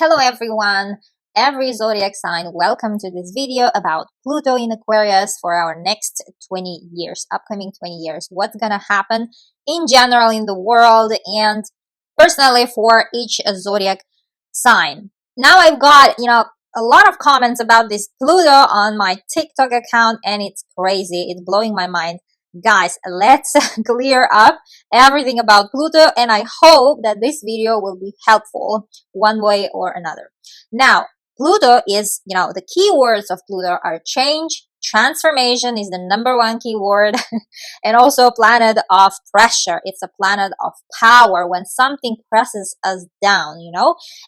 Hello everyone, every zodiac sign, welcome to this video about Pluto in Aquarius for our next 20 years, upcoming 20 years. What's gonna happen in general in the world and personally for each zodiac sign. Now I've got, a lot of comments about this Pluto on my TikTok account and it's crazy. It's blowing my mind. Guys, let's clear up everything about Pluto and I hope that this video will be helpful one way or another. Now, Pluto is, the keywords of Pluto are change, transformation is the #1 keyword, and also planet of pressure. It's a planet of power when something presses us down,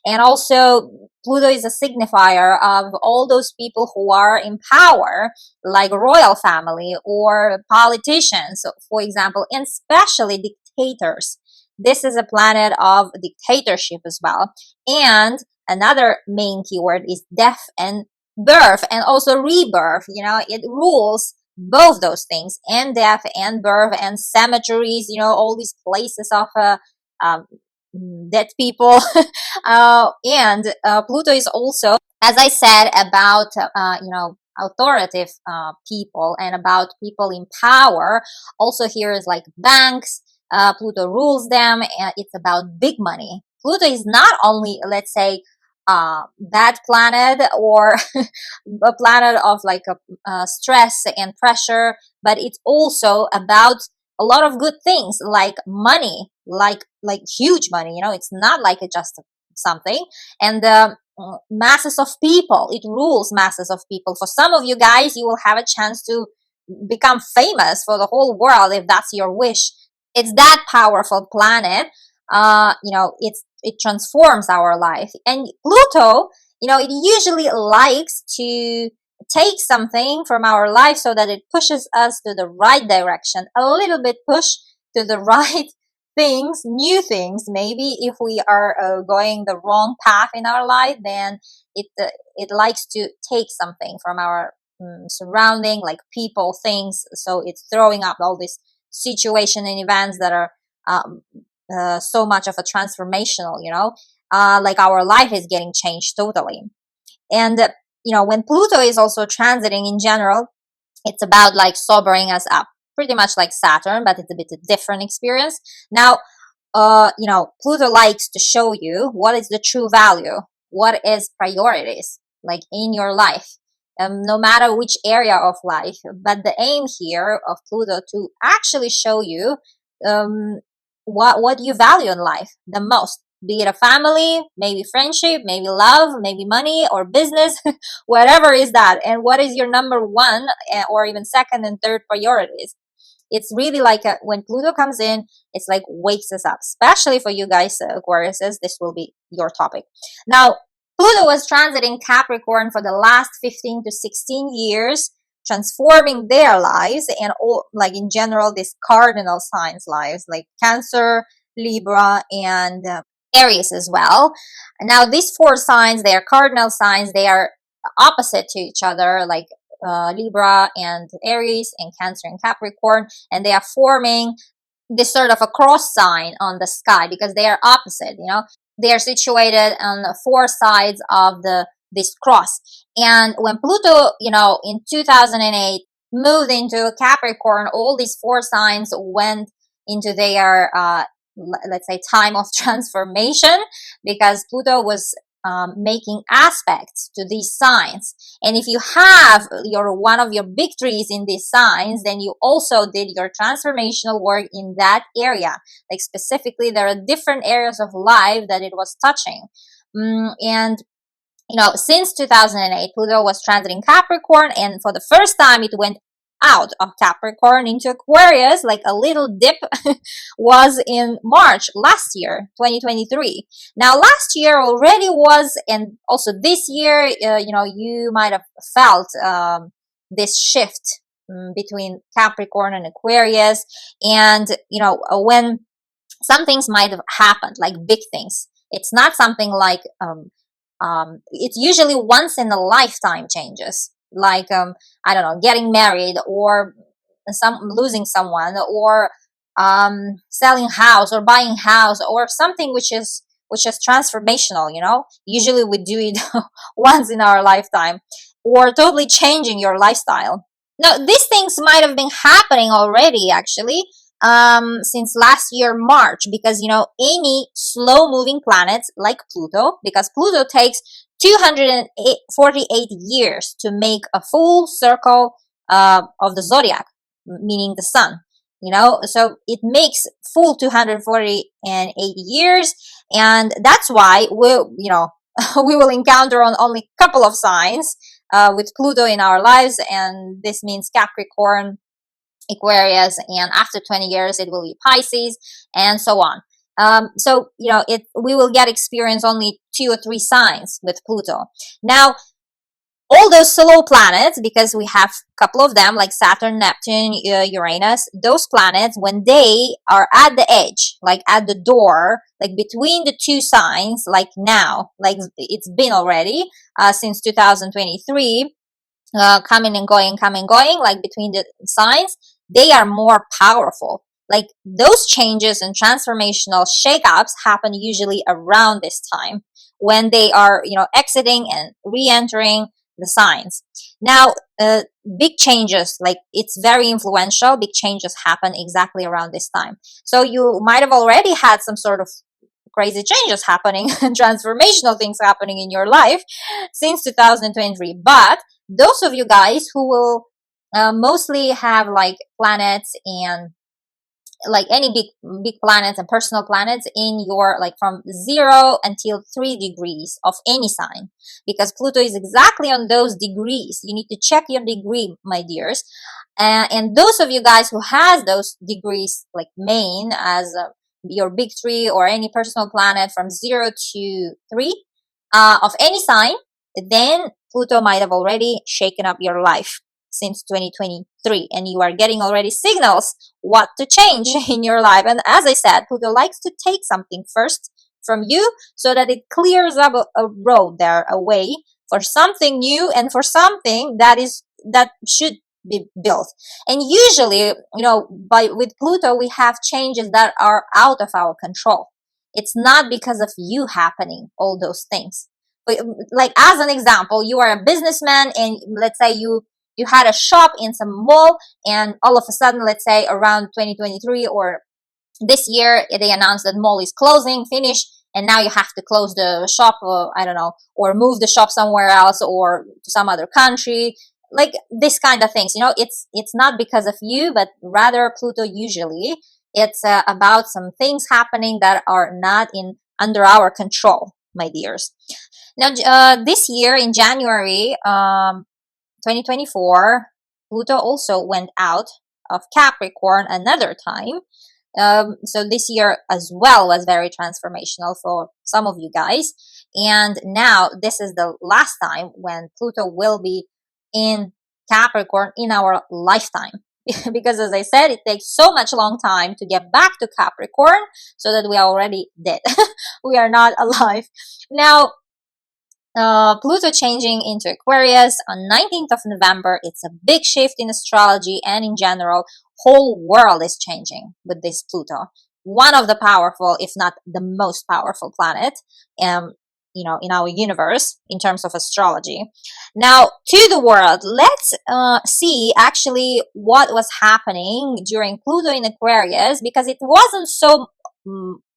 and also Pluto is a signifier of all those people who are in power, like royal family or politicians, so for example, and especially dictators. This is a planet of dictatorship as well. And another main keyword is death and birth and also rebirth. It rules both those things, and death and birth and cemeteries, all these places of um, dead people. And Pluto is also, as I said, about, authoritative people and about people in power. Also here is like banks. Pluto rules them, and it's about big money. Pluto is not only, let's say, that planet or a planet of like stress and pressure, but it's also about a lot of good things like money, like huge money. It's not like just something. And masses of people, it rules masses of people. For some of you guys, you will have a chance to become famous for the whole world if that's your wish. It's that powerful planet. It transforms our life. And Pluto, it usually likes to take something from our life so that it pushes us to the right direction, a little bit push to the right things, new things. Maybe if we are going the wrong path in our life, then it likes to take something from our surrounding, like people, things. So it's throwing up all this situation and events that are so much of a transformational, like our life is getting changed totally. And when Pluto is also transiting in general, it's about like sobering us up, pretty much like Saturn, but it's a bit a different experience. Now, Pluto likes to show you what is the true value, what is priorities like in your life. No matter which area of life, but the aim here of Pluto to actually show you what you value in life the most, be it a family, maybe friendship, maybe love, maybe money or business, whatever is that, and what is your #1 or even second and third priorities. It's really like when Pluto comes in, it's like wakes us up, especially for you guys, Aquariuses. This will be your topic. Now, Pluto was transiting Capricorn for the last 15 to 16 years, transforming their lives and all, like in general, these cardinal signs lives, like Cancer, Libra, and Aries as well. Now, these 4 signs, they are cardinal signs. They are opposite to each other, like Libra and Aries and Cancer and Capricorn, and they are forming this sort of a cross sign on the sky because they are opposite. They are situated on 4 sides of this cross. And when Pluto, in 2008 moved into Capricorn, all these 4 signs went into their, let's say, time of transformation, because Pluto was making aspects to these signs. And if you have one of your victories in these signs, then you also did your transformational work in that area. Like specifically, there are different areas of life that it was touching. And since 2008, Pluto was transiting Capricorn, and for the first time, it went out of Capricorn into Aquarius. Like a little dip was in March last year, 2023. Now, last year already was, and also this year, you might have felt this shift between Capricorn and Aquarius. And, when some things might have happened, like big things, it's not something like, it's usually once in a lifetime changes, like I don't know, getting married or losing someone or selling house or buying house or something which which is transformational, you know. Usually we do it once in our lifetime, or totally changing your lifestyle. Now, these things might have been happening already, actually, since last year, March, because, you know, any slow moving planets like Pluto, because Pluto takes 248 years to make a full circle of the zodiac, meaning the sun, you know, so it makes full 248 years, and that's why we'll, you know, we will encounter on only a couple of signs with Pluto in our lives, and this means Capricorn, Aquarius, and after 20 years it will be Pisces, and so on. So, you know, we will get experience only 2 or 3 signs with Pluto. Now, all those slow planets, because we have a couple of them like Saturn, Neptune, Uranus, those planets, when they are at the edge, like at the door, like between the 2 signs, like now, like it's been already since 2023, coming and going, like between the signs, they are more powerful. Like those changes and transformational shakeups happen usually around this time when they are, you know, exiting and re-entering the signs. Now, big changes, like it's very influential, big changes happen exactly around this time. So you might have already had some sort of crazy changes happening and transformational things happening in your life since 2023. But those of you guys who will mostly have like planets and like any big planets and personal planets in your, like from 0 until 3 degrees of any sign, because Pluto is exactly on those degrees. You need to check your degree, my dears. And those of you guys who has those degrees, like main as your big 3 or any personal planet from 0 to 3 of any sign, then Pluto might have already shaken up your life since 2023, and you are getting already signals what to change in your life. And as I said, Pluto likes to take something first from you so that it clears up a road there, a way for something new and for something that should be built. And usually, you know, with Pluto we have changes that are out of our control. It's not because of you happening all those things. But, like as an example, you are a businessman, and let's say you had a shop in some mall, and all of a sudden, let's say around 2023 or this year, they announced that mall is closing, finished, and now you have to close the shop, I don't know, or move the shop somewhere else or to some other country, like this kind of things. You know, it's not because of you, but rather Pluto usually it's about some things happening that are not under our control, my dears. Now, this year in January 2024, Pluto also went out of Capricorn another time. So this year as well was very transformational for some of you guys. And now this is the last time when Pluto will be in Capricorn in our lifetime. Because as I said, it takes so much long time to get back to Capricorn, so that we are already dead. We are not alive. Now, Pluto changing into Aquarius on 19th of November. It's a big shift in astrology, and in general, whole world is changing with this Pluto. One of the powerful, if not the most powerful planet, you know, in our universe in terms of astrology. Now, to the world, let's see actually what was happening during Pluto in Aquarius, because it wasn't so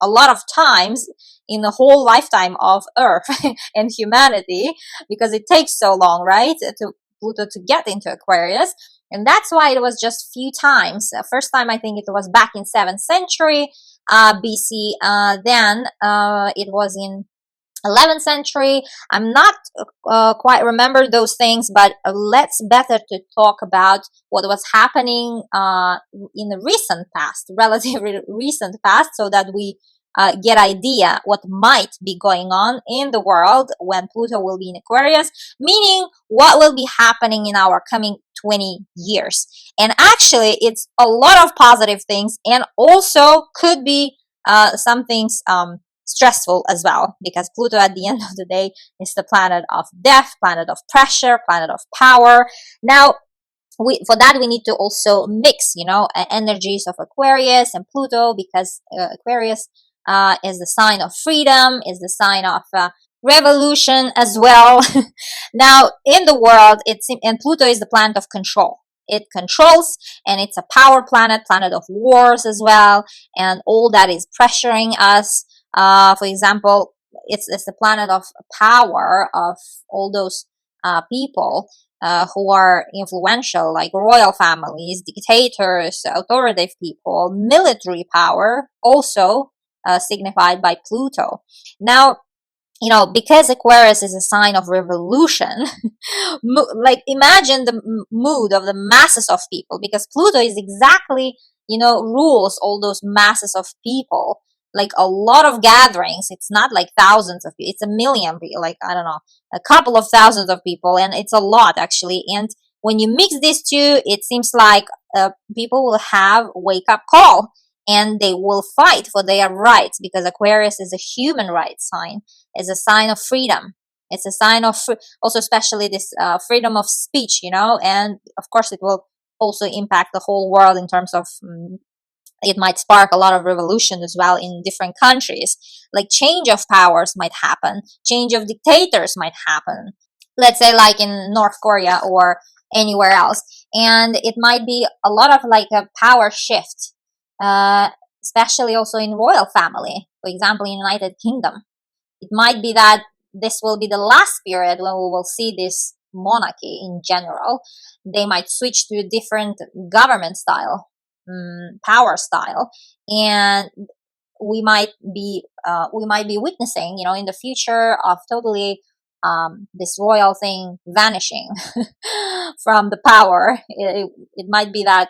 a lot of times in the whole lifetime of Earth and humanity, because it takes so long, right, to Pluto to get into Aquarius. And that's why it was just few times. First time, I think it was back in 7th century BC. Then it was in 11th century. I'm not quite remember those things, but let's better to talk about what was happening in the recent past, relatively recent past, so that we get idea what might be going on in the world when Pluto will be in Aquarius, meaning what will be happening in our coming 20 years. And actually, it's a lot of positive things, and also could be some things stressful as well, because Pluto at the end of the day is the planet of death, planet of pressure, planet of power. Now, for that we need to also mix, you know, energies of Aquarius and Pluto, because Aquarius is the sign of freedom, is the sign of revolution as well. Now, in the world, and Pluto is the planet of control. It controls, and it's a power planet, planet of wars as well, and all that is pressuring us. For example, it's the planet of power of all those people who are influential, like royal families, dictators, authoritative people, military power, also signified by Pluto. Now, because Aquarius is a sign of revolution, like imagine the mood of the masses of people, because Pluto is exactly, rules all those masses of people, like a lot of gatherings. It's not like thousands of people, it's a million people, like, I don't know, a couple of thousands of people, and it's a lot actually. And when you mix these two, it seems like people will have wake up call, and they will fight for their rights, because Aquarius is a human rights sign, is a sign of freedom. It's a sign of also, especially this freedom of speech, and of course it will also impact the whole world in terms of it might spark a lot of revolution as well in different countries. Like change of powers might happen, change of dictators might happen, let's say like in North Korea or anywhere else. And it might be a lot of like a power shift, especially also in royal family, for example, in United Kingdom. It might be that this will be the last period when we will see this monarchy in general. They might switch to a different government style, power style, and we might be witnessing, in the future, of totally this royal thing vanishing from the power. It might be that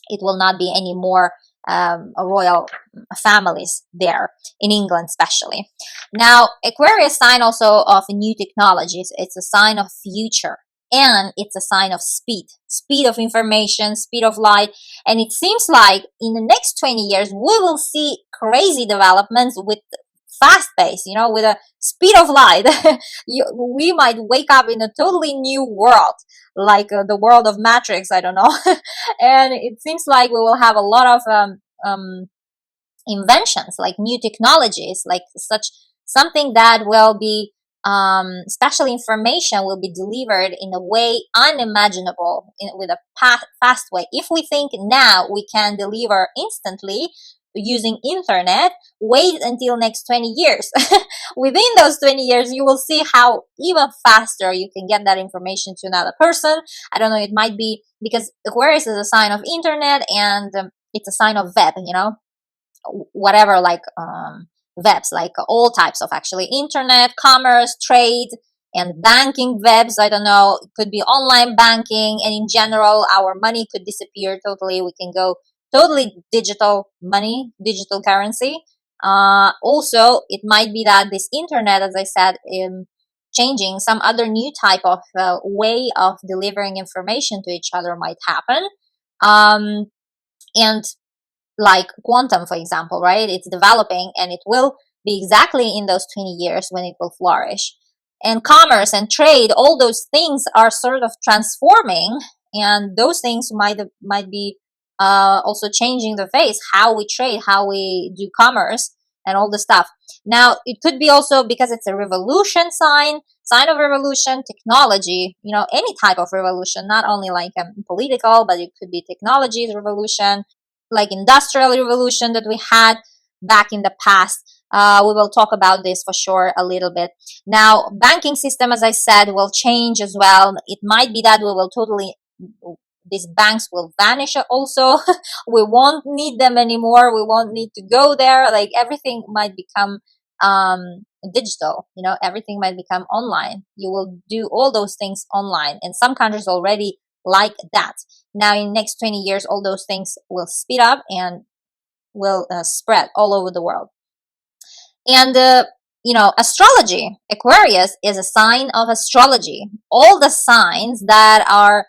it will not be any more royal families there in England, especially. Now, Aquarius sign also of new technologies. It's a sign of future, and it's a sign of speed of information, speed of light. And it seems like in the next 20 years, we will see crazy developments with fast pace, with a speed of light. We might wake up in a totally new world, like the world of Matrix, I don't know. And it seems like we will have a lot of inventions, like new technologies, like something that will be special information will be delivered in a way unimaginable, with a fast way. If we think now we can deliver instantly using internet, wait until next 20 years. Within those 20 years, you will see how even faster you can get that information to another person. I don't know, it might be because Aquarius is a sign of internet, and it's a sign of web, whatever, like webs, like all types of actually internet, commerce, trade, and banking webs. I don't know, it could be online banking, and in general, our money could disappear totally. We can go totally digital money, digital currency. Also, it might be that this internet, as I said, changing some other new type of way of delivering information to each other might happen. And like quantum, for example, right? It's developing, and it will be exactly in those 20 years when it will flourish. And commerce and trade, all those things are sort of transforming, and those things might be also changing the face, how we trade, how we do commerce, and all the stuff. Now, it could be also because it's a revolution sign of revolution, technology, any type of revolution, not only like political, but it could be technology revolution, like industrial revolution that we had back in the past. We will talk about this for sure a little bit. Now, banking system, as I said, will change as well. It might be that these banks will vanish also. We won't need them anymore. We won't need to go there. Like everything might become digital, everything might become online. You will do all those things online, and some countries already like that. Now, in the next 20 years, all those things will speed up and will spread all over the world. And astrology, Aquarius is a sign of astrology. All the signs that are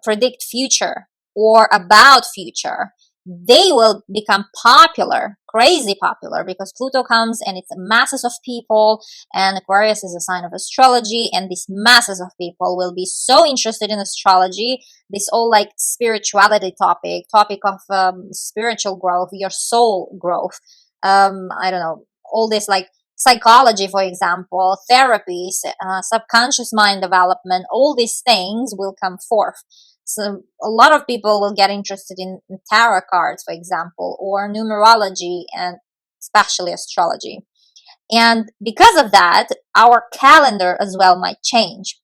predict future or about future, they will become popular, crazy popular, because Pluto comes and it's masses of people, and Aquarius is a sign of astrology, and these masses of people will be so interested in astrology, this all like spirituality topic of spiritual growth, your soul growth, I don't know, all this like psychology, for example, therapies, subconscious mind development, all these things will come forth. So a lot of people will get interested in tarot cards, for example, or numerology, and especially astrology. And because of that, our calendar as well might change.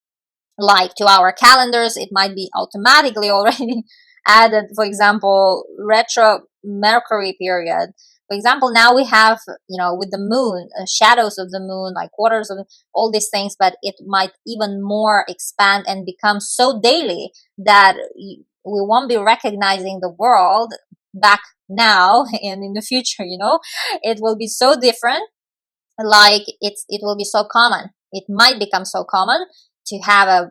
Like to our calendars, it might be automatically already added, for example, retro Mercury period. For example, now we have, with the moon, shadows of the moon, like quarters of all these things, but it might even more expand and become so daily that we won't be recognizing the world back now and in the future, it will be so different. Like it will be so common. It might become so common to have a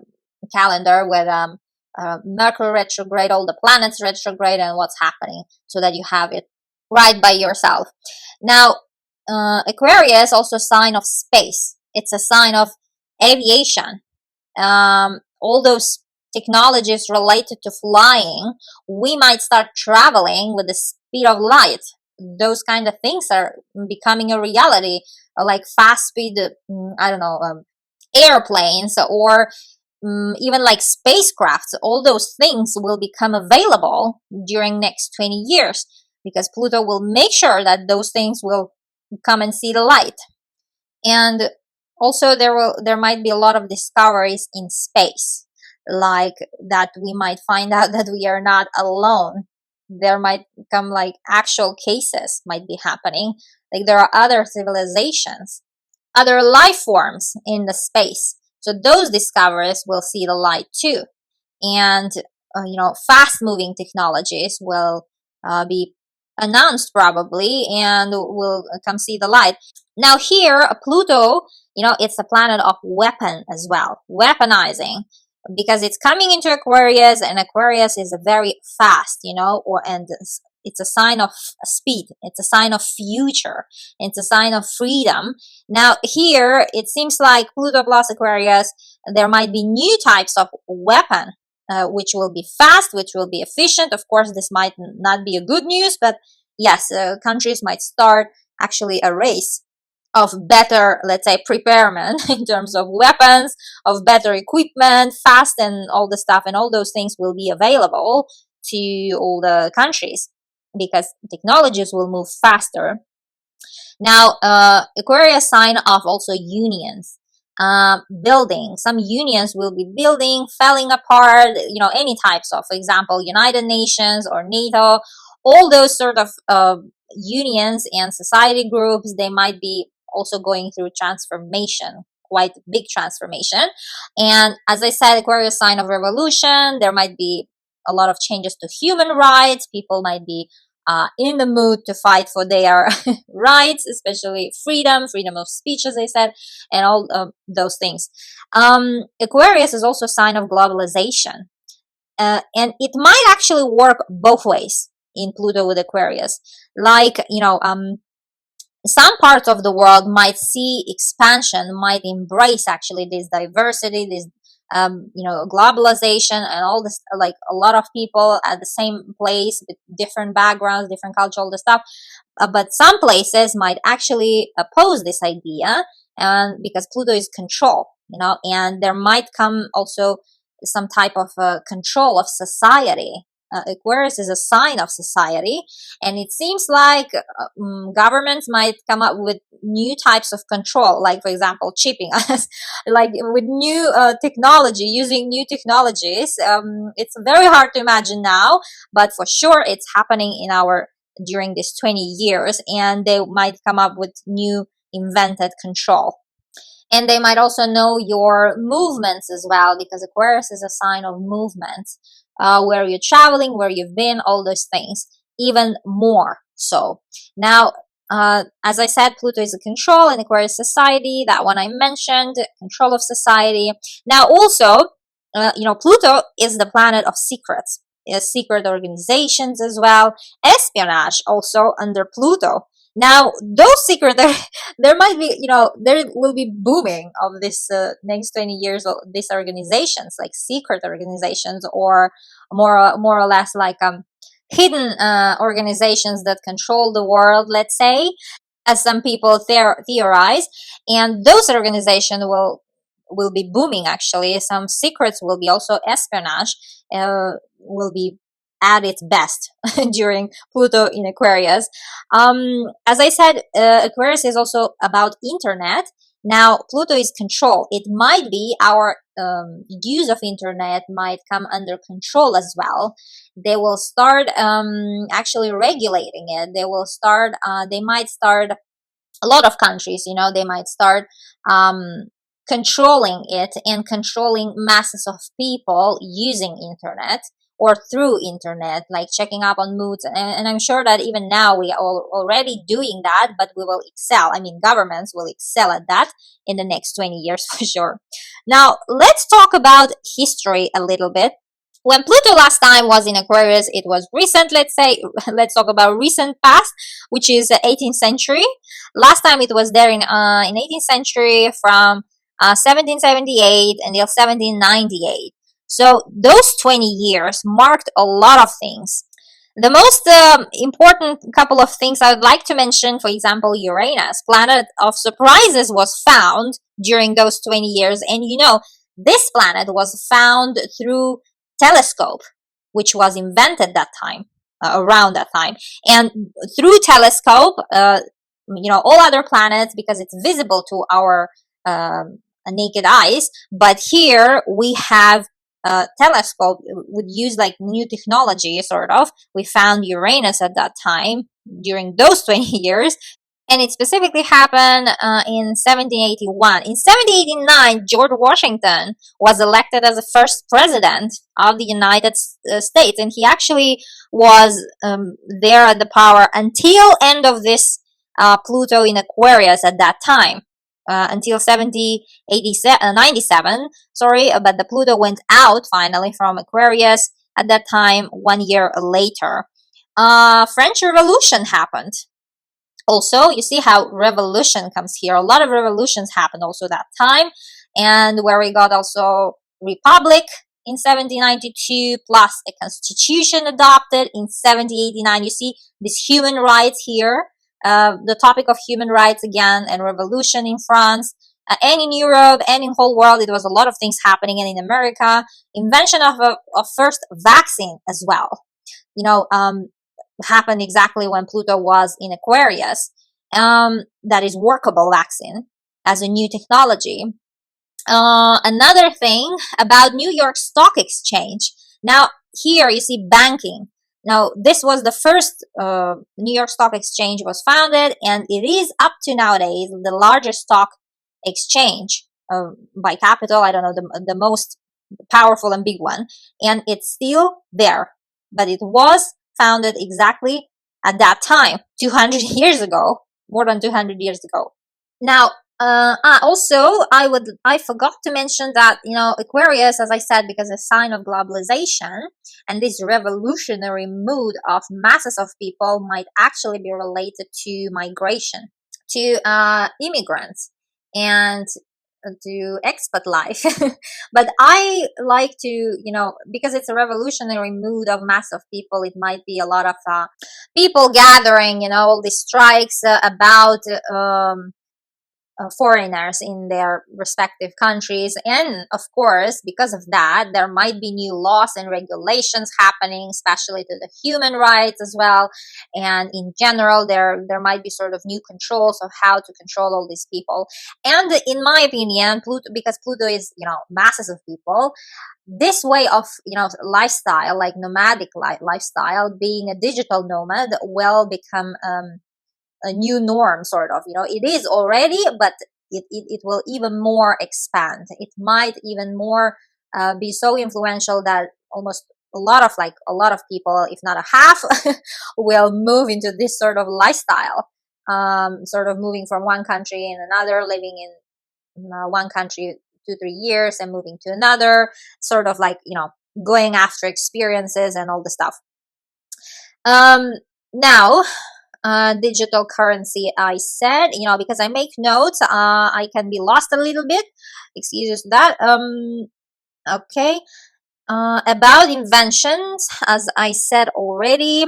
calendar with Mercury retrograde, all the planets retrograde, and what's happening, so that you have it right by yourself. Now, Aquarius also a sign of space. It's a sign of aviation. All those technologies related to flying, we might start traveling with the speed of light. Those kind of things are becoming a reality, like fast speed, I don't know, airplanes, or even like spacecrafts. All those things will become available during next 20 years, because Pluto will make sure that those things will come and see the light. And also there might be a lot of discoveries in space, like that we might find out that we are not alone. There might come like actual cases might be happening, like there are other civilizations, other life forms in the space. So those discoveries will see the light too. And fast moving technologies will be announced probably, and will come see the light. Now here, Pluto, it's a planet of weapon as well, weaponizing, because it's coming into Aquarius, and Aquarius is a very fast, and it's a sign of speed. It's a sign of future. It's a sign of freedom. Now here, it seems like Pluto plus Aquarius, there might be new types of weapon, which will be fast, which will be efficient. Of course, this might not be a good news, but yes, countries might start actually a race of better, let's say, preparement in terms of weapons, of better equipment, fast, and all the stuff, and all those things will be available to all the countries, because technologies will move faster. Now, Aquarius sign of also unions, building. Some unions will be building, falling apart, any types of, for example, United Nations or NATO, all those sort of unions and society groups, they might be also going through transformation, quite big transformation. And as I said, Aquarius sign of revolution, there might be a lot of changes to human rights. People might be in the mood to fight for their rights, especially freedom of speech, as I said, and all those things. Aquarius is also a sign of globalization. And it might actually work both ways in Pluto with Aquarius. Like, some parts of the world might see expansion, might embrace actually this diversity, this globalization, and all this, like a lot of people at the same place with different backgrounds, different culture, all the stuff. But some places might actually oppose this idea, and because Pluto is control, and there might come also some type of control of society. Aquarius is a sign of society, and it seems like governments might come up with new types of control, like, for example, chipping us, like with new technology, using new technologies. It's very hard to imagine now, but for sure it's happening during these 20 years, and they might come up with new invented control. And they might also know your movements as well, because Aquarius is a sign of movements, where you're traveling, where you've been, all those things, even more so. Now, as I said, Pluto is a control in Aquarius society, that one I mentioned, control of society. Now also, Pluto is the planet of secrets. secret organizations as well, espionage also under Pluto. Now, those secret, there might be, there will be booming of this next 20 years of these organizations, like secret organizations, or more or less like hidden organizations that control the world, let's say, as some people theorize. And those organizations will be booming. Actually, some secrets will be also espionage, will be at its best during Pluto in Aquarius. As I said, Aquarius is also about internet. Now, Pluto is control. It might be our use of internet might come under control as well. They will start actually regulating it. They might start, a lot of countries, they might start controlling it and controlling masses of people using internet or through internet, like checking up on moods. And I'm sure that even now we are already doing that, but we will excel. I mean, governments will excel at that in the next 20 years for sure. Now, let's talk about history a little bit. When Pluto last time was in Aquarius, it was recent, let's say. Let's talk about recent past, which is 18th century. Last time it was there in 18th century, from 1778 until 1798. So those 20 years marked a lot of things. The most important couple of things I would like to mention, for example, Uranus, planet of surprises, was found during those 20 years. And this planet was found through telescope, which was invented that time, around that time. And through telescope, all other planets, because it's visible to our naked eyes, but here we have telescope would use like new technology, sort of. We found Uranus at that time during those 20 years. And it specifically happened in 1781. In 1789, George Washington was elected as the first president of the United States, and he actually was there at the power until end of this Pluto in Aquarius at that time, until 1797. Sorry, but the Pluto went out finally from Aquarius at that time. 1 year later, French Revolution happened. Also, you see how revolution comes here. A lot of revolutions happened also that time, and where we got also republic in 1792, plus a constitution adopted in 1789. You see this human rights here, the topic of human rights again, and revolution in France, and in Europe, and in whole world. It was a lot of things happening, and in America, invention of a first vaccine as well. Happened exactly when Pluto was in Aquarius. That is workable vaccine as a new technology. Another thing about New York Stock Exchange. Now, here you see banking. Now, this was the first New York Stock Exchange was founded, and it is up to nowadays the largest stock exchange by capital. I don't know, the most powerful and big one. And it's still there, but it was founded exactly at that time, 200 years ago, more than 200 years ago. Now, also, I forgot to mention that, Aquarius, as I said, because it's a sign of globalization, and this revolutionary mood of masses of people might actually be related to migration, to immigrants, and to expat life. But I like to, because it's a revolutionary mood of mass of people, it might be a lot of people gathering, all these strikes about foreigners in their respective countries. And of course, because of that, there might be new laws and regulations happening, especially to the human rights as well. And in general, there might be sort of new controls of how to control all these people. And in my opinion, Pluto, because Pluto is, masses of people, this way of, lifestyle, like nomadic lifestyle, being a digital nomad, will become a new norm, sort of. It is already, but it will even more expand. It might even more be so influential that almost a lot of people, if not a half, will move into this sort of lifestyle, sort of moving from one country in another, living in one country 2-3 years and moving to another, sort of like, going after experiences and all the stuff. Now, digital currency, I said, because I make notes, I can be lost a little bit. Excuses that. Okay. About inventions, as I said already.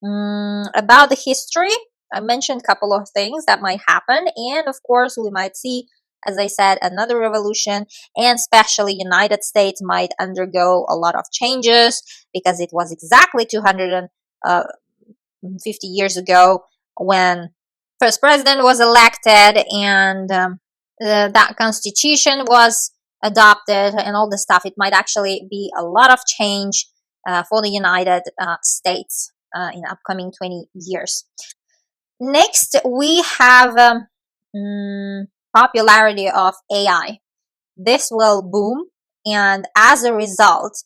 About the history, I mentioned a couple of things that might happen, and of course we might see, as I said, another revolution, and especially United States might undergo a lot of changes, because it was exactly 250 years ago when first president was elected, and that constitution was adopted and all the stuff. It might actually be a lot of change for the United States in upcoming 20 years. Next, we have popularity of AI. This will boom, and as a result,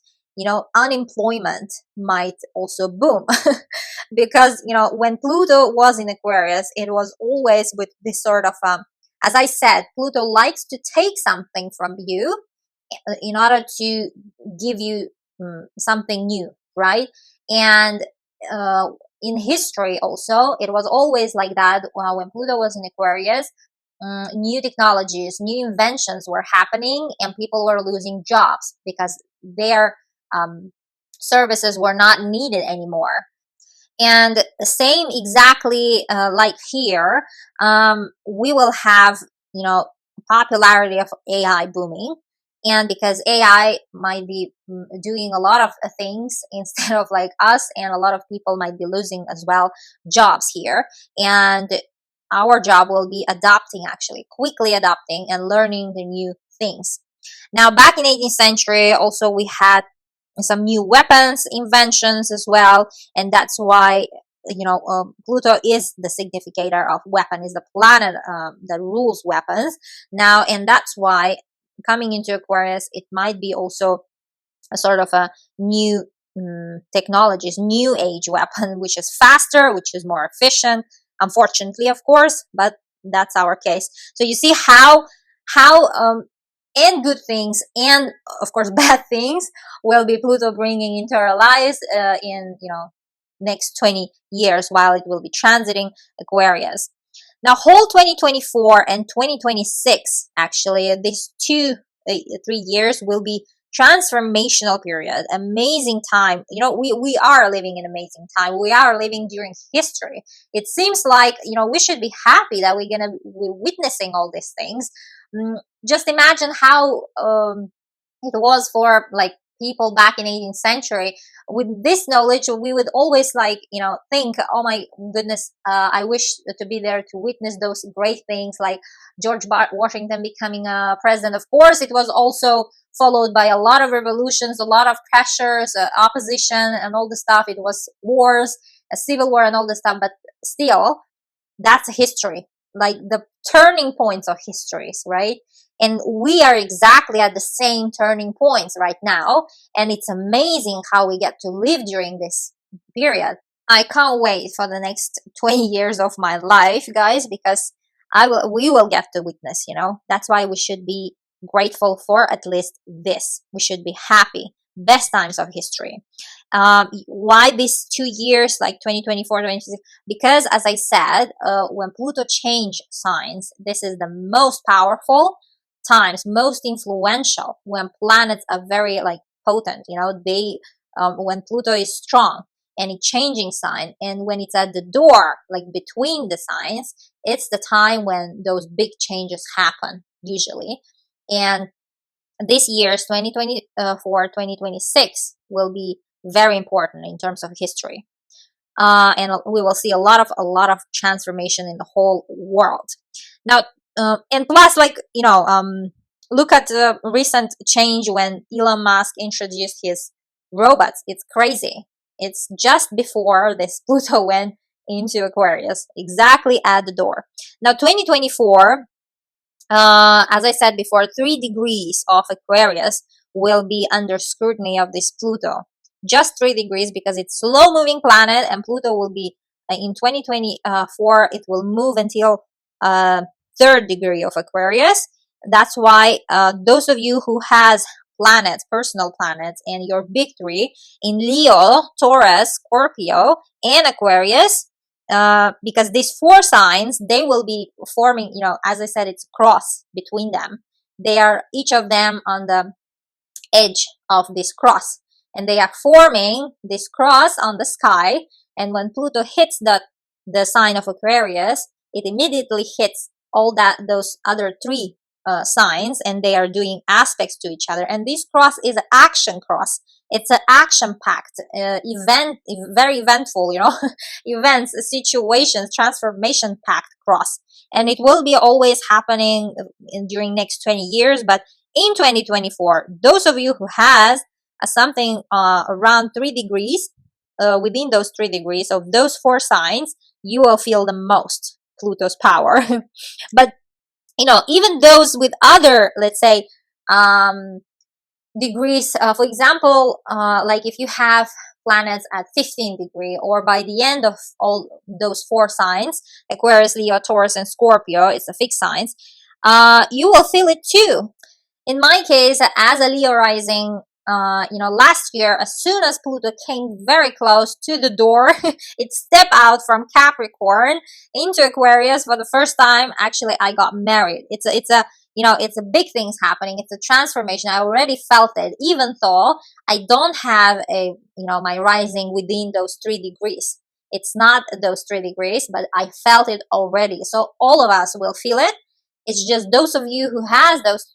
unemployment might also boom. Because when Pluto was in Aquarius, it was always with this sort of as I said, Pluto likes to take something from you in order to give you something new, right? And in history also, it was always like that. When Pluto was in Aquarius, new technologies, new inventions were happening, and people were losing jobs because their services were not needed anymore. And the same exactly like here, we will have, popularity of AI booming. And because AI might be doing a lot of things instead of like us, and a lot of people might be losing as well jobs here. And our job will be adapting, actually, quickly adapting and learning the new things. Now, back in 18th century, also we had some new weapons inventions as well, and that's why Pluto is the significator of weapon, is the planet that rules weapons now, and that's why coming into Aquarius, it might be also a sort of a new technologies, new age weapon, which is faster, which is more efficient, unfortunately, of course, but that's our case. So you see how and good things, and of course bad things, will be Pluto bringing into our lives in next 20 years, while it will be transiting Aquarius. Now, whole 2024 and 2026, actually, these 3 years will be transformational period, amazing time. We are living in amazing time. We are living during history. It seems like we should be happy that we're witnessing all these things. Just imagine how it was for like people back in 18th century. With this knowledge, we would always think, oh my goodness, I wish to be there to witness those great things, like George Washington becoming a president. Of course, it was also followed by a lot of revolutions, a lot of pressures, opposition, and all the stuff. It was wars, a civil war, and all the stuff. But still, that's history, like the turning points of histories, right? And we are exactly at the same turning points right now, and it's amazing how we get to live during this period. I can't wait for the next 20 years of my life, guys, because we will get to witness, That's why we should be grateful for at least this. We should be happy. Best times of history. Why these 2 years, like 2024, 2026? Because, as I said, when Pluto changed signs, this is the most powerful times, most influential, when planets are very potent. They when Pluto is strong and it's changing sign, and when it's at the door, like between the signs, it's the time when those big changes happen usually. And this year's 2024, 2026 will be very important in terms of history, and we will see a lot of transformation in the whole world. Now, and plus, look at the recent change when Elon Musk introduced his robots. It's crazy. It's just before this Pluto went into Aquarius, exactly at the door. Now, 2024. As I said before, 3 degrees of Aquarius will be under scrutiny of this Pluto. Just 3 degrees, because it's slow-moving planet, and Pluto will be in 2024. It will move until 3rd degree of Aquarius. That's why those of you who has planets, personal planets, and your big three in Leo, Taurus, Scorpio, and Aquarius. Because these four signs, they will be forming, as I said, it's a cross between them. They are each of them on the edge of this cross, and they are forming this cross on the sky. And when Pluto hits the sign of Aquarius, it immediately hits all those other three signs, and they are doing aspects to each other. And this cross is an action cross. It's an action-packed event, very eventful, events, situations, transformation-packed cross. And it will be always happening during next 20 years. But in 2024, those of you who has something around 3 degrees, within those 3 degrees of those four signs, you will feel the most Pluto's power. But even those with other, let's say, degrees, for example, like if you have planets at 15 degree, or by the end of all those four signs, Aquarius, Leo, Taurus, and Scorpio, it's the fixed signs, you will feel it too. In my case, as a Leo rising, last year, as soon as Pluto came very close to the door, it stepped out from Capricorn into Aquarius for the first time. Actually, I got married. It's a big things happening. It's a transformation. I already felt it, even though I don't have my rising within those 3 degrees. It's not those 3 degrees, but I felt it already. So all of us will feel it. It's just those of you who has those,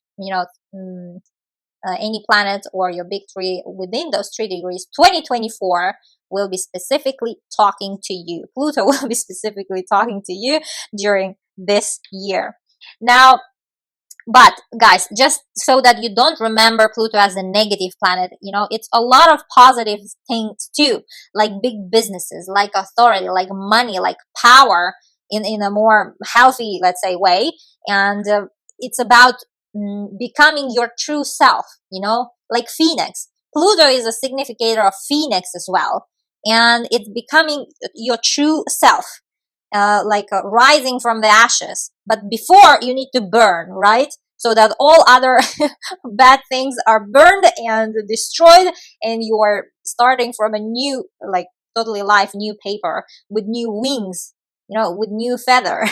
any planet or your big three within those 3 degrees, 2024 will be specifically talking to you. Pluto will be specifically talking to you during this year. Now, but guys, just so that you don't remember Pluto as a negative planet, it's a lot of positive things too, like big businesses, like authority, like money, like power in a more healthy, let's say, way. And it's about becoming your true self, like Phoenix. Pluto is a significator of Phoenix as well. And it's becoming your true self, like rising from the ashes. But before, you need to burn, right? So that all other bad things are burned and destroyed, and you are starting from a new, like totally live new paper with new wings, with new feather,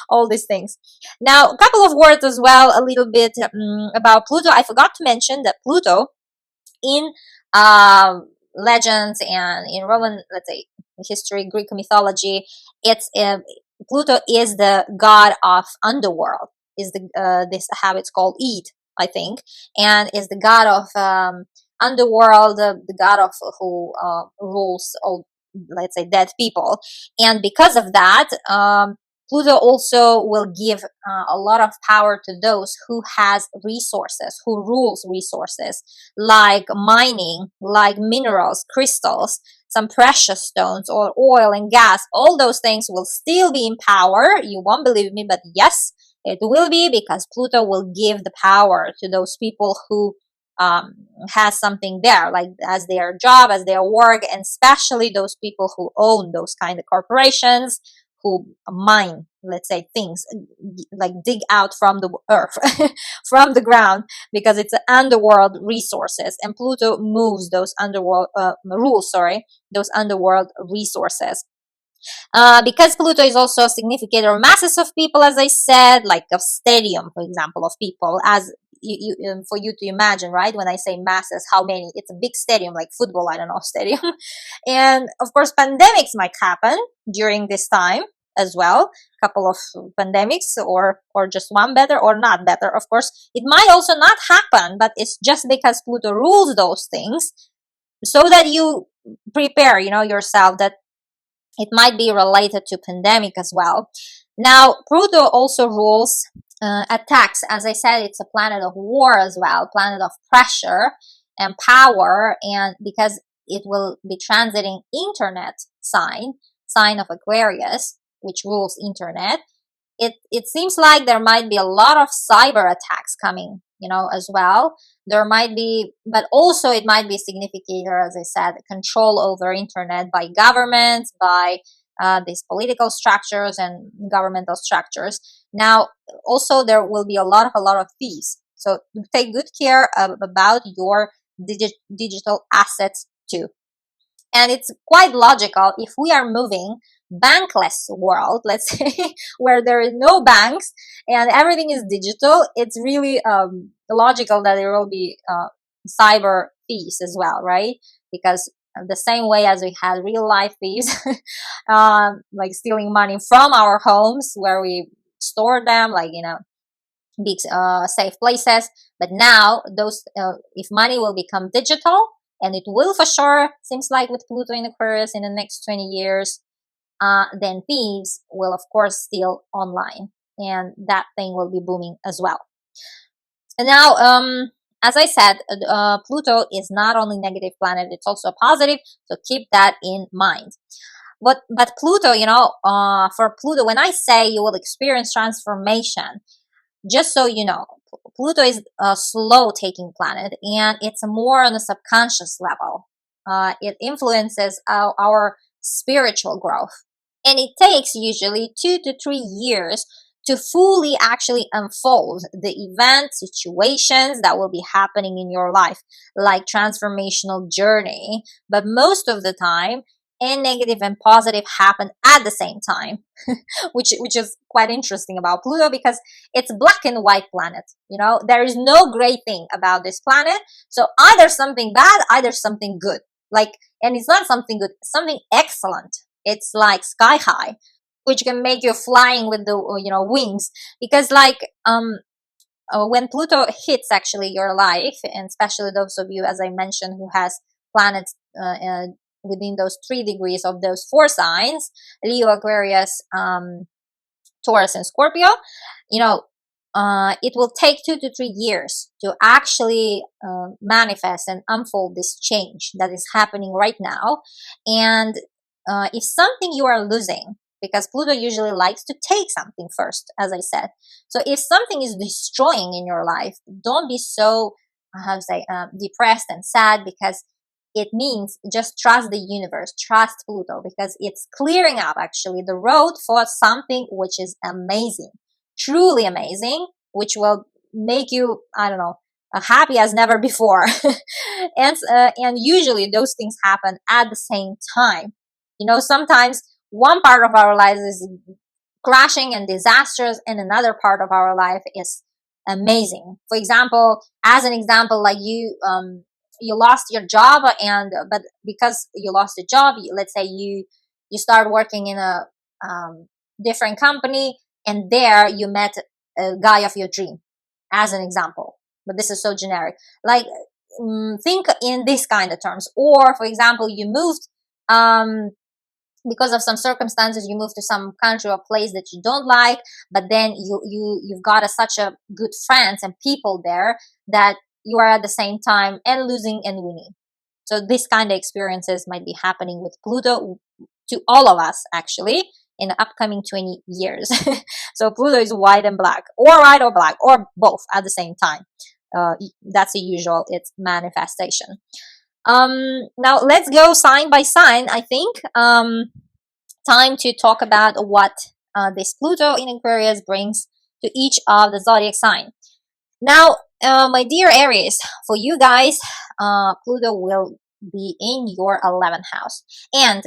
all these things. Now, a couple of words as well, a little bit about Pluto. I forgot to mention that Pluto in legends and in Roman, let's say, history, Greek mythology, it's Pluto is the god of underworld. Is this how it's called? Eid, I think, and is the god of underworld, the god of who rules all, let's say, dead people. And because of that, Pluto also will give a lot of power to those who has resources, who rules resources, like mining, like minerals, crystals, some precious stones, or oil and gas. All those things will still be in power. You won't believe me, but yes, it will be, because Pluto will give the power to those people who has something there, like as their job, as their work, and especially those people who own those kind of corporations, who mine, let's say, things, like dig out from the earth, from the ground, because it's underworld resources, and Pluto moves those underworld those underworld resources. Because Pluto is also a significator of masses of people, as I said, like a stadium, for example, of people, as for you to imagine, right? When I say masses, how many? It's a big stadium, like football, I don't know, stadium. And of course, pandemics might happen during this time as well. A couple of pandemics, or just one better or not better. Of course, it might also not happen, but it's just because Pluto rules those things, so that you prepare, yourself, that it might be related to pandemic as well. Now, Pluto also rules attacks. As I said, it's a planet of war as well, planet of pressure and power, and because it will be transiting internet sign of Aquarius, which rules internet, it seems like there might be a lot of cyber attacks coming, as well. There might be, but also it might be a significator, as I said, control over internet by governments, by these political structures and governmental structures. Now, also there will be a lot of thieves. So take good care about your digital assets too. And it's quite logical if we are moving bankless world, let's say, where there is no banks and everything is digital. It's really logical that there will be cyber thieves as well, right? Because the same way as we had real life thieves, like stealing money from our homes where we store them, like, big safe places. But now those if money will become digital, and it will for sure, seems like, with Pluto in Aquarius in the next 20 years, then thieves will of course steal online, and that thing will be booming as well. And now, as I said, Pluto is not only negative planet, it's also positive, so keep that in mind. But Pluto, for Pluto, when I say you will experience transformation, just so you know, Pluto is a slow taking planet, and it's more on a subconscious level. It influences our spiritual growth, and it takes usually 2 to 3 years to fully actually unfold the events, situations that will be happening in your life, like transformational journey. But most of the time, and negative and positive happen at the same time, which is quite interesting about Pluto, because it's black and white planet. There is no gray thing about this planet. So either something bad, either something good. And it's not something good, something excellent. It's like sky high, which can make you flying with the wings. Because when Pluto hits actually your life, and especially those of you, as I mentioned, who has planets within those 3 degrees of those 4 signs, Leo, Aquarius, Taurus, and Scorpio, it will take 2 to 3 years to actually manifest and unfold this change that is happening right now. And if something you are losing, because Pluto usually likes to take something first, as I said. So if something is destroying in your life, don't be so, depressed and sad, because it means just trust the universe, trust Pluto, because it's clearing up actually the road for something which is amazing, truly amazing, which will make you, happy as never before. And usually those things happen at the same time. Sometimes one part of our lives is crashing and disastrous, and another part of our life is amazing. For example, like you lost your job, but because you lost the job, let's say you start working in a different company, and there you met a guy of your dream, as an example. But this is so generic. Think in this kind of terms. Or for example, you moved because of some circumstances, you move to some country or place that you don't like, but then you've got such a good friends and people there that you are at the same time and losing and winning. So this kind of experiences might be happening with Pluto to all of us actually in the upcoming 20 years. So Pluto is white and black, or white or black, or both at the same time. That's the usual, it's manifestation. Now let's go sign by sign. I think time to talk about what this Pluto in Aquarius brings to each of the zodiac sign. Now, my dear Aries, for you guys, Pluto will be in your 11th house. And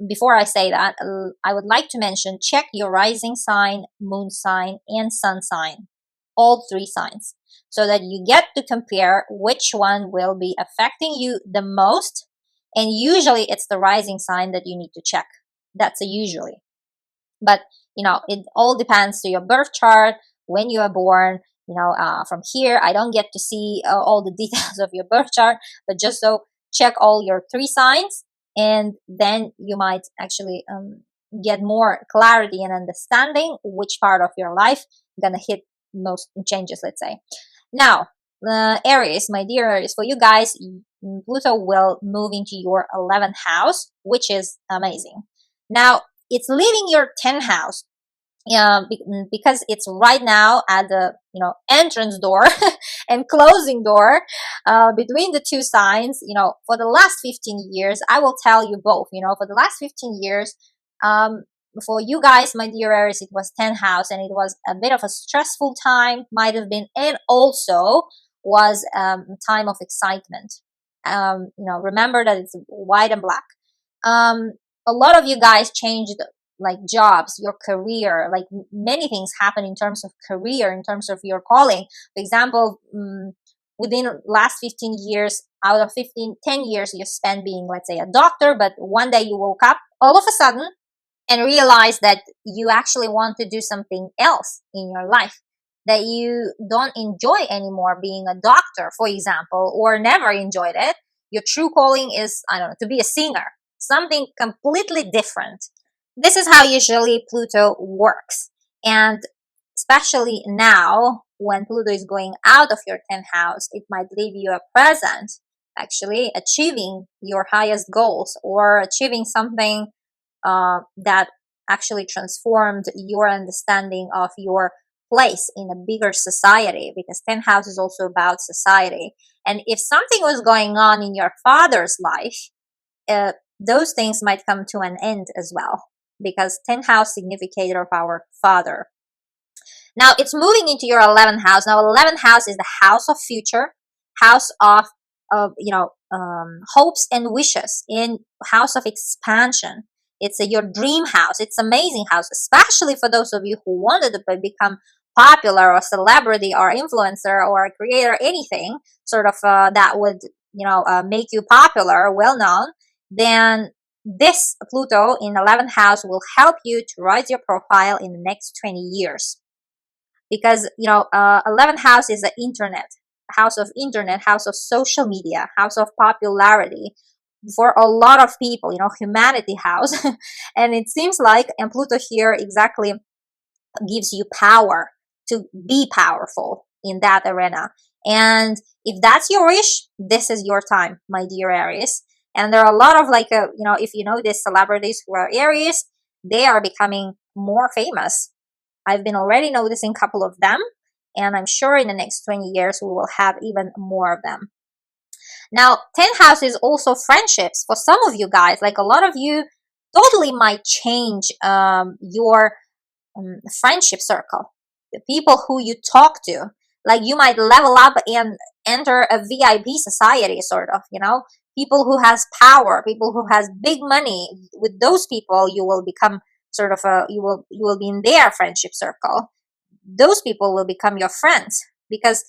before I say that, I would like to mention, check your rising sign, moon sign, and sun sign, all 3 signs, so that you get to compare which one will be affecting you the most. And usually it's the rising sign that you need to check. That's a usually. But, it all depends to your birth chart, when you are born. From here, I don't get to see all the details of your birth chart, but just so check all your 3 signs, and then you might actually get more clarity and understanding which part of your life gonna hit most changes, let's say. Now, Aries, my dear Aries, for you guys, Pluto will move into your 11th house, which is amazing. Now, it's leaving your 10th house, because it's right now at the entrance door and closing door between the 2 signs. For the last 15 years, I will tell you both. For the last 15 years, for you guys, my dear Aries, it was 10th house, and it was a bit of a stressful time, might have been, and also was time of excitement. Remember that it's white and black. A lot of you guys changed like jobs, your career, like many things happen in terms of career, in terms of your calling. For example, within last 15 years, out of 10 years you spent being, let's say, a doctor, but one day you woke up all of a sudden and realize that you actually want to do something else in your life, that you don't enjoy anymore being a doctor, for example, or never enjoyed it. Your true calling is, I don't know, to be a singer, something completely different. This is how usually Pluto works. And especially now, when Pluto is going out of your 10th house, it might leave you a present, actually achieving your highest goals or achieving something that actually transformed your understanding of your place in a bigger society, because 10th house is also about society. And if something was going on in your father's life, those things might come to an end as well, because 10th house significator of our father. Now it's moving into your 11th house. Now 11th house is the house of future, house of hopes and wishes, in house of expansion. It's your dream house. It's amazing house, especially for those of you who wanted to become popular or celebrity or influencer or a creator, anything sort of that would make you popular, well known. Then this Pluto in 11th house will help you to rise your profile in the next 20 years. Because 11th house is the internet, house of internet, house of social media, house of popularity for a lot of people, humanity house. And it seems like, and Pluto here exactly gives you power to be powerful in that arena. And if that's your wish, this is your time, my dear Aries. And there are a lot of if you know these celebrities who are Aries, they are becoming more famous. I've been already noticing a couple of them, and I'm sure in the next 20 years we will have even more of them. Now, 10th house is also friendships. For some of you guys, like a lot of you, totally might change your friendship circle, the people who you talk to. Like you might level up and enter a VIP society, sort of, people who has power, people who has big money. With those people, you will become sort of you will be in their friendship circle. Those people will become your friends, because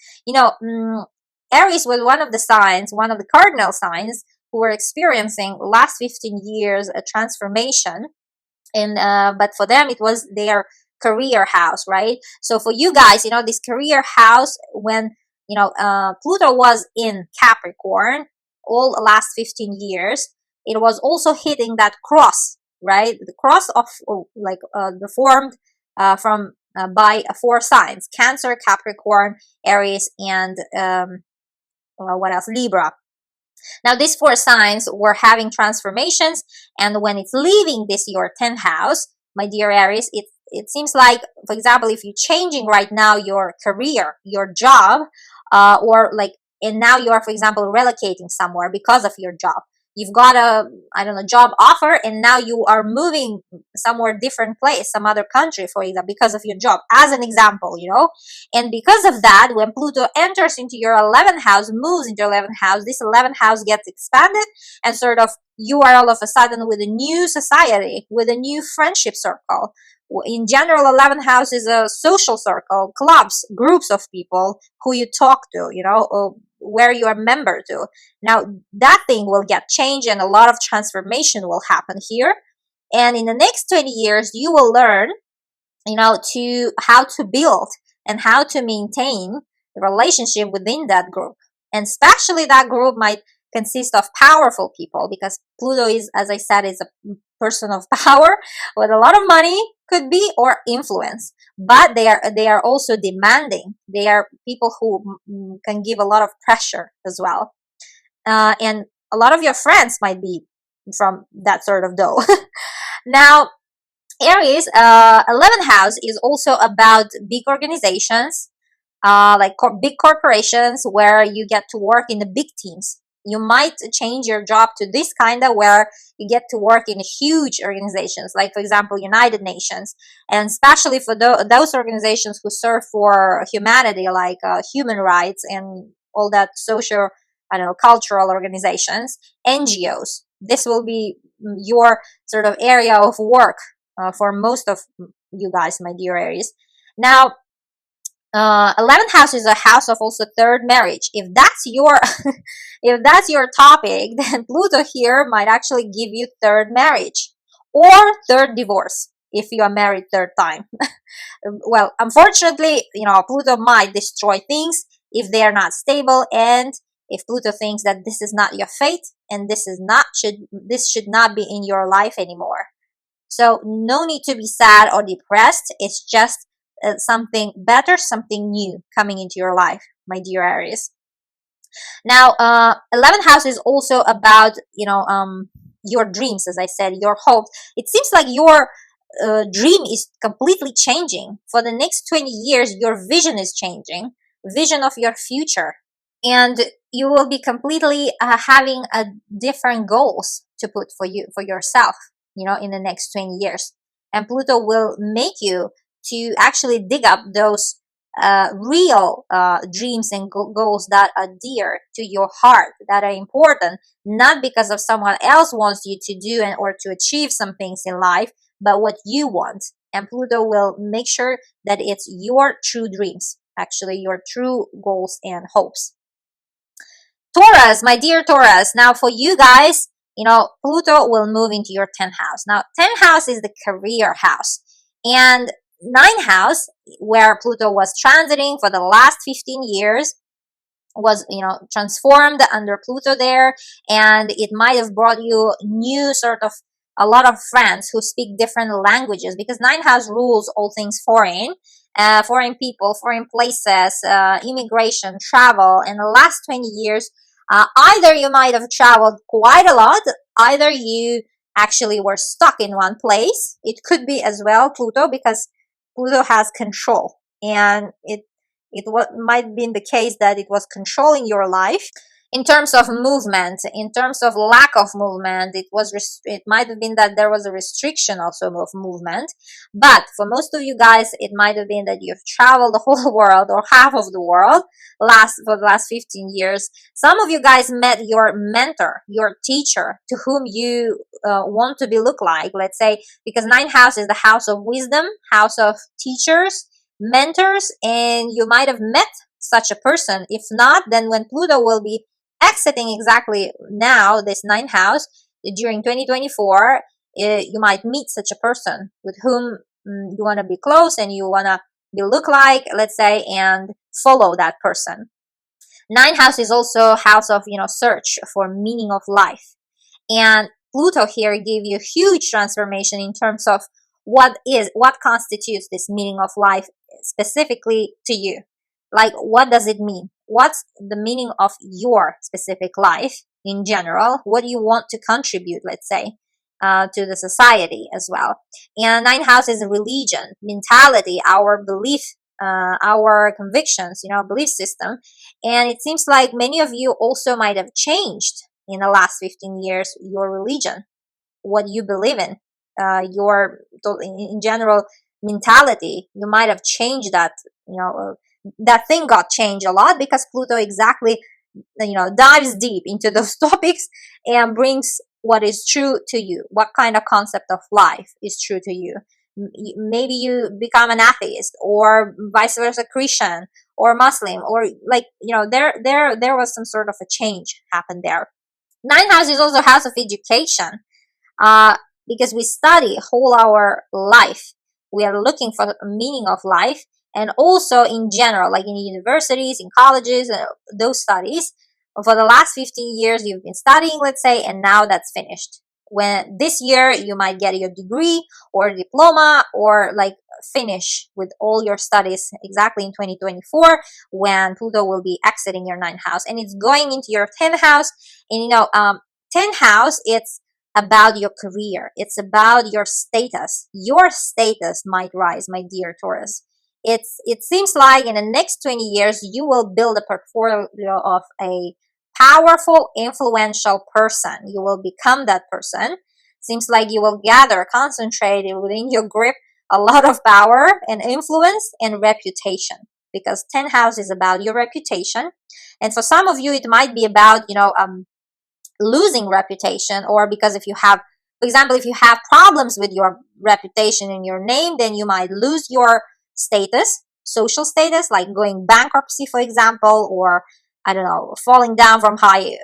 Aries was one of the signs, one of the cardinal signs, who were experiencing last 15 years a transformation. And but for them it was their career house, right? So for you guys, this career house, when Pluto was in Capricorn all the last 15 years, it was also hitting that cross, right? The cross of formed from by 4 signs: Cancer, Capricorn, Aries, and what else? Libra. Now these 4 signs were having transformations, and when it's leaving this your 10th house, my dear Aries, it seems like, for example, if you're changing right now your career, your job, and now you are, for example, relocating somewhere because of your job. You've got a, job offer, and now you are moving somewhere different place, some other country, for example, because of your job, as an example, And because of that, when Pluto enters into your 11th house, moves into 11th house, this 11th house gets expanded, and sort of you are all of a sudden with a new society, with a new friendship circle. In general, 11th house is a social circle, clubs, groups of people who you talk to, or where you are a member to. Now that thing will get changed, and a lot of transformation will happen here. And in the next 20 years, you will learn, to how to build and how to maintain the relationship within that group. And especially that group might consist of powerful people, because Pluto is, as I said, is a person of power with a lot of money, could be, or influence. But they are also demanding. They are people who can give a lot of pressure as well. And a lot of your friends might be from that sort of dough. Now, Aries, 11th house is also about big organizations, big corporations, where you get to work in the big teams. You might change your job to this kind of where you get to work in huge organizations, like for example United Nations, and especially for those organizations who serve for humanity, like human rights and all that social, I don't know, cultural organizations, NGOs. This will be your sort of area of work for most of you guys, my dear Aries. Now 11th house is a house of also third marriage. If that's your if that's your topic, then Pluto here might actually give you third marriage or third divorce if you are married third time. Well, unfortunately, Pluto might destroy things if they are not stable, and if Pluto thinks that this is not your fate and this should not be in your life anymore. So no need to be sad or depressed. It's just something better, something new coming into your life, my dear Aries. Now 11th house is also about your dreams, as I said, your hopes. It seems like your dream is completely changing. For the next 20 years your vision is changing, vision of your future, and you will be completely having a different goals to put for yourself, in the next 20 years. And Pluto will make you to actually dig up those real dreams and goals that are dear to your heart, that are important, not because of someone else wants you to do or to achieve some things in life, but what you want. And Pluto will make sure that it's your true dreams, actually your true goals and hopes. Taurus, my dear Taurus, now for you guys, Pluto will move into your 10th house. Now 10th house is the career house, and 9th house, where Pluto was transiting for the last 15 years, was transformed under Pluto there, and it might have brought you new sort of a lot of friends who speak different languages, because 9th house rules all things foreign, foreign people, foreign places, immigration, travel. In the last 20 years, either you might have traveled quite a lot, either you actually were stuck in one place. It could be as well Pluto, because Pluto has control, and it might have been the case that it was controlling your life in terms of movement, in terms of lack of movement. It might have been that there was a restriction also of movement. But for most of you guys, it might have been that you've traveled the whole world or half of the world for the last 15 years. Some of you guys met your mentor, your teacher, to whom you want to look like, let's say, because 9th house is the house of wisdom, house of teachers, mentors, and you might have met such a person. If not, then when Pluto will be exiting exactly now, this 9th house, during 2024, you might meet such a person with whom you want to be close and you want to look like, let's say, and follow that person. 9th house is also house of search for meaning of life, and Pluto here gave you huge transformation in terms of what constitutes this meaning of life specifically to you. Like, what does it mean? What's the meaning of your specific life in general? What do you want to contribute, let's say, to the society as well? And 9th house is religion, mentality, our belief, our convictions, belief system. And it seems like many of you also might have changed in the last 15 years your religion, what you believe in, your in general mentality. You might have changed that. That thing got changed a lot because Pluto exactly dives deep into those topics and brings what is true to you, what kind of concept of life is true to you. Maybe you become an atheist, or vice versa, Christian or Muslim, or there was some sort of a change happened there. 9th house is also house of education, because we study whole our life. We are looking for a meaning of life, and also in general, like in universities, in colleges, those studies. For the last 15 years, you've been studying, let's say, and now that's finished. When this year, you might get your degree or diploma, or like finish with all your studies exactly in 2024, when Pluto will be exiting your 9th house, and it's going into your 10th house. And 10th house, it's about your career. It's about your status. Your status might rise, my dear Taurus. It seems like in the next 20 years, you will build a portfolio of a powerful, influential person. You will become that person. Seems like you will gather, concentrate within your grip a lot of power and influence and reputation, because 10th house is about your reputation. And for some of you, it might be about, losing reputation, or because if you have, for example, if you have problems with your reputation and your name, then you might lose your status, social status, like going bankruptcy, for example, or I don't know, falling down from high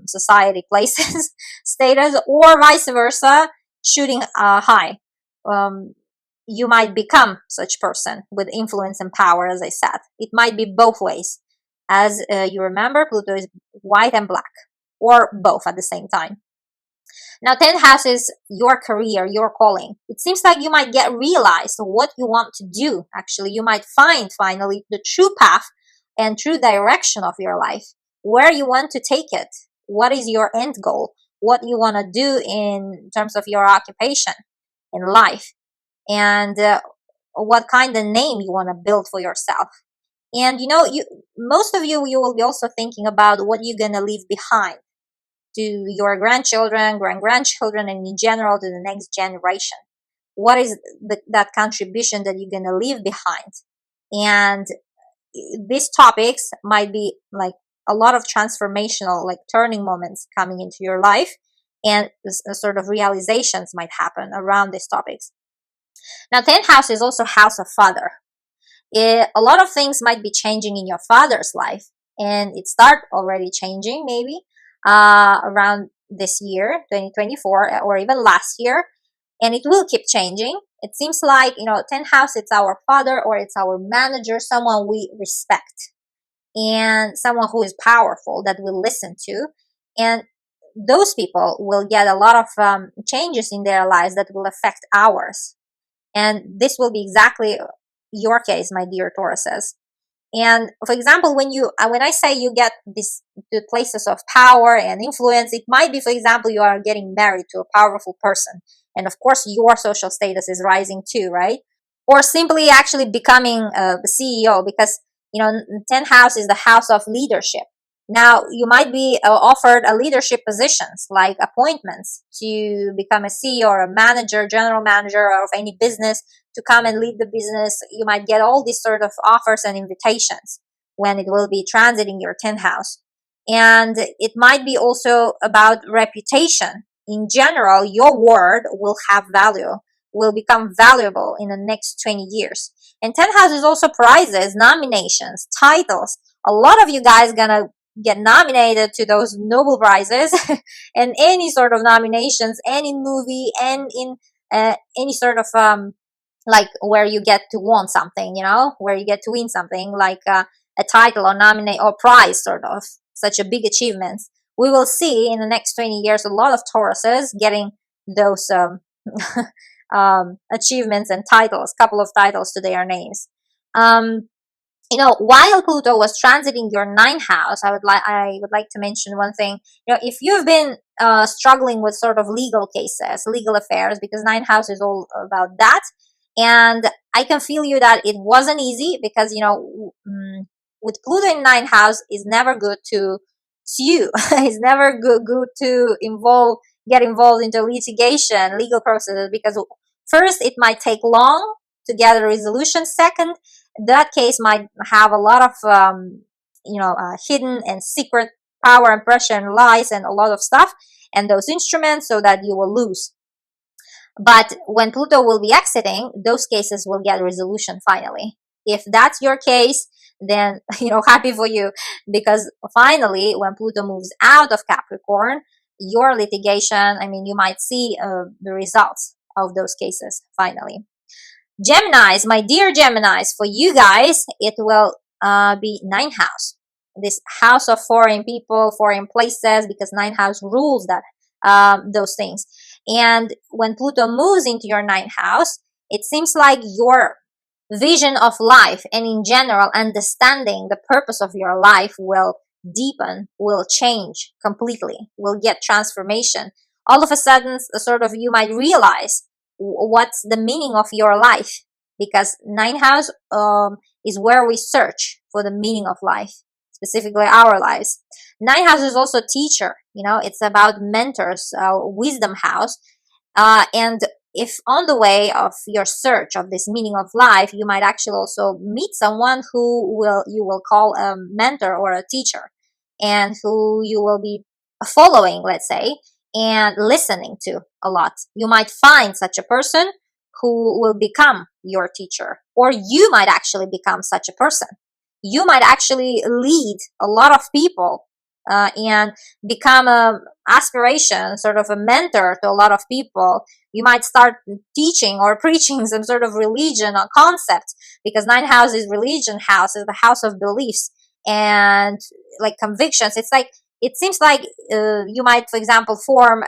society places status, or vice versa, shooting high. You might become such person with influence and power. As I said, it might be both ways. As you remember, Pluto is white and black, or both at the same time. Now, 10th house is your career, your calling. It seems like you might get realized what you want to do. Actually, you might find finally the true path and true direction of your life, where you want to take it, what is your end goal, what you want to do in terms of your occupation in life, and what kind of name you want to build for yourself. And most of you will be also thinking about what you're going to leave behind to your grandchildren, grandchildren, and in general to the next generation. What is that contribution that you're going to leave behind? And these topics might be like a lot of transformational, like turning moments coming into your life, and sort of realizations might happen around these topics. Now, 10th house is also house of father. A lot of things might be changing in your father's life, and it start already changing maybe around this year, 2024, or even last year, and it will keep changing. It seems like 10th house, it's our father, or it's our manager, someone we respect, and someone who is powerful that we listen to, and those people will get a lot of changes in their lives that will affect ours. And this will be exactly your case, my dear Tauruses. And for example, when I say you get these places of power and influence, it might be, for example, you are getting married to a powerful person, and of course your social status is rising too, right? Or simply actually becoming a CEO, because 10th house is the house of leadership. Now, you might be offered a leadership positions, like appointments to become a CEO or a manager, general manager of any business, to come and lead the business. You might get all these sort of offers and invitations when it will be transiting your 10th house. And it might be also about reputation. In general, your word will have value, will become valuable in the next 20 years. And 10th house is also prizes, nominations, titles. A lot of you guys gonna get nominated to those Nobel Prizes and any sort of nominations, any movie, and in any sort of like where you get to win something, where you get to win something like a title or nominate or prize, sort of such a big achievements. We will see in the next 20 years a lot of Tauruses getting those achievements and titles, couple of titles to their names. While Pluto was transiting your 9th house, I would like to mention one thing. If you've been struggling with sort of legal cases, legal affairs, because 9th house is all about that, and I can feel you that it wasn't easy, because with Pluto in 9th house, it's never good to sue. It's never good to get involved into litigation, legal processes, because first it might take long to get a resolution. Second, that case might have a lot of hidden and secret power and pressure and lies and a lot of stuff, and those instruments, so that you will lose. But when Pluto will be exiting, those cases will get resolution finally. If that's your case, then happy for you, because finally when Pluto moves out of Capricorn, your litigation, you might see the results of those cases finally. Geminis, my dear Geminis, for you guys, it will be 9th house. This house of foreign people, foreign places, because 9th house rules that those things. And when Pluto moves into your 9th house, it seems like your vision of life and in general understanding the purpose of your life will deepen, will change completely, will get transformation. All of a sudden, sort of, you might realize what's the meaning of your life, because 9th house is where we search for the meaning of life. specifically our lives. Ninth house is also teacher. It's about mentors, wisdom house. And if on the way of your search of this meaning of life, you might actually also meet someone who you will call a mentor or a teacher, and who you will be following, let's say, and listening to a lot. You might find such a person who will become your teacher, or you might actually become such a person. You might actually lead a lot of people, and become a aspiration, sort of a mentor to a lot of people. You might start teaching or preaching some sort of religion or concept, because ninth house is religion house, is the house of beliefs and like convictions. It seems like you might, for example, form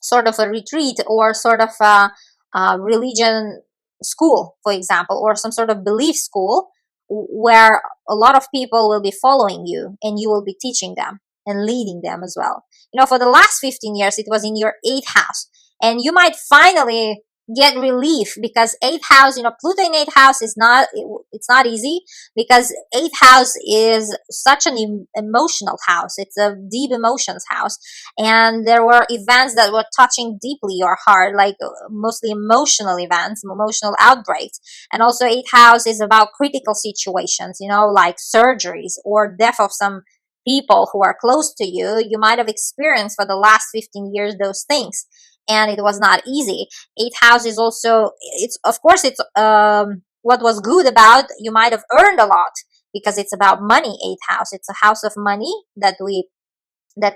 sort of a retreat, or sort of a religion school, for example, or some sort of belief school, where a lot of people will be following you, and you will be teaching them and leading them as well. For the last 15 years, it was in your eighth house, and you might finally get relief, because eighth house, Pluto in eighth house it's not easy, because eighth house is such an emotional house. It's a deep emotions house, and there were events that were touching deeply your heart, like mostly emotional events, emotional outbreaks. And also eighth house is about critical situations, like surgeries or death of some people who are close to you. You might have experienced for the last 15 years those things, and it was not easy. Eighth house is also, it's what was good about, you might have earned a lot, because it's about money. Eighth house, it's a house of money that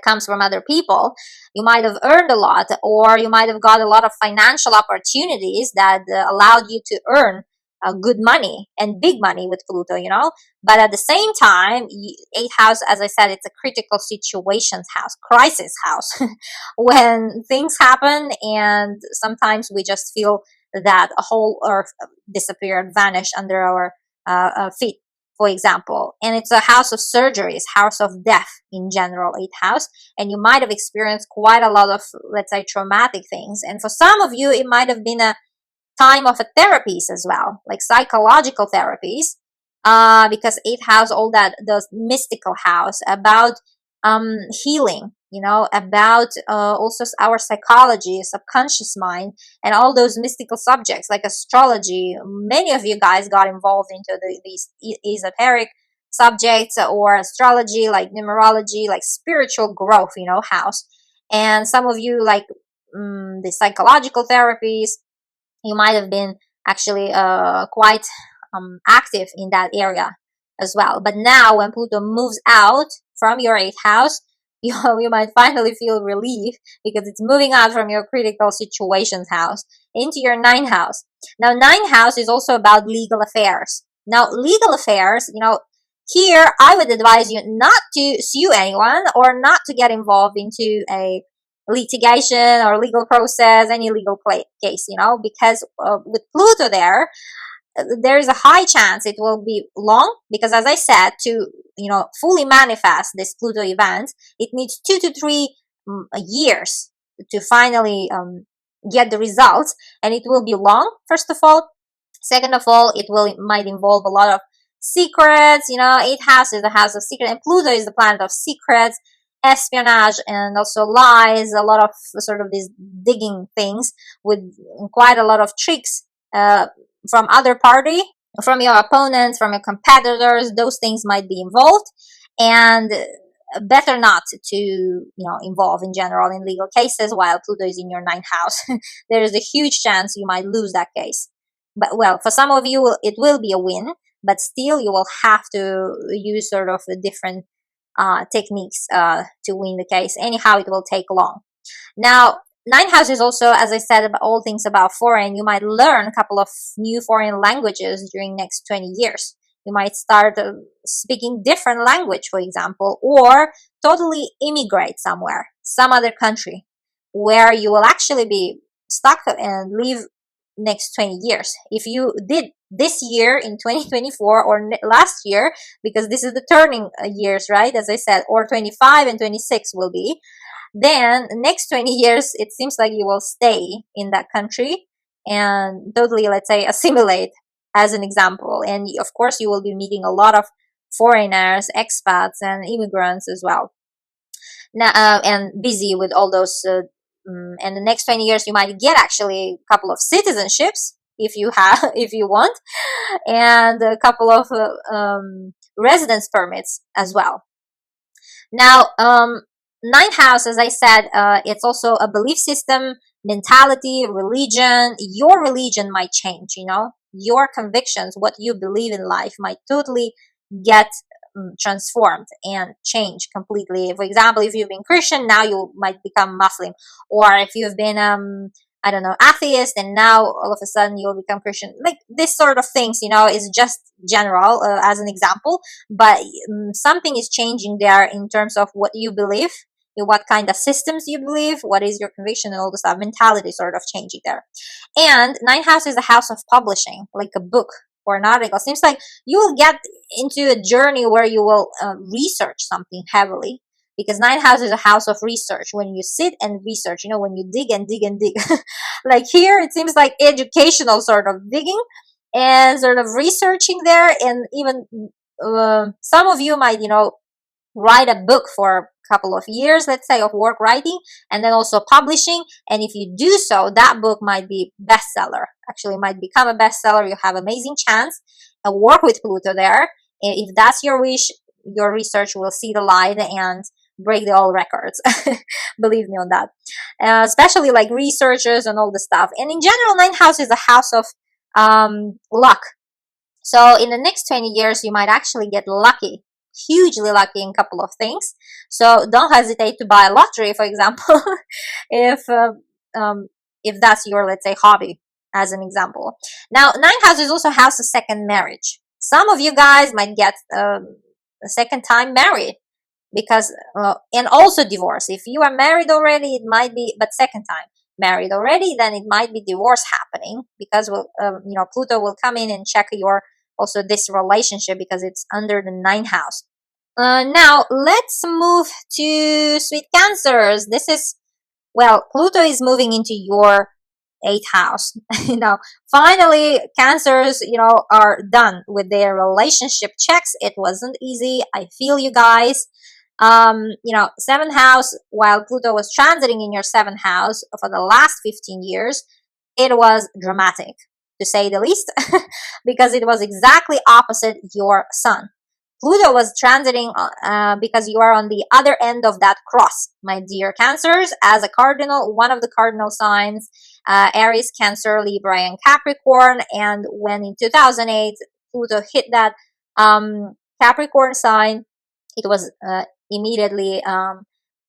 comes from other people. You might have earned a lot, or you might have got a lot of financial opportunities that allowed you to earn good money and big money with Pluto, But at the same time, eighth house, as I said, it's a critical situations house, crisis house, when things happen, and sometimes we just feel that a whole earth disappeared, vanished under our feet, for example. And it's a house of surgeries, house of death in general, eighth house. And you might have experienced quite a lot of, let's say, traumatic things. And for some of you, it might have been a time of therapies as well, like psychological therapies, because eighth house, all that, the mystical house, about healing, about also our psychology, subconscious mind, and all those mystical subjects like astrology. Many of you guys got involved into these esoteric subjects, or astrology, like numerology, like spiritual growth, house. And some of you, like the psychological therapies, you might have been actually quite active in that area as well. But now, when Pluto moves out from your eighth house, you might finally feel relief, because it's moving out from your critical situations house into your ninth house. Now, ninth house is also about legal affairs. Now, legal affairs, here I would advise you not to sue anyone, or not to get involved into a litigation or legal process, any legal case, because with Pluto there is a high chance it will be long, because as I said, to fully manifest this Pluto event, it needs 2 to 3 years to finally get the results, and it will be long, first of all. Second of all, it might involve a lot of secrets. Eighth house is the house of secret, and Pluto is the planet of secrets, espionage, and also lies. A lot of sort of these digging things with quite a lot of tricks from other party, from your opponents, from your competitors. Those things might be involved, and better not to involve in general in legal cases while Pluto is in your ninth house. There is a huge chance you might lose that case. But well, for some of you it will be a win, but still you will have to use sort of different techniques to win the case. Anyhow, it will take long. Now, ninth house is also, as I said, about all things about foreign. You might learn a couple of new foreign languages during next 20 years. You might start speaking different language, for example, or totally immigrate somewhere, some other country, where you will actually be stuck and live next 20 years. If you did this year in 2024 or last year, because this is the turning years, right, as I said, or 25 and 26 will be, then next 20 years it seems like you will stay in that country and totally, let's say, assimilate, as an example. And of course you will be meeting a lot of foreigners, expats, and immigrants as well. Now, and busy with all those. And the next 20 years, you might get actually a couple of citizenships if you have, if you want, and a couple of residence permits as well. Now, ninth house, as I said, it's also a belief system, mentality, religion. Your religion might change, you know, your convictions, what you believe in life might totally get transformed and change completely. For example, if you've been Christian, now you might become Muslim, or if you've been I don't know, atheist, and now all of a sudden you'll become Christian. Like this sort of things, you know, is just general as an example, but something is changing there in terms of what you believe, what kind of systems you believe, what is your conviction, and all the stuff. Mentality sort of changing there. And ninth house is a house of publishing, like a book or an article. Seems like you will get into a journey where you will research something heavily, because ninth house is a house of research. When you sit and research, you know, when you dig and dig and dig, like here it seems like educational sort of digging and sort of researching there. And even some of you might, you know, write a book for a couple of years, let's say, of work writing, and then also publishing. And if you do so, that book might be bestseller, actually might become a bestseller. You have amazing chance and work with Pluto there. If that's your wish, your research will see the light and break the all records. Believe me on that. Especially like researchers and all the stuff. And in general, ninth house is a house of luck. So in the next 20 years, you might actually get lucky, hugely lucky in a couple of things. So don't hesitate to buy a lottery, for example, if that's your, let's say, hobby, as an example. Now, ninth house is also house of second marriage. Some of you guys might get a second time married, because and also divorce. If you are married already, it might be, but second time married already, then it might be divorce happening, because you know, Pluto will come in and check your also this relationship, because it's under the ninth house. Now let's move to sweet Cancers. This is, well, Pluto is moving into your eighth house. You know, finally, Cancers, you know, are done with their relationship checks. It wasn't easy. I feel you guys. You know, seventh house, while Pluto was transiting in your seventh house for the last 15 years, it was dramatic, to say the least, because it was exactly opposite your sun. Pluto was transiting because you are on the other end of that cross, my dear Cancers, as a cardinal, one of the cardinal signs, Aries, Cancer, Libra, and Capricorn. And when in 2008 Pluto hit that Capricorn sign, it was immediately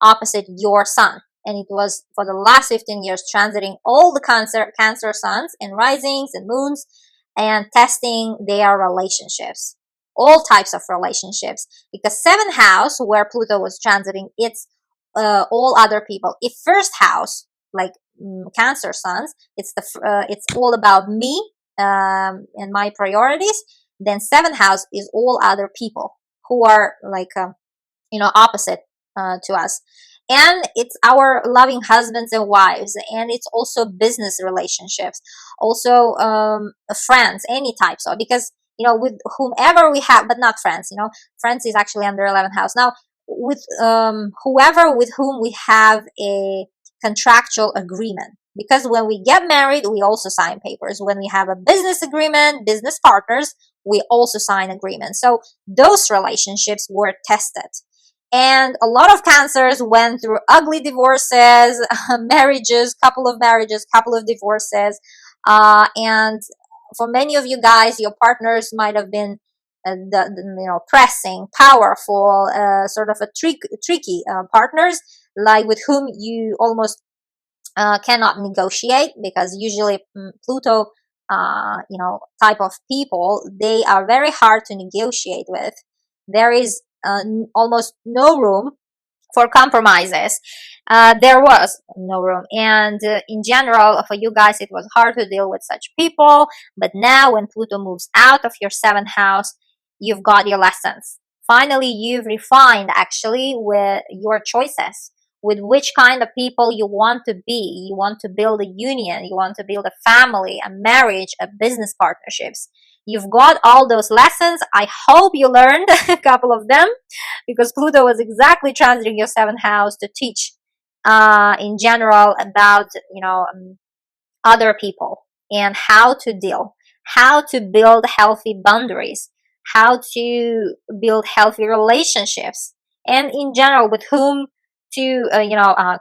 opposite your sun, and it was for the last 15 years transiting all the cancer suns and risings and moons, and testing their relationships, all types of relationships, because seventh house, where Pluto was transiting, it's all other people. If first house, like Cancer suns, it's all about me and my priorities, then seventh house is all other people who are like you know, opposite to us. And it's our loving husbands and wives, and it's also business relationships, also friends, any types of, because, you know, with whomever we have, but not friends, you know, friends is actually under 11th house. Now, with whoever with whom we have a contractual agreement, because when we get married, we also sign papers. When we have a business agreement, business partners, we also sign agreements. So those relationships were tested. And a lot of Cancers went through ugly divorces, marriages, couple of divorces. And for many of you guys, your partners might have been, you know, pressing, powerful, sort of a tricky partners, like with whom you almost cannot negotiate, because usually Pluto, you know, type of people, they are very hard to negotiate with. There is almost no room for compromises. There was no room, and in general, for you guys, it was hard to deal with such people. But now, when Pluto moves out of your seventh house, you've got your lessons. Finally, you've refined actually with your choices, with which kind of people you want to be. You want to build a union, you want to build a family, a marriage, a business partnerships. You've got all those lessons. I hope you learned a couple of them, because Pluto was exactly transiting your seventh house to teach in general about, other people, and how to build healthy boundaries, how to build healthy relationships, and in general with whom to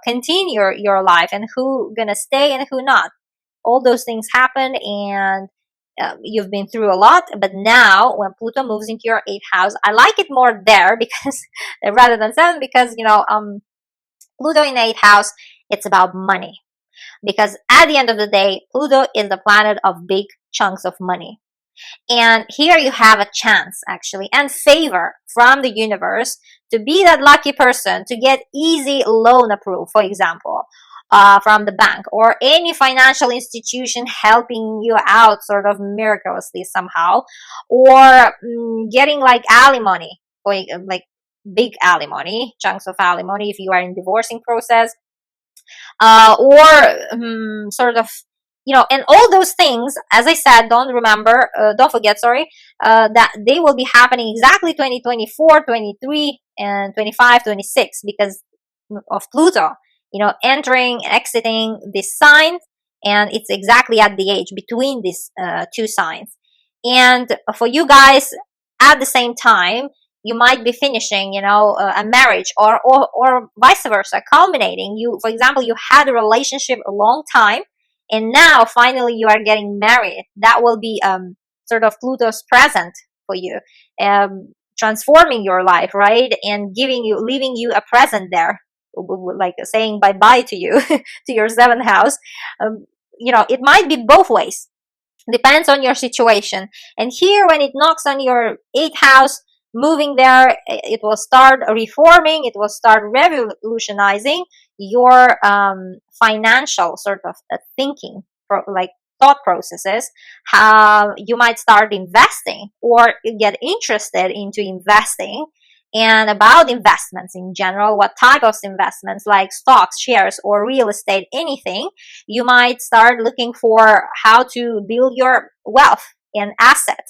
continue your life, and who gonna stay and who not. All those things happen, and you've been through a lot. But now when Pluto moves into your eighth house, I like it more there because rather than seven, because Pluto in eighth house, it's about money. Because at the end of the day, Pluto is the planet of big chunks of money. And here you have a chance, actually, and favor from the universe to be that lucky person to get easy loan approved, for example, from the bank or any financial institution helping you out sort of miraculously somehow, or getting like alimony, like big alimony, chunks of alimony if you are in divorcing process, or sort of, and all those things, as I said, don't forget, sorry, that they will be happening exactly 2024, 23, and 25, 26, because of Pluto, entering and exiting this sign, and it's exactly at the age between these two signs. And for you guys, at the same time, you might be finishing, a marriage, or vice versa, culminating. You, for example, you had a relationship a long time, and now finally you are getting married. That will be sort of Pluto's present for you, transforming your life, right, and leaving you a present there, like saying bye bye to you, to your seventh house. It might be both ways. Depends on your situation. And here, when it knocks on your eighth house, moving there, it will start reforming, it will start revolutionizing your financial sort of thinking, like thought processes. How you might start investing or get interested into investing, and about investments in general, what type of investments, like stocks, shares, or real estate, anything. You might start looking for how to build your wealth and asset,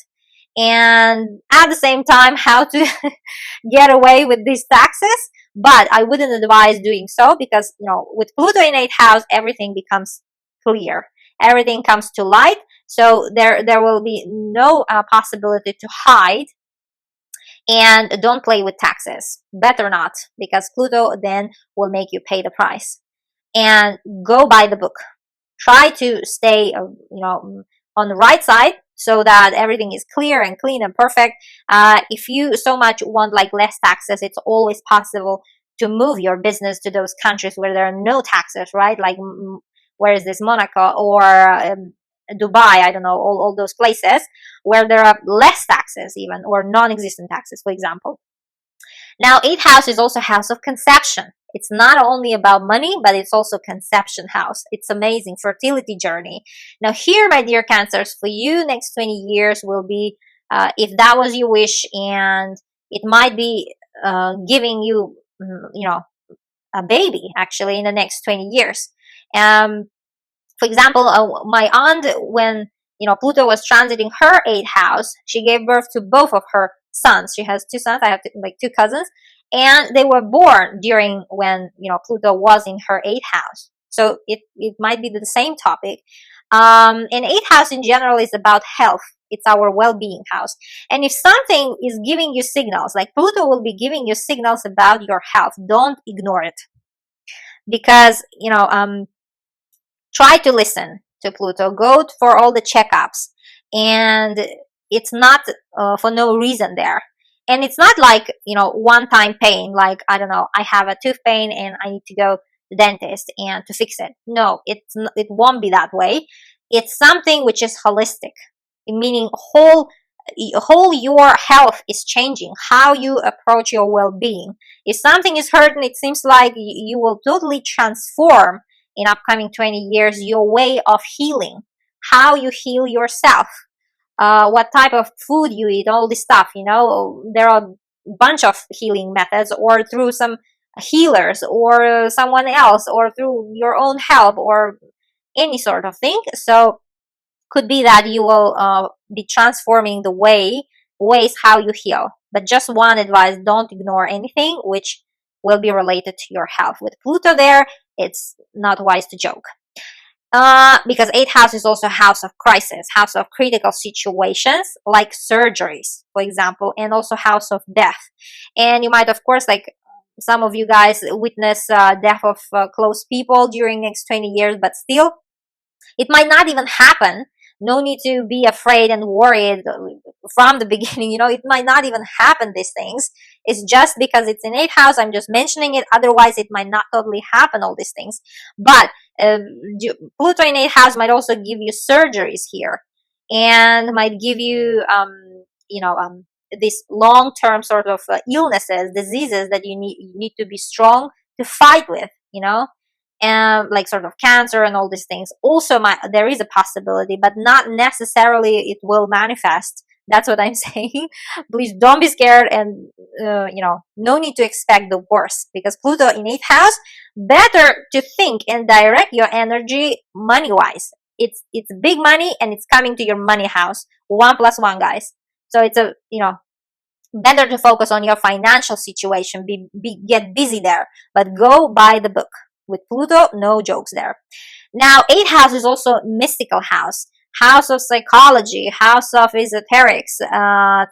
and at the same time how to get away with these taxes. But I wouldn't advise doing so, because with Pluto in eighth house, everything becomes clear, everything comes to light, so there will be no possibility to hide. And don't play with taxes, better not, because Pluto then will make you pay the price. And go by the book, try to stay on the right side, so that everything is clear and clean and perfect. If you so much want like less taxes, it's always possible to move your business to those countries where there are no taxes, right? Like where is this, Monaco, or Dubai, I don't know, all those places where there are less taxes even, or non-existent taxes, for example. Now, eighth house is also house of conception. It's not only about money, but it's also conception house. It's amazing, fertility journey. Now here, my dear Cancers, for you, next 20 years will be, if that was your wish, and it might be giving you, a baby actually in the next 20 years. For example, my aunt, when Pluto was transiting her eighth house, she gave birth to both of her sons. She has two sons. I have two cousins, and they were born during when Pluto was in her eighth house. So it might be the same topic. And eighth house in general is about health. It's our well-being house. And if something is giving you signals, like Pluto will be giving you signals about your health, don't ignore it, because try to listen to Pluto. Go for all the checkups, and it's not for no reason there. And it's not like one-time pain, like I don't know, I have a tooth pain and I need to go to the dentist and to fix it. No, it won't be that way. It's something which is holistic, meaning whole your health is changing, how you approach your well-being. If something is hurting, it seems like you will totally transform in upcoming 20 years your way of healing, how you heal yourself, what type of food you eat, all this stuff. There are a bunch of healing methods, or through some healers or someone else, or through your own help, or any sort of thing. So could be that you will be transforming the ways how you heal. But just one advice: don't ignore anything which will be related to your health. With Pluto there, it's not wise to joke. Because 8th house is also house of crisis, house of critical situations like surgeries, for example, and also house of death. And you might, of course, like some of you guys, witness death of close people during next 20 years, but still, it might not even happen. No need to be afraid and worried from the beginning. It might not even happen, these things. It's just because it's in 8th house, I'm just mentioning it. Otherwise, it might not totally happen, all these things. But Pluto in 8th house might also give you surgeries here, and might give you, these long-term sort of illnesses, diseases that you need to be strong to fight with, and like sort of cancer and all these things. Also, there is a possibility, but not necessarily it will manifest. That's what I'm saying. Please don't be scared, and no need to expect the worst, because Pluto in 8th house, better to think and direct your energy money wise. It's big money, and it's coming to your money house. 1 + 1, guys. So it's better to focus on your financial situation. Get busy there, but go by the book. With Pluto, no jokes there. Now, 8th house is also mystical house. House of psychology, house of esoterics,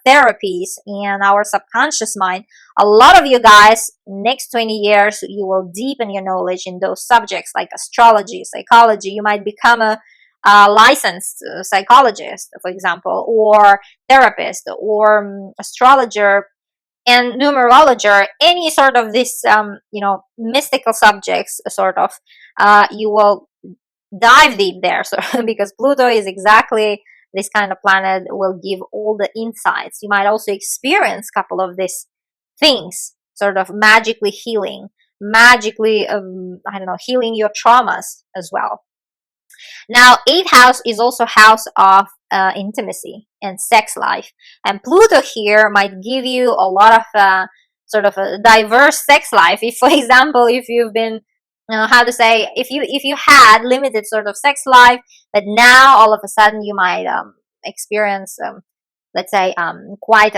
therapies, and our subconscious mind. A lot of you guys, next 20 years, you will deepen your knowledge in those subjects like astrology, psychology. You might become a licensed psychologist, for example, or therapist, or astrologer and numerologer, any sort of this, mystical subjects, sort of, you will dive deep there. So because Pluto is exactly this kind of planet, will give all the insights. You might also experience a couple of these things, sort of magically healing, healing your traumas as well. Now, 8th house is also house of intimacy and sex life, and Pluto here might give you a lot of sort of a diverse sex life. If, for example, if you've been, if you had limited sort of sex life, but now all of a sudden you might experience, let's say, quite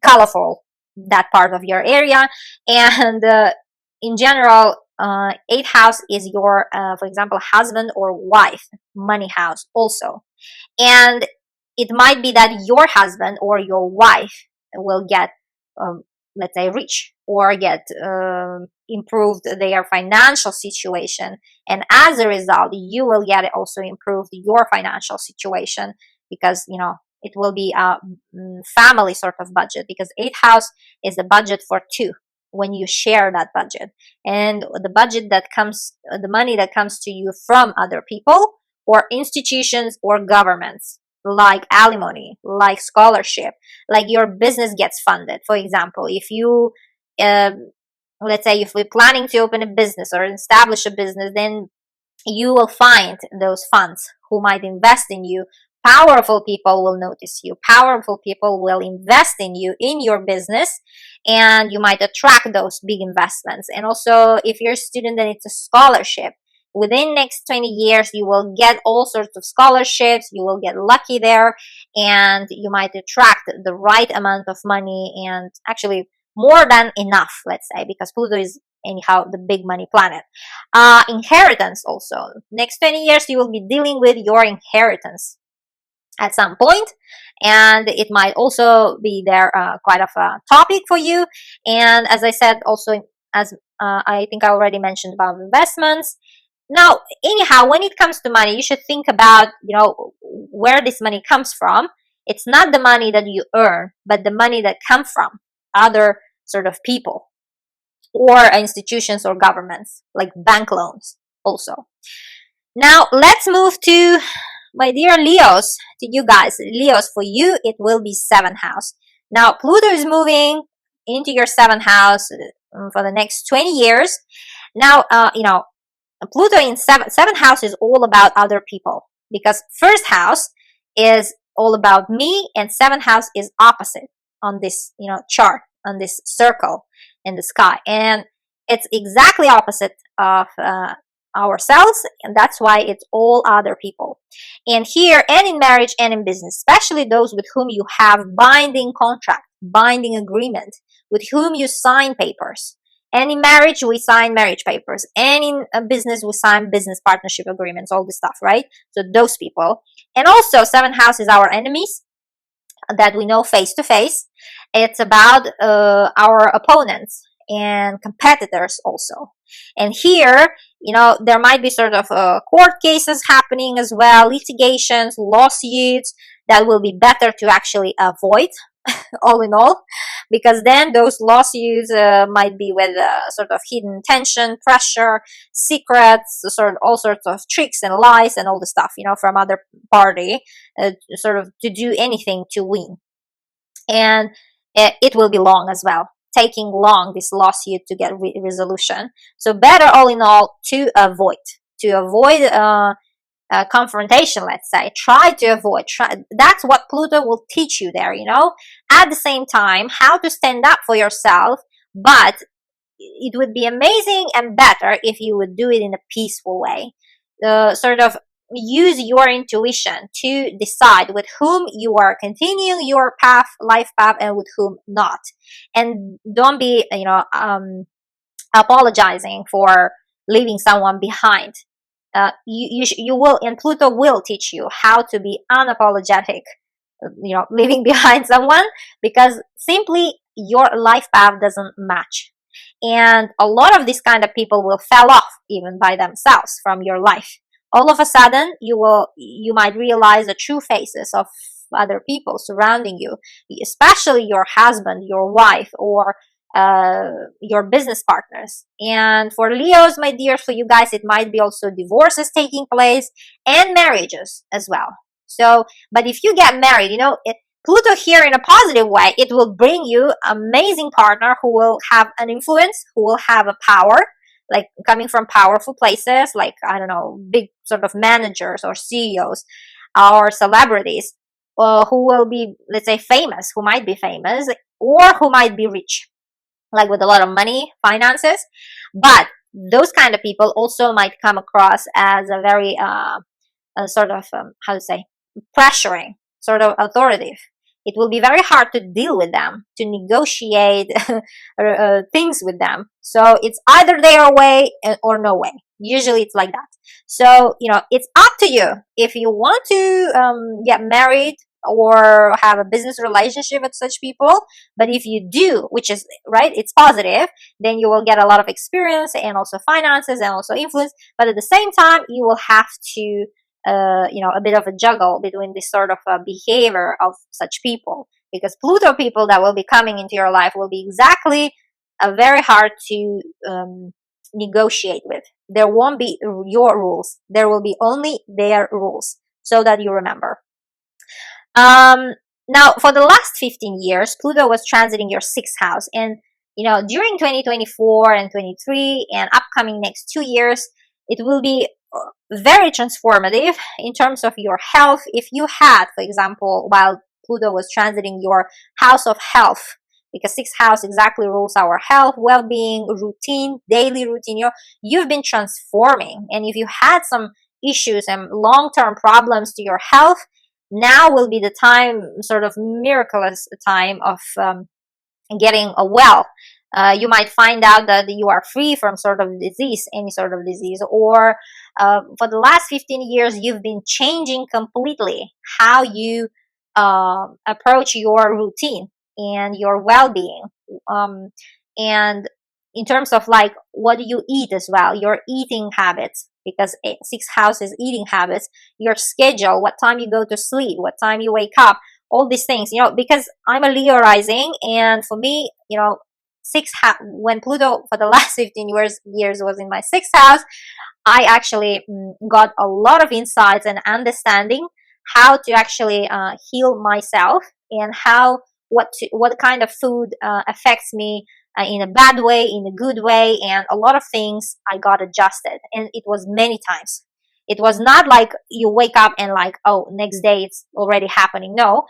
colorful that part of your area. And in general, 8th house is your, for example, husband or wife, money house also. And it might be that your husband or your wife will get, let's say, rich, or get improved their financial situation. And as a result, you will get also improved your financial situation, because, it will be a family sort of budget, because 8th house is the budget for two, when you share that budget. And the budget that comes, the money that comes to you from other people or institutions or governments, like alimony, like scholarship, like your business gets funded. For example, if you, let's say, if we're planning to open a business or establish a business, then you will find those funds who might invest in you. Powerful people will notice you. Powerful people will invest in you, in your business, and you might attract those big investments. And also, if you're a student, then it's a scholarship. Within next 20 years, you will get all sorts of scholarships. You will get lucky there, and you might attract the right amount of money, and actually more than enough, let's say, because Pluto is anyhow the big money planet. Inheritance also. Next 20 years, you will be dealing with your inheritance at some point, and it might also be there, quite of a topic for you. And as I said, also, as I think I already mentioned about investments. Now, anyhow, when it comes to money, you should think about, where this money comes from. It's not the money that you earn, but the money that comes from other sort of people or institutions or governments, like bank loans also. Now, let's move to my dear Leos, to you guys. Leos, for you, it will be 7th house. Now, Pluto is moving into your 7th house for the next 20 years. Now, Pluto in 7th house is all about other people, because 1st house is all about me, and 7th house is opposite on this, chart, on this circle in the sky. And it's exactly opposite of ourselves, and that's why it's all other people. And here, and in marriage and in business, especially those with whom you have binding contract, binding agreement, with whom you sign papers. And in marriage, we sign marriage papers. And in a business, we sign business partnership agreements, all this stuff, right? So those people. And also, seventh house is our enemies that we know face to face. It's about our opponents and competitors also. And here, there might be sort of court cases happening as well, litigations, lawsuits that will be better to actually avoid, all in all, because then those lawsuits might be with sort of hidden tension, pressure, secrets, all sorts of tricks and lies and all the stuff, from other party, sort of to do anything to win. And it will be long as well, taking long, this lawsuit, to get resolution. So better, all in all, to avoid confrontation, let's say. Try to avoid. That's what Pluto will teach you there, at the same time, how to stand up for yourself. But it would be amazing and better if you would do it in a peaceful way. Sort of use your intuition to decide with whom you are continuing your life path, and with whom not. And don't be, apologizing for leaving someone behind. You will, and Pluto will teach you how to be unapologetic, leaving behind someone, because simply your life path doesn't match. And a lot of these kind of people will fall off even by themselves from your life. All of a sudden, you might realize the true faces of other people surrounding you, especially your husband, your wife, or your business partners. And for Leos, my dear, for you guys, it might be also divorces taking place and marriages as well. So, but if you get married, Pluto here in a positive way, it will bring you amazing partner who will have an influence, who will have a power, like coming from powerful places, like, I don't know, big sort of managers or CEOs or celebrities, who will be, let's say, famous, who might be famous, or who might be rich, like with a lot of money, finances. But those kind of people also might come across as a very sort of, how to say, pressuring, sort of authoritative. It will be very hard to deal with them, to negotiate things with them. So it's either their way or no way. Usually it's like that. So, it's up to you if you want to get married or have a business relationship with such people. But if you do, which is right, it's positive, then you will get a lot of experience and also finances and also influence. But at the same time, you will have to a bit of a juggle between this sort of behavior of such people, because Pluto people that will be coming into your life will be exactly very hard to negotiate with. There won't be your rules. There will be only their rules, so that you remember. Now, for the last 15 years, Pluto was transiting your 6th house. And, during 2024 and 23 and upcoming next 2 years, it will be very transformative in terms of your health. If you had, for example, while Pluto was transiting your house of health, because 6th house exactly rules our health, well-being, routine, daily routine, you've been transforming. And if you had some issues and long-term problems to your health, now will be the time, sort of miraculous time of getting well. You might find out that you are free from sort of disease, any sort of disease, or for the last 15 years, you've been changing completely how you approach your routine and your well-being. And in terms of like, what do you eat as well, your eating habits, because 6th house is eating habits, your schedule, what time you go to sleep, what time you wake up, all these things, because I'm a Leo rising, and for me, when Pluto for the last 15 years was in my 6th house, I actually got a lot of insights and understanding how to actually heal myself, and what kind of food affects me in a bad way, in a good way, and a lot of things I got adjusted, and it was many times. It was not like you wake up and like, oh, next day it's already happening. No,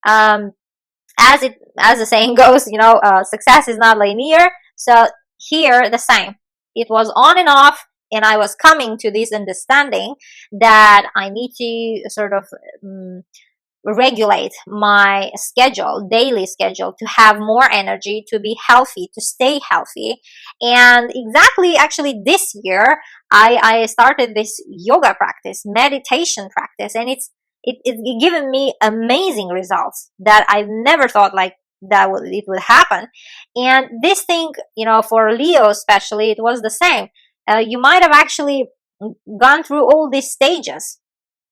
as the saying goes, success is not linear. So here the same. It was on and off. And I was coming to this understanding that I need to sort of regulate my schedule, daily schedule, to have more energy, to be healthy, to stay healthy. And exactly, actually, this year I started this yoga practice, meditation practice, and it's given me amazing results that I've never thought like it would happen. And this thing, for Leo especially, it was the same. You might have actually gone through all these stages.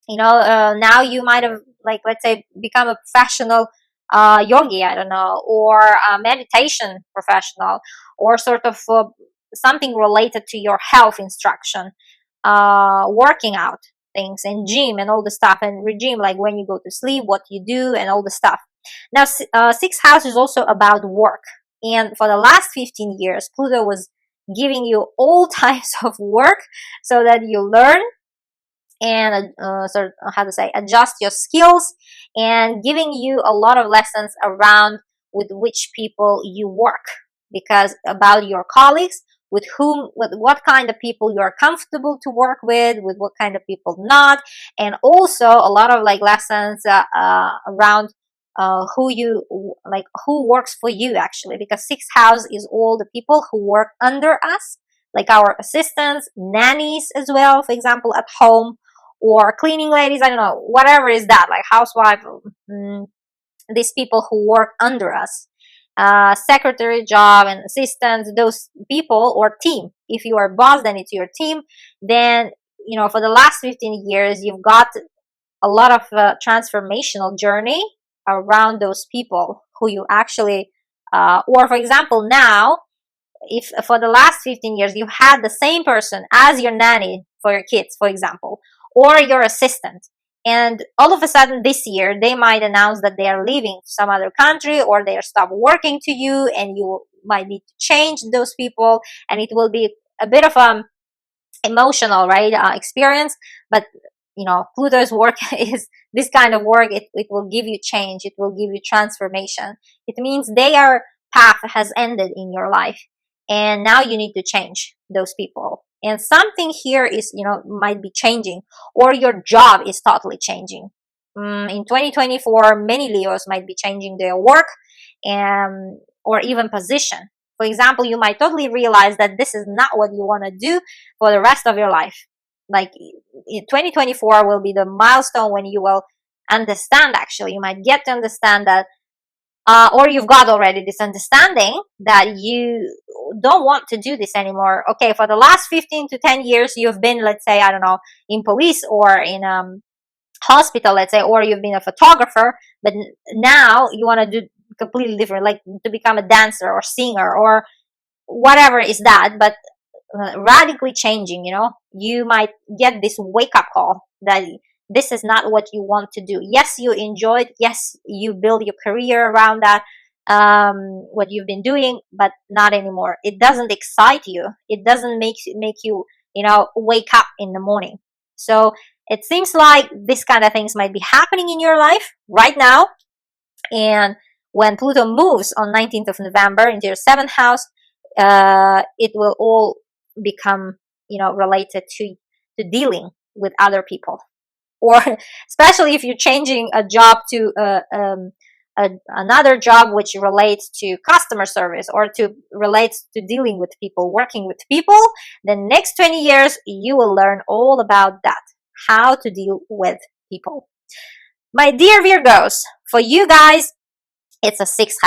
Now you might have, like, let's say, become a professional yogi, I don't know, or a meditation professional, or sort of something related to your health instruction, working out things, and gym and all the stuff, and regime, like when you go to sleep, what you do, and all the stuff. Now, sixth house is also about work, and for the last 15 years, Pluto was giving you all types of work so that you learn and sort of, how to say, adjust your skills, and giving you a lot of lessons around with which people you work, because about your colleagues, with what kind of people you are comfortable to work with what kind of people not, and also a lot of like lessons around who works for you, actually, because sixth house is all the people who work under us, like our assistants, nannies as well, for example, at home, or cleaning ladies, I don't know, whatever is that, like housewife, these people who work under us, secretary job and assistants, those people, or team. If you are boss, then it's your team. Then, for the last 15 years, you've got a lot of transformational journey around those people who you actually, or for example, now, if for the last 15 years you had the same person as your nanny for your kids, for example, or your assistant, and all of a sudden this year they might announce that they are leaving some other country, or they are stop working to you, and you might need to change those people, and it will be a bit of emotional, right, experience. But Pluto's work is this kind of work. It will give you change, it will give you transformation. It means their path has ended in your life, and now you need to change those people, and something here is, might be changing, or your job is totally changing. In 2024, many Leos might be changing their work, or even position. For example, you might totally realize that this is not what you want to do for the rest of your life. Like, 2024 will be the milestone when you will understand, actually, you might get to understand that, or you've got already this understanding that you don't want to do this anymore. Okay, for the last 15 to 10 years, you've been, let's say, I don't know, in police, or in hospital, let's say, or you've been a photographer, but now you want to do completely different, like to become a dancer or singer or whatever is that, but radically changing. You might get this wake-up call that this is not what you want to do. Yes, you enjoy it. Yes, you build your career around that, what you've been doing, but not anymore. It doesn't excite you. It doesn't make you, wake up in the morning. So it seems like this kind of things might be happening in your life right now. And when Pluto moves on 19th of November into your 7th house, it will all become, related to dealing with other people, or especially if you're changing a job to another job which relates to customer service, or relates to dealing with people, working with people. The next 20 years you will learn all about that, how to deal with people. My dear Virgos, for you guys, it's a 6th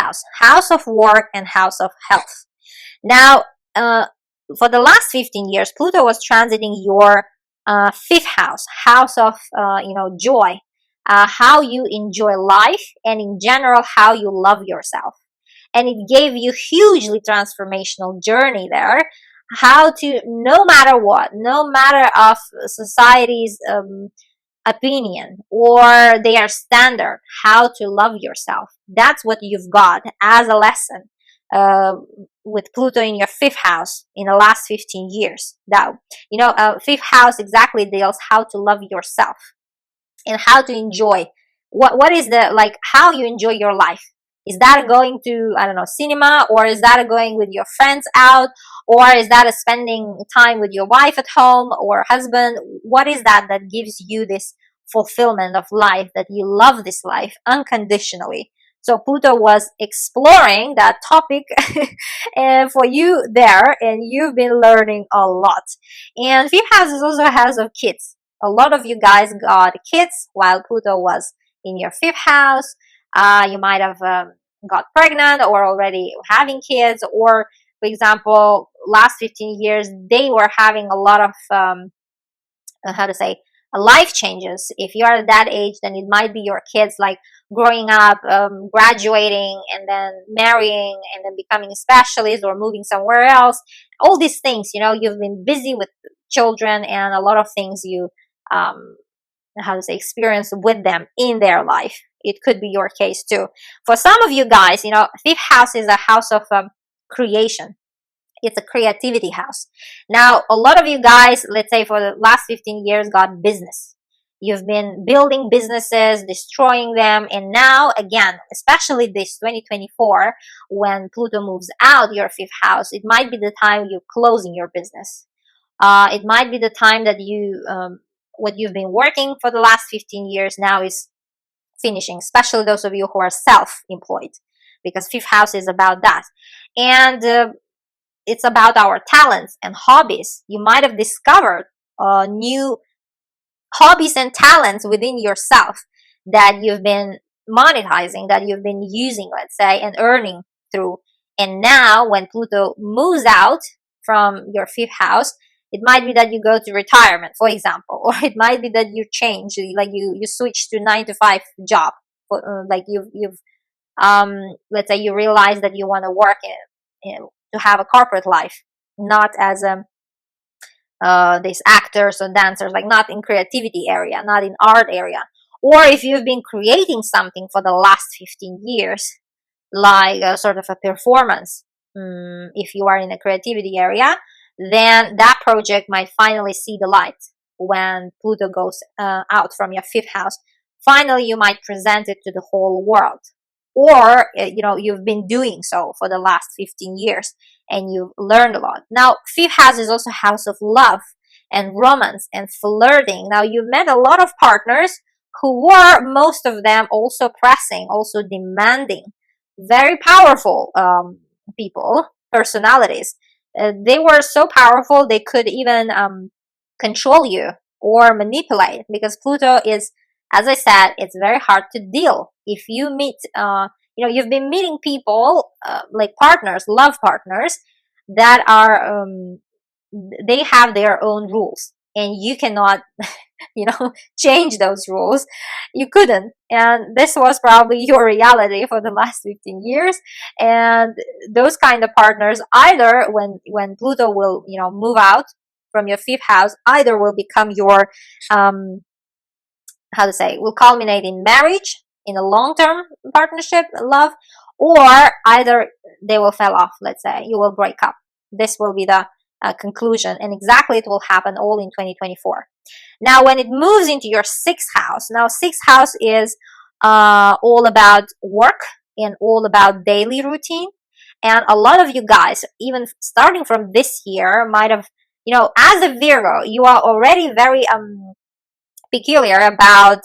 house of work and house of health. Now, for the last 15 years, Pluto was transiting your 5th house of joy, how you enjoy life, and in general how you love yourself. And it gave you hugely transformational journey there, how to, no matter what, no matter of society's opinion or their standard, how to love yourself. That's what you've got as a lesson with Pluto in your 5th house in the last 15 years. Now, 5th house exactly deals how to love yourself and how to enjoy what is the, like, how you enjoy your life. Is that going to, I don't know, cinema, or is that going with your friends out, or is that spending time with your wife at home or husband? What is that that gives you this fulfillment of life, that you love this life unconditionally? So Pluto was exploring that topic and for you there, and you've been learning a lot. And fifth house is also a house of kids. A lot of you guys got kids while Pluto was in your fifth house. You might have got pregnant or already having kids, or for example, last 15 years they were having a lot of how to say, life changes. If you are at that age, then it might be your kids like growing up, graduating, and then marrying, and then becoming a specialist or moving somewhere else. All these things, you know, you've been busy with children, and a lot of things you how to say, experience with them in their life. It could be your case too. For some of you guys, you know, fifth house is a house of creation. It's a creativity house. Now, a lot of you guys, let's say for the last 15 years, got business. You've been building businesses, destroying them, and now, again, especially this 2024, when Pluto moves out your fifth house, it might be the time you're closing your business. It might be the time that you, what you've been working for the last 15 years now is finishing, especially those of you who are self-employed, because fifth house is about that. And it's about our talents and hobbies. You might have discovered new hobbies and talents within yourself that you've been monetizing, that you've been using, let's say, and earning through. And now when Pluto moves out from your fifth house, it might be that you go to retirement, for example, or it might be that you change, like you switch to 9-to-5 job, like you've let's say you realize that you want to work to have a corporate life, not as these actors or dancers, like not in creativity area, not in art area. Or if you've been creating something for the last 15 years, like a sort of a performance, if you are in a creativity area, then that project might finally see the light when Pluto goes out from your fifth house. Finally, you might present it to the whole world. Or, you know, you've been doing so for the last 15 years and you've learned a lot. Now, fifth house is also house of love and romance and flirting. Now, you've met a lot of partners who were, most of them, also pressing, also demanding. Very powerful people, personalities. They were so powerful they could even control you or manipulate, because Pluto is, as I said, it's very hard to deal. If you meet, you know, you've been meeting people like partners, love partners, that are, they have their own rules, and you cannot, you know, change those rules. You couldn't. And this was probably your reality for the last 15 years. And those kind of partners, either when Pluto will, you know, move out from your fifth house, either will become your, how to say, will culminate in marriage, in a long-term partnership, love, or either they will fall off, let's say, you will break up. This will be the conclusion, and exactly it will happen all in 2024. Now, when it moves into your sixth house, now sixth house is all about work and all about daily routine. And a lot of you guys, even starting from this year, might have, you know, as a Virgo, you are already very peculiar about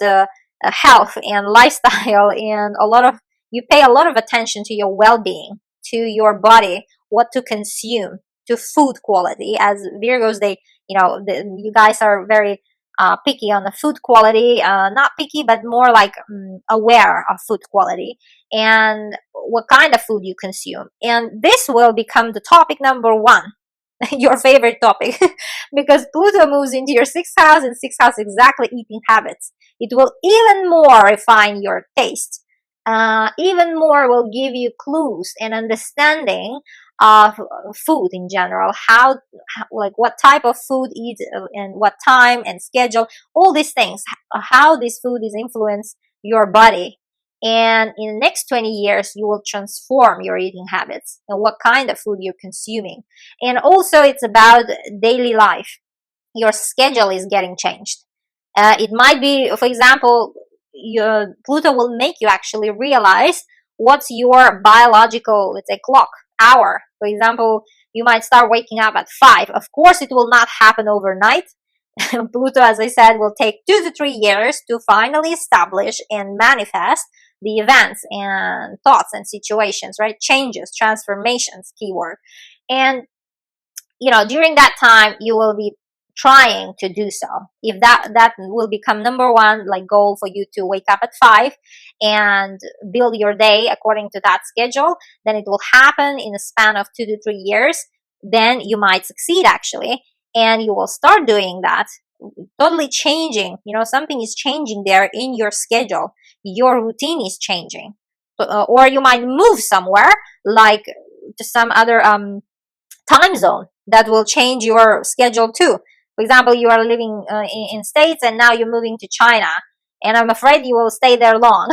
health and lifestyle, and you pay a lot of attention to your well-being, to your body, what to consume, to food quality. As Virgos, they, you know, you guys are very picky on the food quality, not picky, but more like aware of food quality and what kind of food you consume. And this will become the topic number one, your favorite topic, because Pluto moves into your sixth house, and sixth house exactly eating habits. It will even more refine your taste, even more will give you clues and understanding of food in general, how like what type of food eat and what time and schedule, all these things, how this food is influence your body. And in the next 20 years, you will transform your eating habits and what kind of food you're consuming. And also it's about daily life. Your schedule is getting changed. It might be, for example, your Pluto will make you actually realize what's your biological, let's say, clock hour. For example, you might start waking up at 5. Of course, it will not happen overnight. Pluto, as I said, will take 2 to 3 years to finally establish and manifest the events and thoughts and situations, right? Changes, transformations, keyword. And during that time, you will be trying to do so. If that will become number one, like, goal for you, to wake up at 5 and build your day according to that schedule, then it will happen in a span of 2 to 3 years. Then you might succeed, actually, and you will start doing that, totally changing. Something is changing there in your schedule. Your routine is changing. Or you might move somewhere, like to some other time zone, that will change your schedule too. For example, you are living in States, and now you're moving to China, and I'm afraid you will stay there long.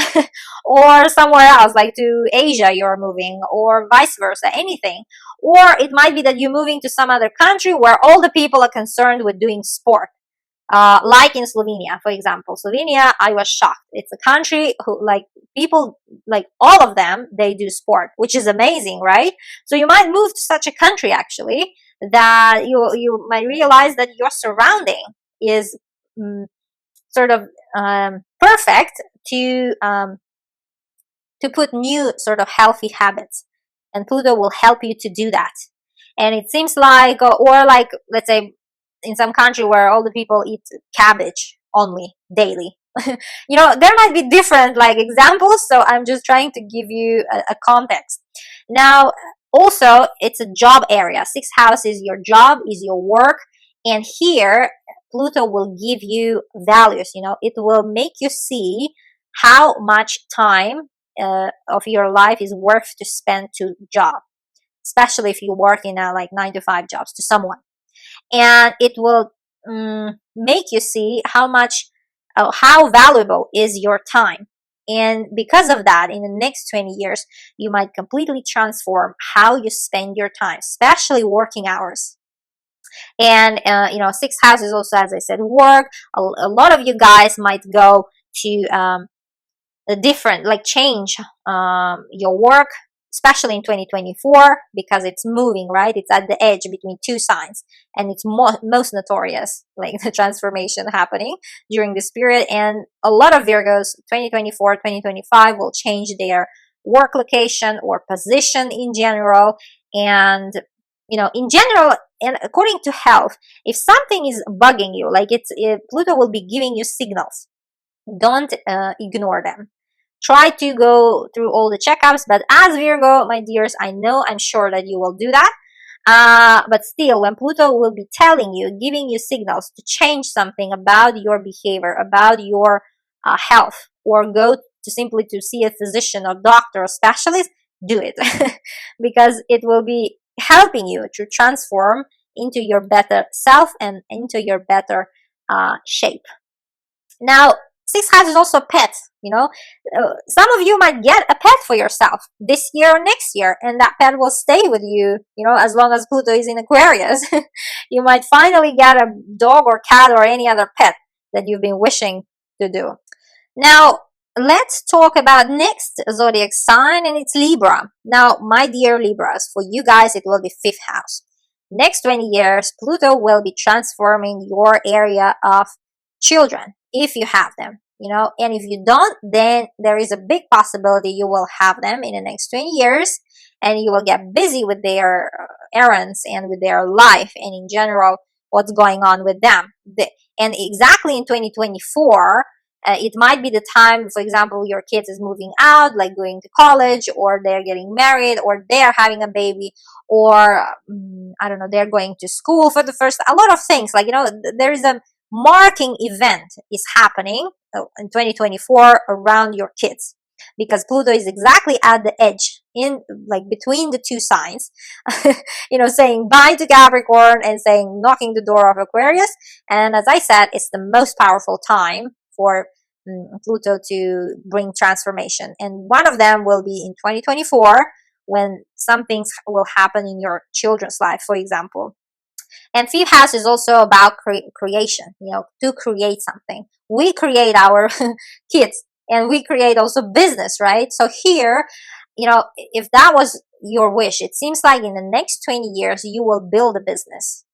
Or somewhere else, like to Asia you're moving, or vice versa, anything. Or it might be that you're moving to some other country where all the people are concerned with doing sport. Like in Slovenia, for example. Slovenia, I was shocked. It's a country who, like, people, like, all of them, they do sport, which is amazing, right? So you might move to such a country, actually, that you might realize that your surrounding is sort of perfect to put new sort of healthy habits, and Pluto will help you to do that. And it seems like, or like, let's say, in some country where all the people eat cabbage only daily. There might be different, like, examples, so I'm just trying to give you a context. Now, also, it's a job area. 6th house is your job, is your work, and here Pluto will give you values. It will make you see how much time of your life is worth to spend to job, especially if you work in a, like, 9 to 5 jobs to someone. And it will make you see how valuable is your time. And because of that, in the next 20 years, you might completely transform how you spend your time, especially working hours. And 6th house is also, as I said, work. A lot of you guys might go to a different, like, change your work, especially in 2024, because it's moving, right? It's at the edge between 2 signs, and it's most notorious, like, the transformation happening during this period. And a lot of Virgos, 2024, 2025, will change their work location or position in general. And in general, and according to health, if something is bugging you, like, Pluto will be giving you signals. Don't ignore them. Try to go through all the checkups, but as Virgo, my dears, I'm sure that you will do that. But still, when Pluto will be telling you, giving you signals to change something about your behavior, about your health, or go to simply to see a physician or doctor or specialist, do it. Because it will be helping you to transform into your better self and into your better shape. Now, 6th house is also pets. Some of you might get a pet for yourself this year or next year, and that pet will stay with you, as long as Pluto is in Aquarius. You might finally get a dog or cat or any other pet that you've been wishing to do. Now, let's talk about next zodiac sign, and it's Libra. Now, my dear Libras, for you guys, it will be 5th house. Next 20 years, Pluto will be transforming your area of children, if you have them, and if you don't, then there is a big possibility you will have them in the next 20 years, and you will get busy with their errands and with their life, and in general, what's going on with them. And exactly in 2024, it might be the time, for example, your kids is moving out, like going to college, or they're getting married, or they're having a baby, or I don't know, they're going to school for the first, a lot of things, like, there is a marking event is happening in 2024 around your kids, because Pluto is exactly at the edge, in, like, between the 2 signs, saying bye to Capricorn and saying knocking the door of Aquarius. And as I said, it's the most powerful time for Pluto to bring transformation, and one of them will be in 2024, when some things will happen in your children's life, for example. And 5th house is also about creation, to create something. We create our kids, and we create also business, right? So here, if that was your wish, it seems like in the next 20 years you will build a business.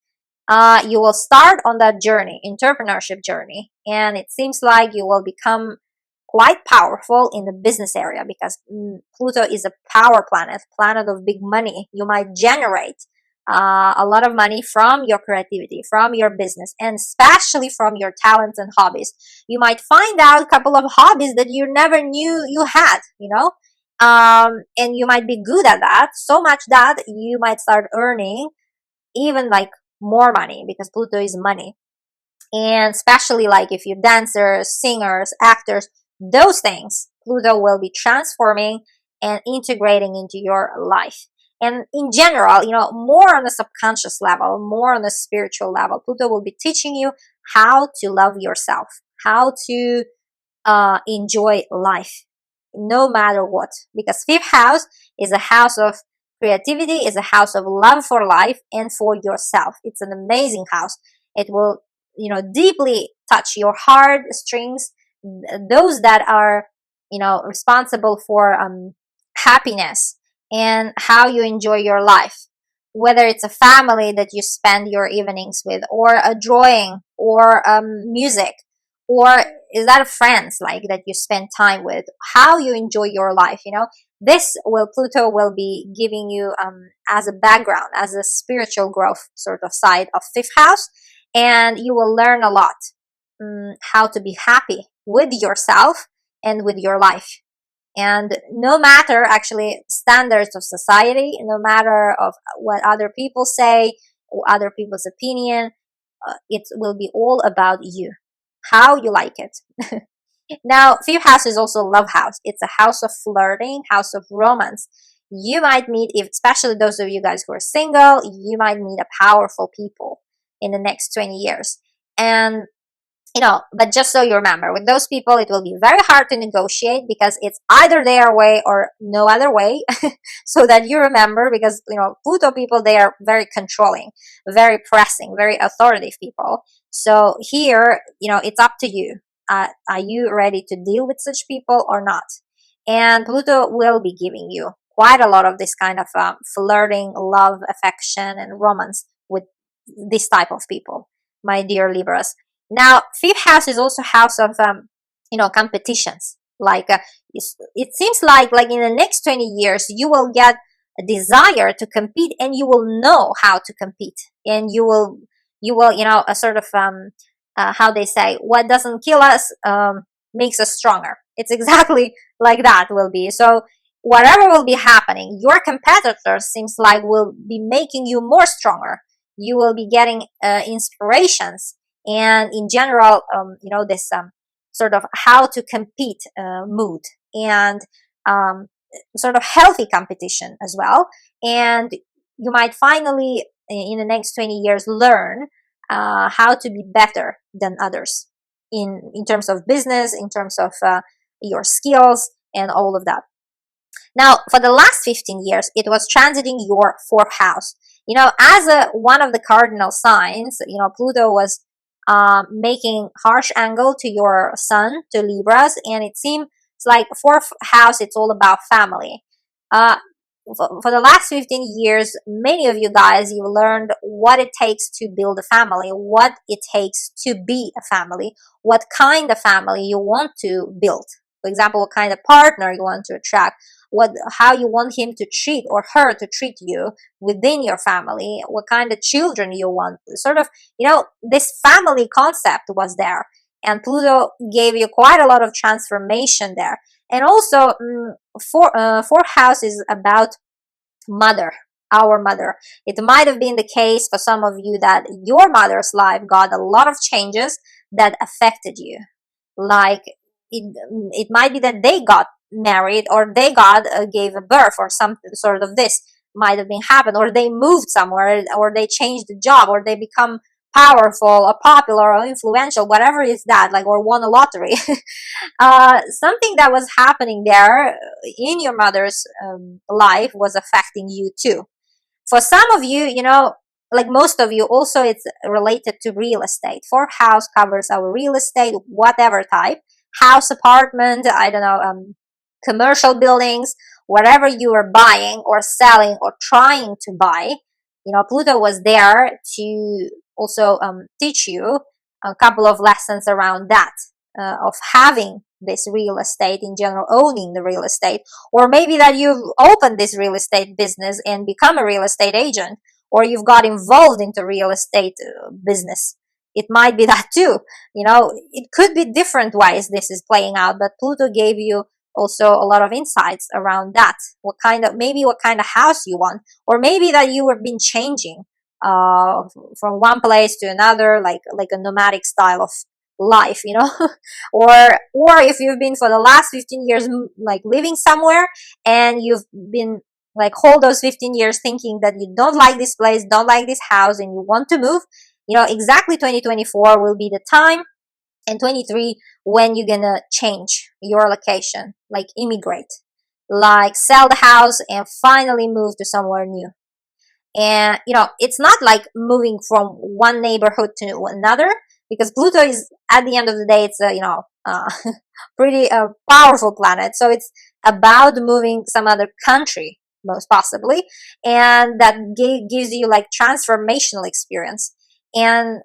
You will start on that journey, entrepreneurship journey, and it seems like you will become quite powerful in the business area, because Pluto is a power planet, planet of big money. You might generate a lot of money from your creativity, from your business, and especially from your talents and hobbies. You might find out a couple of hobbies that you never knew you had, and you might be good at that, so much that you might start earning even like more money, because Pluto is money. And especially like if you're dancers, singers, actors, those things, Pluto will be transforming and integrating into your life. And in general, more on the subconscious level, more on the spiritual level, Pluto will be teaching you how to love yourself, how to enjoy life, no matter what. Because fifth house is a house of creativity, is a house of love for life and for yourself. It's an amazing house. It will, deeply touch your heart strings, those that are, responsible for happiness and how you enjoy your life. Whether it's a family that you spend your evenings with, or a drawing, or music, or is that friends like that you spend time with, how you enjoy your life. This will, Pluto will be giving you as a background, as a spiritual growth sort of side of fifth house, and you will learn a lot how to be happy with yourself and with your life. And no matter actually standards of society, no matter of what other people say or other people's opinion, it will be all about you, how you like it. Now, fifth house is also love house. It's a house of flirting, house of romance. You might meet, if especially those of you guys who are single, you might meet a powerful people in the next 20 years. And but just so you remember, with those people, it will be very hard to negotiate, because it's either their way or no other way. So that you remember, because, Pluto people, they are very controlling, very pressing, very authoritative people. So here, it's up to you. Are you ready to deal with such people or not? And Pluto will be giving you quite a lot of this kind of flirting, love, affection, and romance with this type of people, my dear Libras. Now, fifth house is also house of competitions. Like it seems like in the next 20 years you will get a desire to compete, and you will know how to compete, and you will a sort of how they say, what doesn't kill us makes us stronger. It's exactly like that will be. So whatever will be happening, your competitors seems like will be making you more stronger. You will be getting inspirations, and in general, this sort of how to compete mood, and sort of healthy competition as well. And you might finally, in the next 20 years, learn how to be better than others in terms of business, in terms of your skills, and all of that. Now, for the last 15 years, it was transiting your fourth house. As one of the cardinal signs, Pluto was making harsh angle to your sun, to Libras, and it seems like fourth house, it's all about family. For the last 15 years, many of you guys, you learned what it takes to build a family, what it takes to be a family, what kind of family you want to build. For example, what kind of partner you want to attract, how you want him to treat or her to treat you within your family, what kind of children you want. Sort of, this family concept was there, and Pluto gave you quite a lot of transformation there. And also, fourth house is about mother, our mother. It might have been the case for some of you that your mother's life got a lot of changes that affected you. Like it might be that they got married, or they gave a birth, or something sort of this might have been happened, or they moved somewhere, or they changed the job, or they become powerful or popular or influential, whatever is that, or won a lottery. Something that was happening there in your mother's life was affecting you too. For some of you, like most of you, also it's related to real estate. Fourth house covers our real estate, whatever type, house, apartment, I don't know, commercial buildings, whatever you are buying or selling or trying to buy, Pluto was there to also teach you a couple of lessons around that, of having this real estate in general, owning the real estate, or maybe that you've opened this real estate business and become a real estate agent, or you've got involved into real estate business. It might be that too. It could be different ways this is playing out, but Pluto gave you also a lot of insights around that. Maybe what kind of house you want, or maybe that you have been changing from one place to another, like a nomadic style of life, or if you've been for the last 15 years like living somewhere, and you've been like hold those 15 years thinking that you don't like this place, don't like this house, and you want to move, exactly 2024 will be the time, and 23 when you're gonna change your location, like immigrate, like sell the house and finally move to somewhere new. And it's not like moving from one neighborhood to another, because Pluto is, at the end of the day, it's a pretty powerful planet, so it's about moving some other country most possibly, and that gives you like transformational experience. And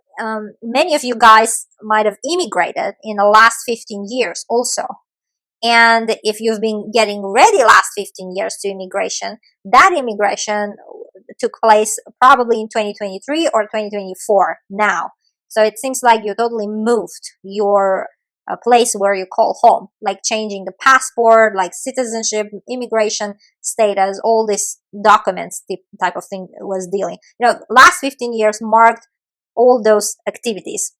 many of you guys might have immigrated in the last 15 years also. And if you've been getting ready last 15 years to immigration, that immigration took place probably in 2023 or 2024 now. So it seems like you totally moved your place where you call home, like changing the passport, like citizenship, immigration status, all these documents type of thing was dealing. Last 15 years marked all those activities,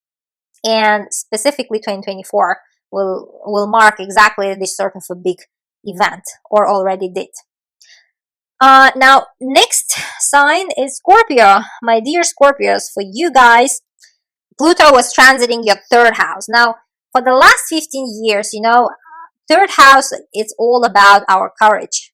and specifically 2024 will mark exactly this sort of a big event, or already did. Now, next sign is Scorpio. My dear Scorpios, for you guys, Pluto was transiting your third house. Now, for the last 15 years, third house, it's all about our courage,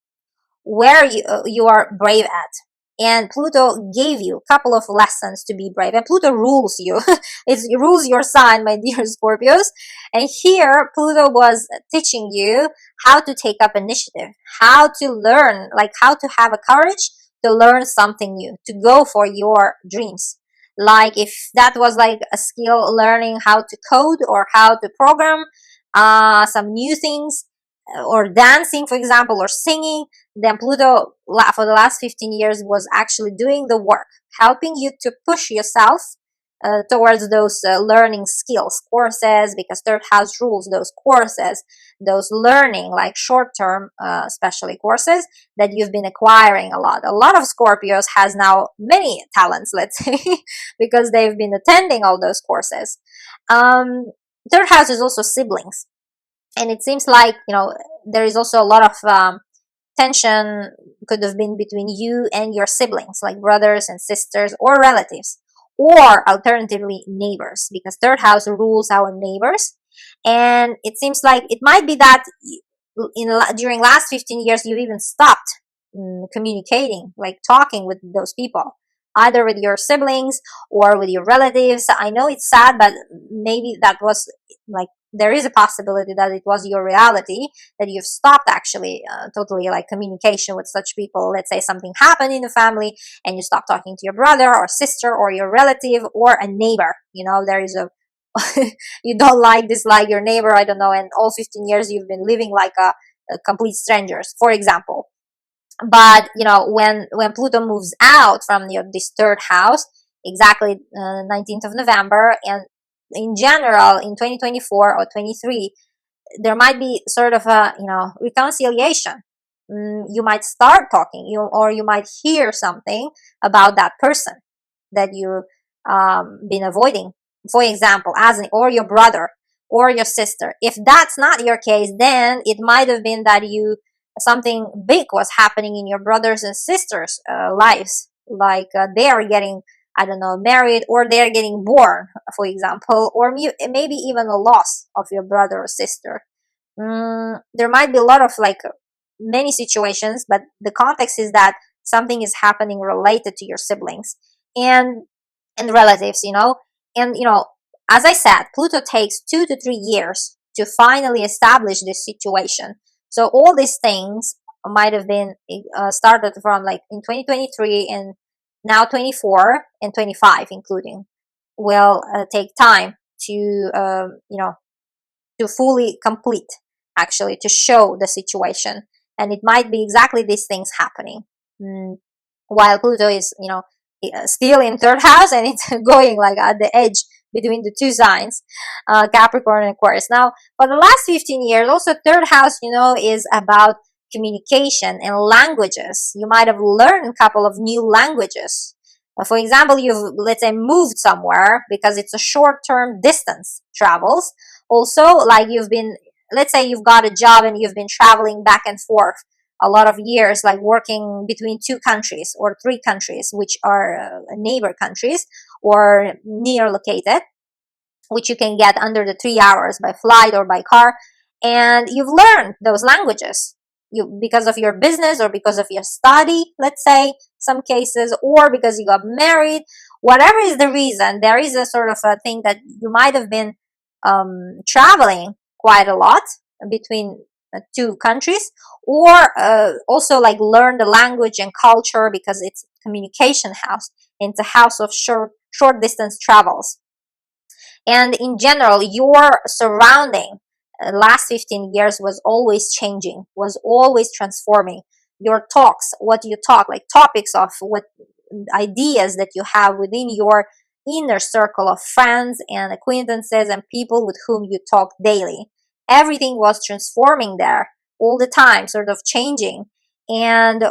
where you are brave at. And Pluto gave you a couple of lessons to be brave. And Pluto rules you. It rules your sign, my dear Scorpios. And here, Pluto was teaching you how to take up initiative, how to learn, like how to have a courage to learn something new, to go for your dreams. Like if that was like a skill, learning how to code or how to program some new things, or dancing, for example, or singing, then Pluto for the last 15 years was actually doing the work, helping you to push yourself towards those learning skills, courses, because third house rules those courses, those learning, like short-term, especially courses that you've been acquiring a lot. A lot of Scorpios has now many talents, let's say, because they've been attending all those courses. Third house is also siblings. And it seems like, there is also a lot of tension could have been between you and your siblings, like brothers and sisters or relatives, or alternatively neighbors, because third house rules our neighbors. And it seems like it might be that during last 15 years, you've even stopped communicating, like talking with those people, either with your siblings or with your relatives. I know it's sad, but maybe that was like, there is a possibility that it was your reality, that you've stopped actually totally like communication with such people. Let's say something happened in the family and you stop talking to your brother or sister or your relative or a neighbor. There is a you don't dislike your neighbor, I don't know, and all 15 years you've been living like a complete strangers, for example. But when Pluto moves out from this third house, exactly 19th of November, and in general in 2024 or 23, there might be sort of a reconciliation. You might start talking, or you might hear something about that person that you've been avoiding, for example, or your brother or your sister. If that's not your case, then it might have been that something big was happening in your brothers and sisters' lives, like they are getting, I don't know, married, or they're getting born, for example, or maybe even a loss of your brother or sister. There might be a lot of many situations, but the context is that something is happening related to your siblings and relatives, and as I said, Pluto takes 2 to 3 years to finally establish this situation. So all these things might have been started from like in 2023 and now 24 and 25 including will take time to to fully complete, actually, to show the situation. And it might be exactly these things happening. While Pluto is, still in third house, and it's going like at the edge between the two signs, Capricorn and Aquarius. Now, for the last 15 years, also third house, is about communication and languages. You might have learned a couple of new languages. For example, you've, let's say, moved somewhere because it's a short-term distance travels. Also, like you've been, let's say you've got a job and you've been traveling back and forth a lot of years, like working between two countries or three countries, which are neighbor countries or near located, which you can get under the 3 hours by flight or by car. And you've learned those languages because of your business or because of your study, let's say, some cases, or because you got married. Whatever is the reason, there is a sort of a thing that you might have been traveling quite a lot between two countries, or also like learn the language and culture because it's communication house. It's a house of short distance travels. And in general, your surrounding last 15 years was always changing, was always transforming. Your talks, what you talk, like topics of what ideas that you have within your inner circle of friends and acquaintances and people with whom you talk daily. Everything was transforming there all the time, sort of changing. And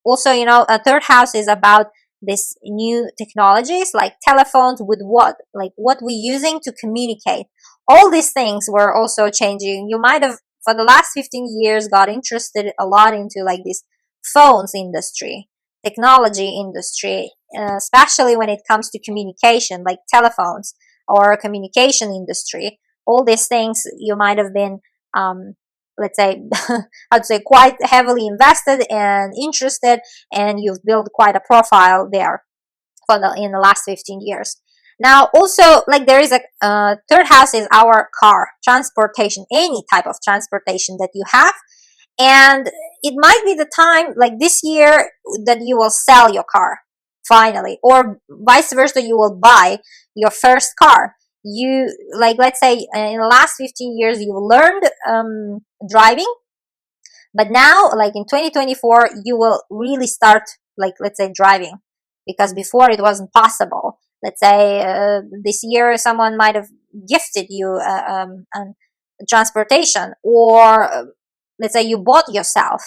also, a third house is about this new technologies like telephones with what we're using to communicate. All these things were also changing. You might have, for the last 15 years, got interested a lot into like this phones industry, technology industry, especially when it comes to communication, like telephones or communication industry. All these things you might have been, let's say, I'd say quite heavily invested and interested, and you've built quite a profile there in the last 15 years. Now, also, like there is a third house is our car, transportation, any type of transportation that you have. And it might be the time, like this year, that you will sell your car finally, or vice versa, you will buy your first car. You, like, let's say in the last 15 years, you learned driving, but now, like in 2024, you will really start, like, let's say, driving, because before it wasn't possible. Let's say this year, someone might have gifted you transportation, or let's say you bought yourself,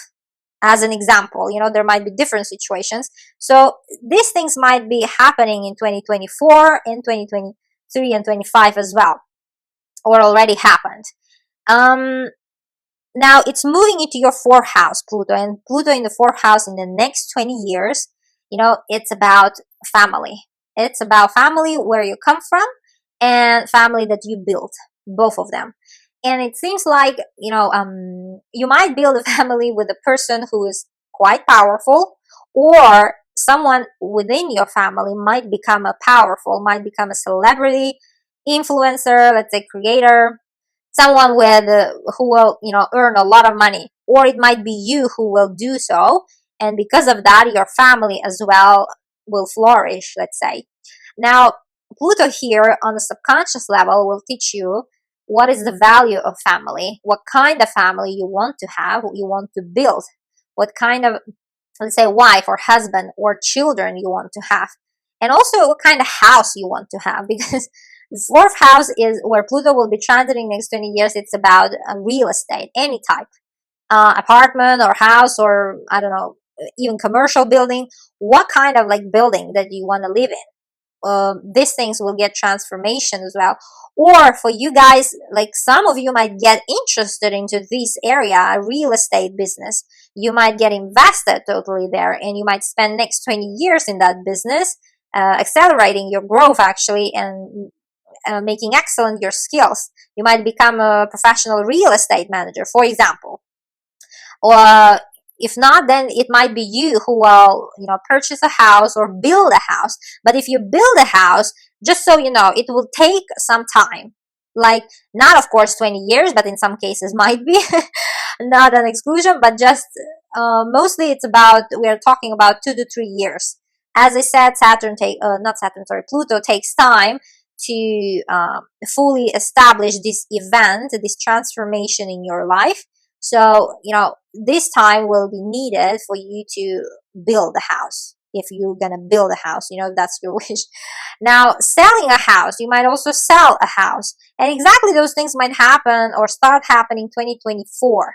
as an example. There might be different situations. So these things might be happening in 2024, in 2023, and 25 as well, or already happened. Now it's moving into your fourth house, Pluto, and Pluto in the fourth house in the next 20 years, it's about family. It's about family, where you come from, and family that you build, both of them. And it seems like, you might build a family with a person who is quite powerful, or someone within your family might become might become a celebrity, influencer, let's say creator, someone who will, earn a lot of money, or it might be you who will do so. And because of that, your family as well will flourish, let's say. Now, Pluto here on the subconscious level will teach you what is the value of family, what kind of family you want to have, what you want to build, what kind of, let's say, wife or husband or children you want to have, and also what kind of house you want to have, because the fourth house is where Pluto will be transiting next 20 years. It's about real estate, any type, apartment or house, or I don't know, even commercial building. What kind of like building that you want to live in? These things will get transformation as well. Or for you guys, like some of you might get interested into this area, real estate business. You might get invested totally there, and you might spend next 20 years in that business, accelerating your growth actually, and making excellent your skills. You might become a professional real estate manager, for example. Or if not, then it might be you who will, purchase a house or build a house. But if you build a house, just so you know, it will take some time. Like, not of course 20 years, but in some cases might be. not an exclusion, but just mostly it's about, we are talking about 2 to 3 years. As I said, not Saturn, sorry, Pluto takes time to fully establish this event, this transformation in your life. So, this time will be needed for you to build a house. If you're gonna build a house, if that's your wish. Now, selling a house, you might also sell a house. And exactly those things might happen or start happening 2024,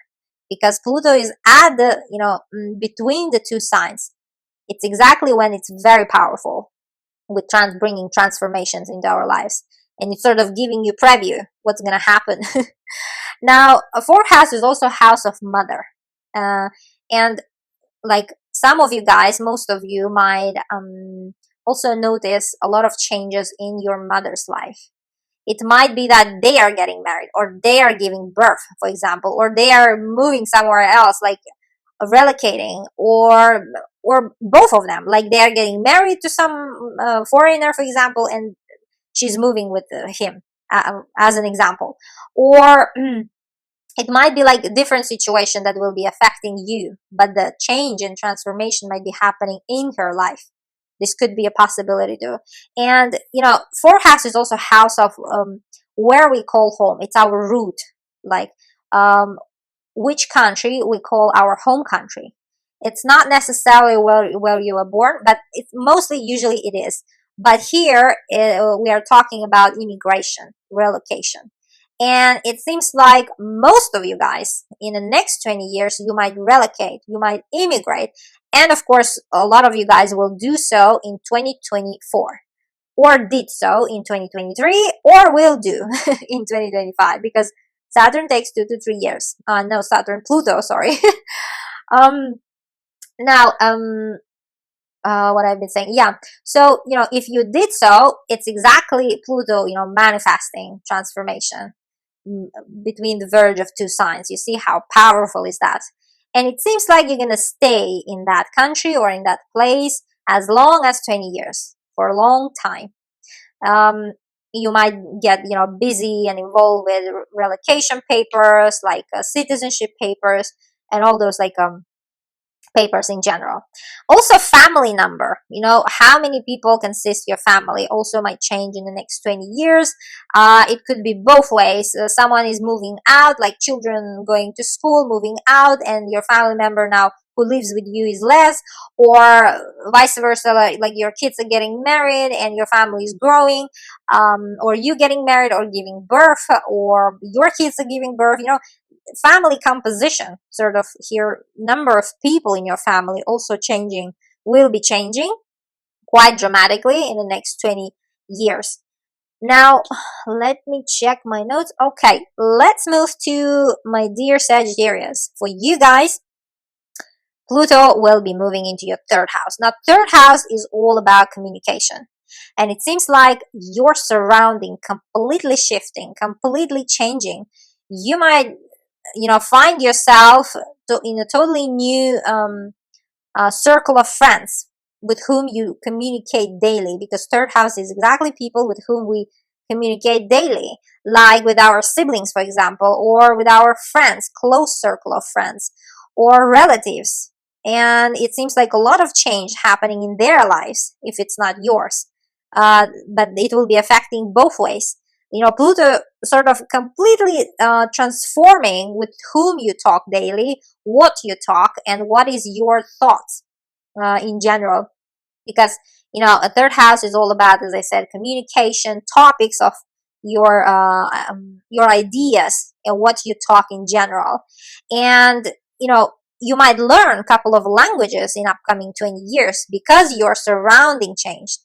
because Pluto is at the, between the two signs. It's exactly when it's very powerful with bringing transformations into our lives. And it's sort of giving you preview what's going to happen. Now, a fourth house is also house of mother. And like some of you guys, most of you might also notice a lot of changes in your mother's life. It might be that they are getting married, or they are giving birth, for example, or they are moving somewhere else, like relocating, or both of them, like they are getting married to some foreigner, for example, and she's moving with him, as an example. Or it might be like a different situation that will be affecting you, but the change and transformation might be happening in her life. This could be a possibility too. And, fourth house is also house of where we call home. It's our root, like which country we call our home country. It's not necessarily where you were born, but it's mostly, usually it is. But here we are talking about immigration, relocation. And it seems like most of you guys in the next 20 years, you might relocate, you might immigrate. And of course, a lot of you guys will do so in 2024, or did so in 2023, or will do in 2025, because Saturn takes 2 to 3 years. No, Pluto, sorry. Now, what I've been saying, yeah. So, if you did so, it's exactly Pluto, manifesting transformation between the verge of two signs. You see how powerful is that? And it seems like you're gonna stay in that country or in that place as long as 20 years, for a long time. You might get, busy and involved with relocation papers, like citizenship papers, and all those like papers in general. Also, family number, how many people consist your family also might change in the next 20 years. It could be both ways. Someone is moving out, like children going to school, moving out, and your family member now who lives with you is less, or vice versa, like your kids are getting married and your family is growing, or you getting married or giving birth, or your kids are giving birth. Family composition, sort of here, number of people in your family also will be changing quite dramatically in the next 20 years. Now, let me check my notes. Okay, let's move to my dear Sagittarius. For you guys, Pluto will be moving into your third house. Now, third house is all about communication. And it seems like your surrounding completely shifting, completely changing. You might find yourself in a totally new circle of friends with whom you communicate daily, because third house is exactly people with whom we communicate daily, like with our siblings, for example, or with our friends, close circle of friends, or relatives. And it seems like a lot of change happening in their lives if it's not yours, but it will be affecting both ways. Pluto sort of completely transforming with whom you talk daily, what you talk, and what is your thoughts in general. Because, a third house is all about, as I said, communication, topics of your ideas, and what you talk in general. And, you might learn a couple of languages in upcoming 20 years because your surrounding changed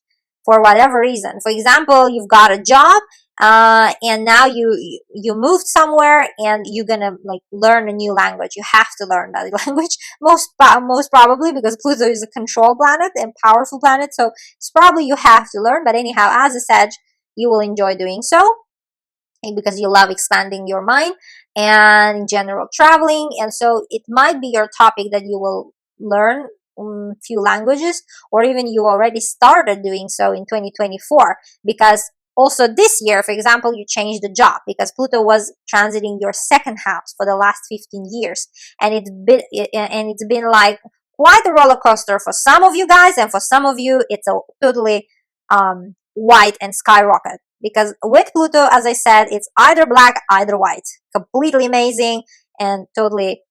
for whatever reason. For example, you've got a job, and now you moved somewhere, and you're gonna learn a new language. You have to learn that language, most probably, because Pluto is a control planet and powerful planet, so it's probably you have to learn. But anyhow, as I said, you will enjoy doing so, because you love expanding your mind and in general traveling. And so it might be your topic that you will learn few languages, or even you already started doing so in 2024, because Also this year, for example, you changed the job because Pluto was transiting your second house for the last 15 years, and it's been like quite a roller coaster for some of you guys, and for some of you it's a totally white and skyrocket, because with Pluto, as I said, it's either black, either white, completely amazing and totally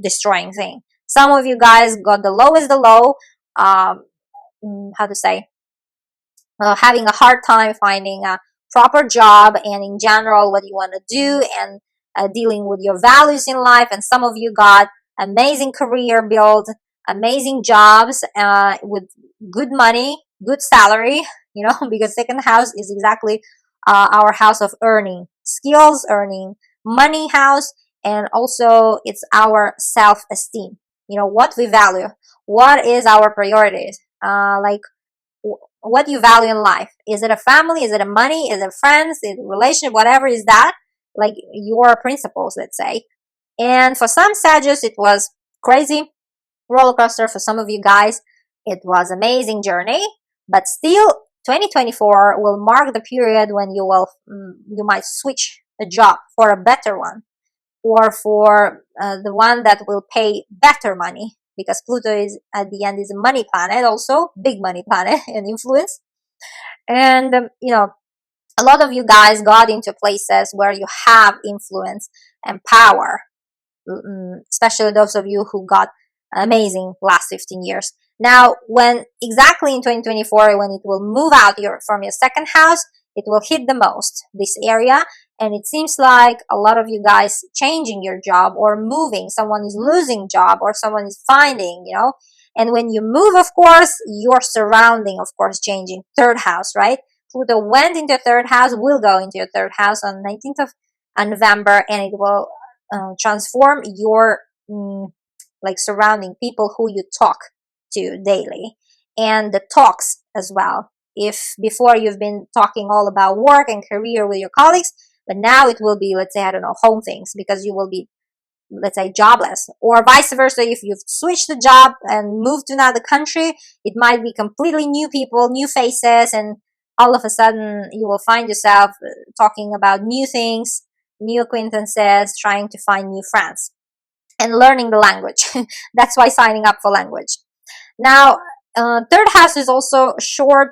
destroying thing. Some of you guys got the lowest the low, how to say, having a hard time finding a proper job, and in general what you want to do, and dealing with your values in life. And some of you got amazing career build, amazing jobs with good money, good salary, because second house is exactly our house of earning skills, earning money house, and also it's our self-esteem, what we value, what is our priorities, like what you value in life. Is it a family? Is it a money? Is it friends? Is it a relationship? Whatever is that, like your principles, let's say. And for some Sagittarius, it was crazy roller coaster. For some of you guys, it was amazing journey. But still, 2024 will mark the period when you might switch a job for a better one, or for the one that will pay better money, because Pluto is at the end is a money planet, also big money planet and influence. And a lot of you guys got into places where you have influence and power, especially those of you who got amazing last 15 years. Now, when exactly in 2024, when it will move out from your second house, it will hit the most, this area. And it seems like a lot of you guys changing your job or moving. Someone is losing job or someone is finding, And when you move, of course, your surrounding, of course, changing. Third house, right? Pluto went into third house, will go into your third house on 19th of November, and it will transform your like surrounding, people who you talk to daily, and the talks as well. If before you've been talking all about work and career with your colleagues, but now it will be, let's say, I don't know, home things, because you will be, let's say, jobless, or vice versa. If you've switched the job and moved to another country, it might be completely new people, new faces, and all of a sudden you will find yourself talking about new things, new acquaintances, trying to find new friends, and learning the language. That's why signing up for language. Now, third house is also short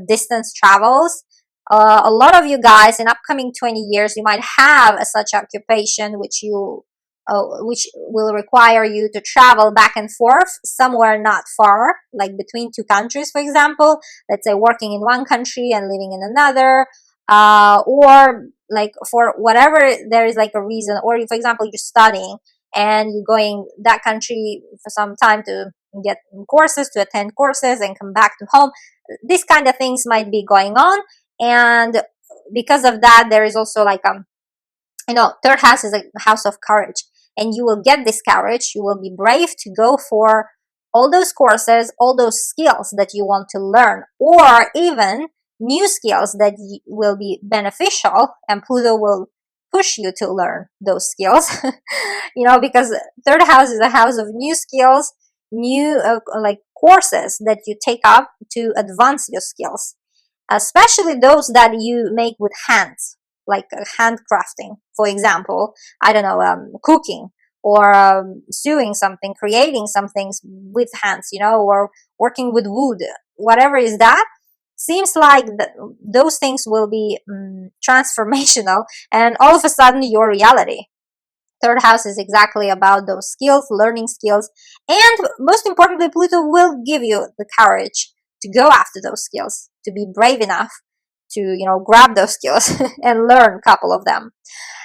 distance travels. A lot of you guys in upcoming 20 years, you might have such occupation which will require you to travel back and forth somewhere not far, like between two countries, for example. Let's say working in one country and living in another, or like for whatever there is like a reason, or for example, you're studying and you're going that country for some time to get courses, to attend courses and come back to home. These kind of things might be going on, and because of that, there is also like third house is a house of courage, and you will get this courage. You will be brave to go for all those courses, all those skills that you want to learn, or even new skills that will be beneficial, and Pluto will push you to learn those skills. Because third house is a house of new skills, new like courses that you take up to advance your skills, especially those that you make with hands, like handcrafting, for example. I don't know, cooking, or sewing something, creating some things with hands, or working with wood, whatever is that. Seems like those things will be transformational, and all of a sudden your reality. Third house is exactly about those skills, learning skills, and most importantly, Pluto will give you the courage to go after those skills, to be brave enough to grab those skills and learn a couple of them.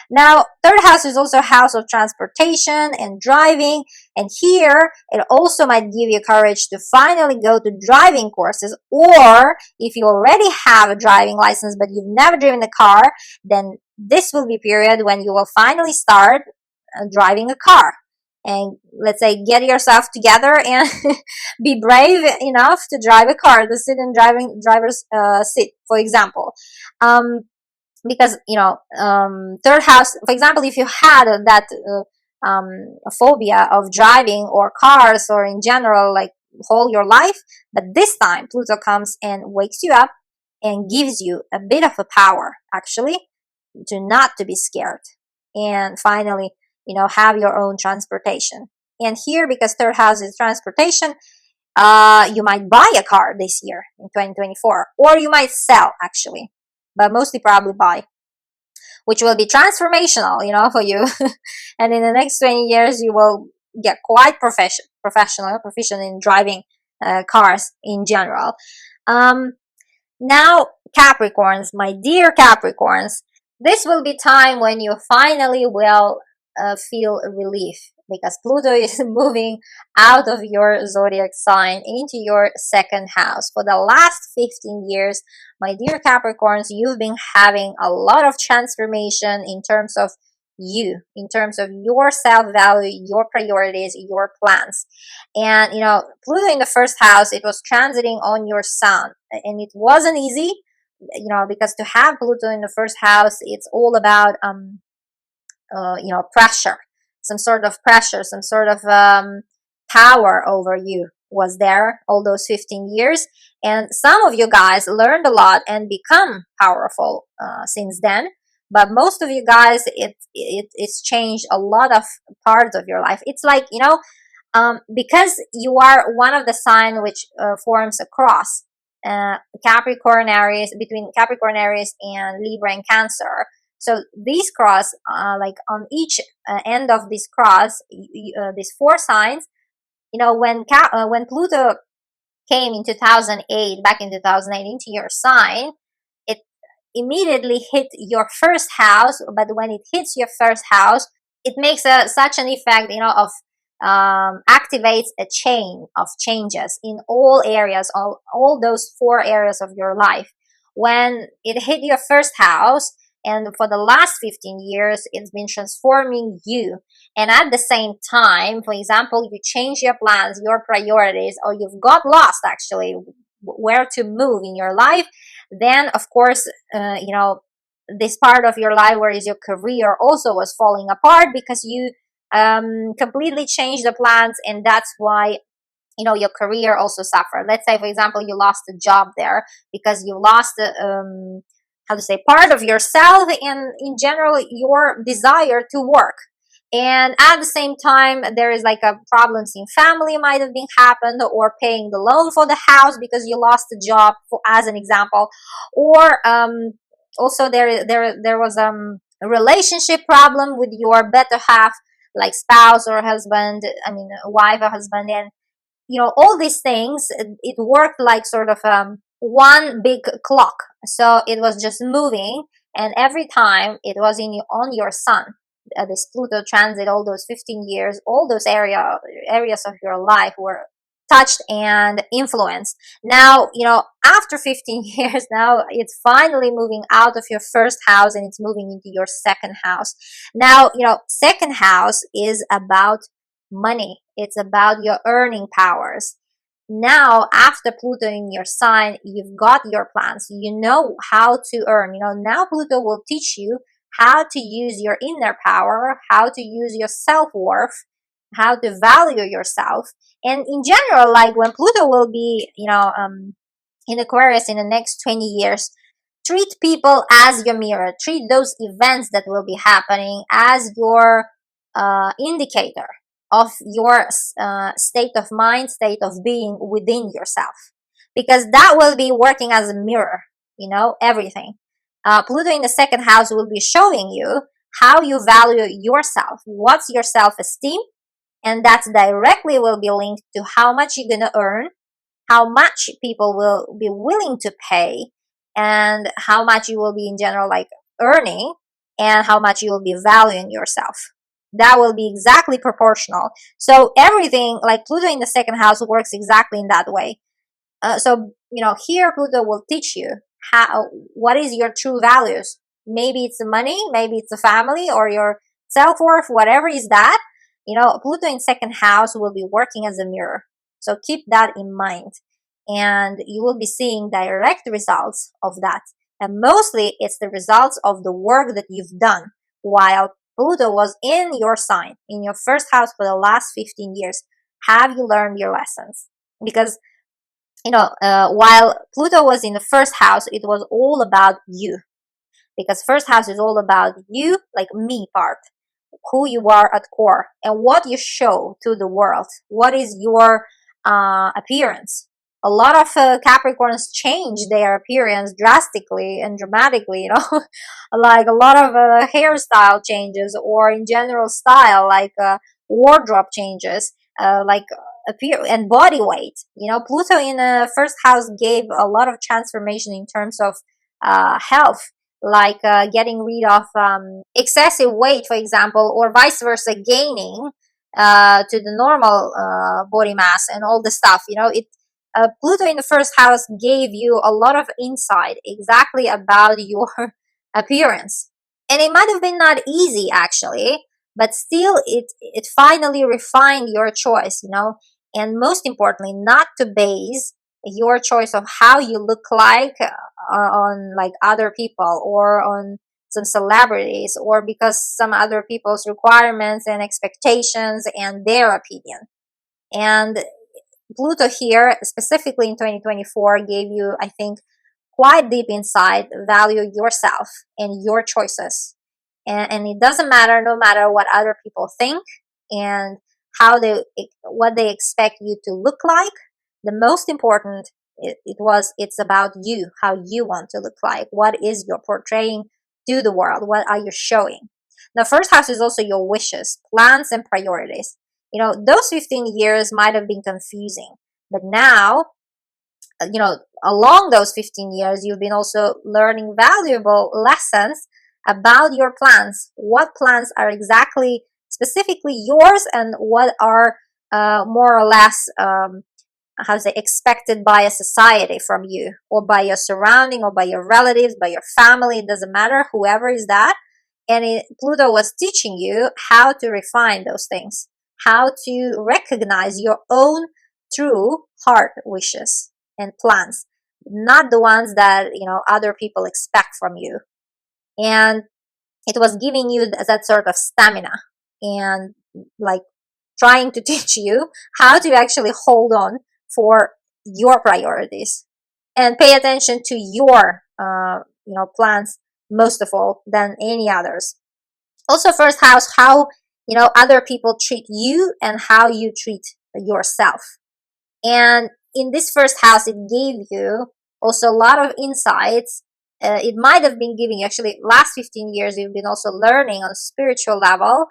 Now, third house is also a house of transportation and driving, and here it also might give you courage to finally go to driving courses, or if you already have a driving license but you've never driven a car, then this will be a period when you will finally start driving a car. And let's say get yourself together and be brave enough to drive a car, to sit in driver's seat, for example. Because third house, for example, if you had that phobia of driving or cars, or in general, like whole your life, but this time Pluto comes and wakes you up, and gives you a bit of a power, actually, to not to be scared. And finally, have your own transportation. And here, because third house is transportation, you might buy a car this year in 2024, or you might sell, actually, but mostly probably buy, which will be transformational, for you. And in the next 20 years, you will get quite proficient in driving cars in general. Now, Capricorns, my dear Capricorns, this will be time when you finally will feel relief, because Pluto is moving out of your zodiac sign into your second house. For the last 15 years, my dear Capricorns, you've been having a lot of transformation in terms of you, in terms of your self-value, your priorities, your plans. And Pluto in the first house, it was transiting on your sun, and it wasn't easy, because to have Pluto in the first house, it's all about pressure, some sort of pressure, some sort of power over you was there all those 15 years. And some of you guys learned a lot and become powerful since then. But most of you guys, it's changed a lot of parts of your life. It's like, because you are one of the sign which forms a cross, Capricorn Aries, between Capricorn Aries and Libra and Cancer. So these cross, like on each end of this cross, these four signs, when Pluto came in 2008, back in 2008, into your sign, it immediately hit your first house. But when it hits your first house, it makes such an effect, of activates a chain of changes in all areas, all those four areas of your life. When it hit your first house, and for the last 15 years, it's been transforming you. And at the same time, for example, you change your plans, your priorities, or you've got lost, actually, where to move in your life, then, of course, this part of your life where is your career also was falling apart, because you completely changed the plans, and that's why your career also suffered. Let's say, for example, you lost a job there because you lost part of yourself, and in general your desire to work. And at the same time, there is like a problems in family might have been happened, or paying the loan for the house because you lost a job, as an example. Or also there was a relationship problem with your better half, like spouse or husband, wife or husband. And all these things, it worked like sort of one big clock. So it was just moving, and every time it was on your sun, this Pluto transit, all those 15 years, all those areas of your life were touched and influenced. Now, after 15 years, now it's finally moving out of your first house, and it's moving into your second house. Now, second house is about money. It's about your earning powers. Now, after Pluto in your sign, you've got your plans. You know how to earn. Now Pluto will teach you how to use your inner power, how to use your self-worth, how to value yourself. And in general, like when Pluto will be, in Aquarius in the next 20 years, treat people as your mirror. Treat those events that will be happening as your indicator of your state of mind, state of being within yourself, because that will be working as a mirror, everything. Pluto in the second house will be showing you how you value yourself, what's your self-esteem, and that directly will be linked to how much you're gonna earn, how much people will be willing to pay, and how much you will be in general like earning, and how much you will be valuing yourself. That will be exactly proportional. So everything, like Pluto in the second house, works exactly in that way. So here Pluto will teach you what is your true values. Maybe it's the money, maybe it's the family, or your self-worth, whatever is that. Pluto in second house will be working as a mirror. So keep that in mind, and you will be seeing direct results of that. And mostly it's the results of the work that you've done while Pluto was in your sign, in your first house for the last 15 years. Have you learned your lessons? Because while Pluto was in the first house, it was all about you, because first house is all about you, like me part, who you are at core and what you show to the world. What is your appearance? A lot of Capricorns change their appearance drastically and dramatically, like a lot of hairstyle changes, or in general style, like wardrobe changes, like appear and body weight. Pluto in the first house gave a lot of transformation in terms of health, like getting rid of excessive weight, for example, or vice versa, gaining to the normal body mass and all the stuff. Pluto in the first house gave you a lot of insight exactly about your appearance, and it might have been not easy actually, but still it finally refined your choice. And most importantly, not to base your choice of how you look like on like other people, or on some celebrities, or because some other people's requirements and expectations and their opinion. And Pluto here, specifically in 2024, gave you, I think, quite deep insight. Value yourself and your choices, and it doesn't matter, no matter what other people think and what they expect you to look like. The most important, it's about you, how you want to look like, what is your portraying to the world, what are you showing. The first house is also your wishes, plans, and priorities. Those 15 years might have been confusing, but now, along those 15 years, you've been also learning valuable lessons about your plans. What plans are exactly, specifically yours, and what are more or less, how to say, expected by a society from you, or by your surrounding, or by your relatives, by your family. It doesn't matter, whoever is that. And Pluto was teaching you how to refine those things, how to recognize your own true heart wishes and plans, not the ones that other people expect from you. And it was giving you that sort of stamina, and like trying to teach you how to actually hold on for your priorities and pay attention to your plans, most of all than any others. Also, first house, how other people treat you and how you treat yourself. And in this first house, it gave you also a lot of insights. It might have been giving you, actually, last 15 years, you've been also learning on a spiritual level,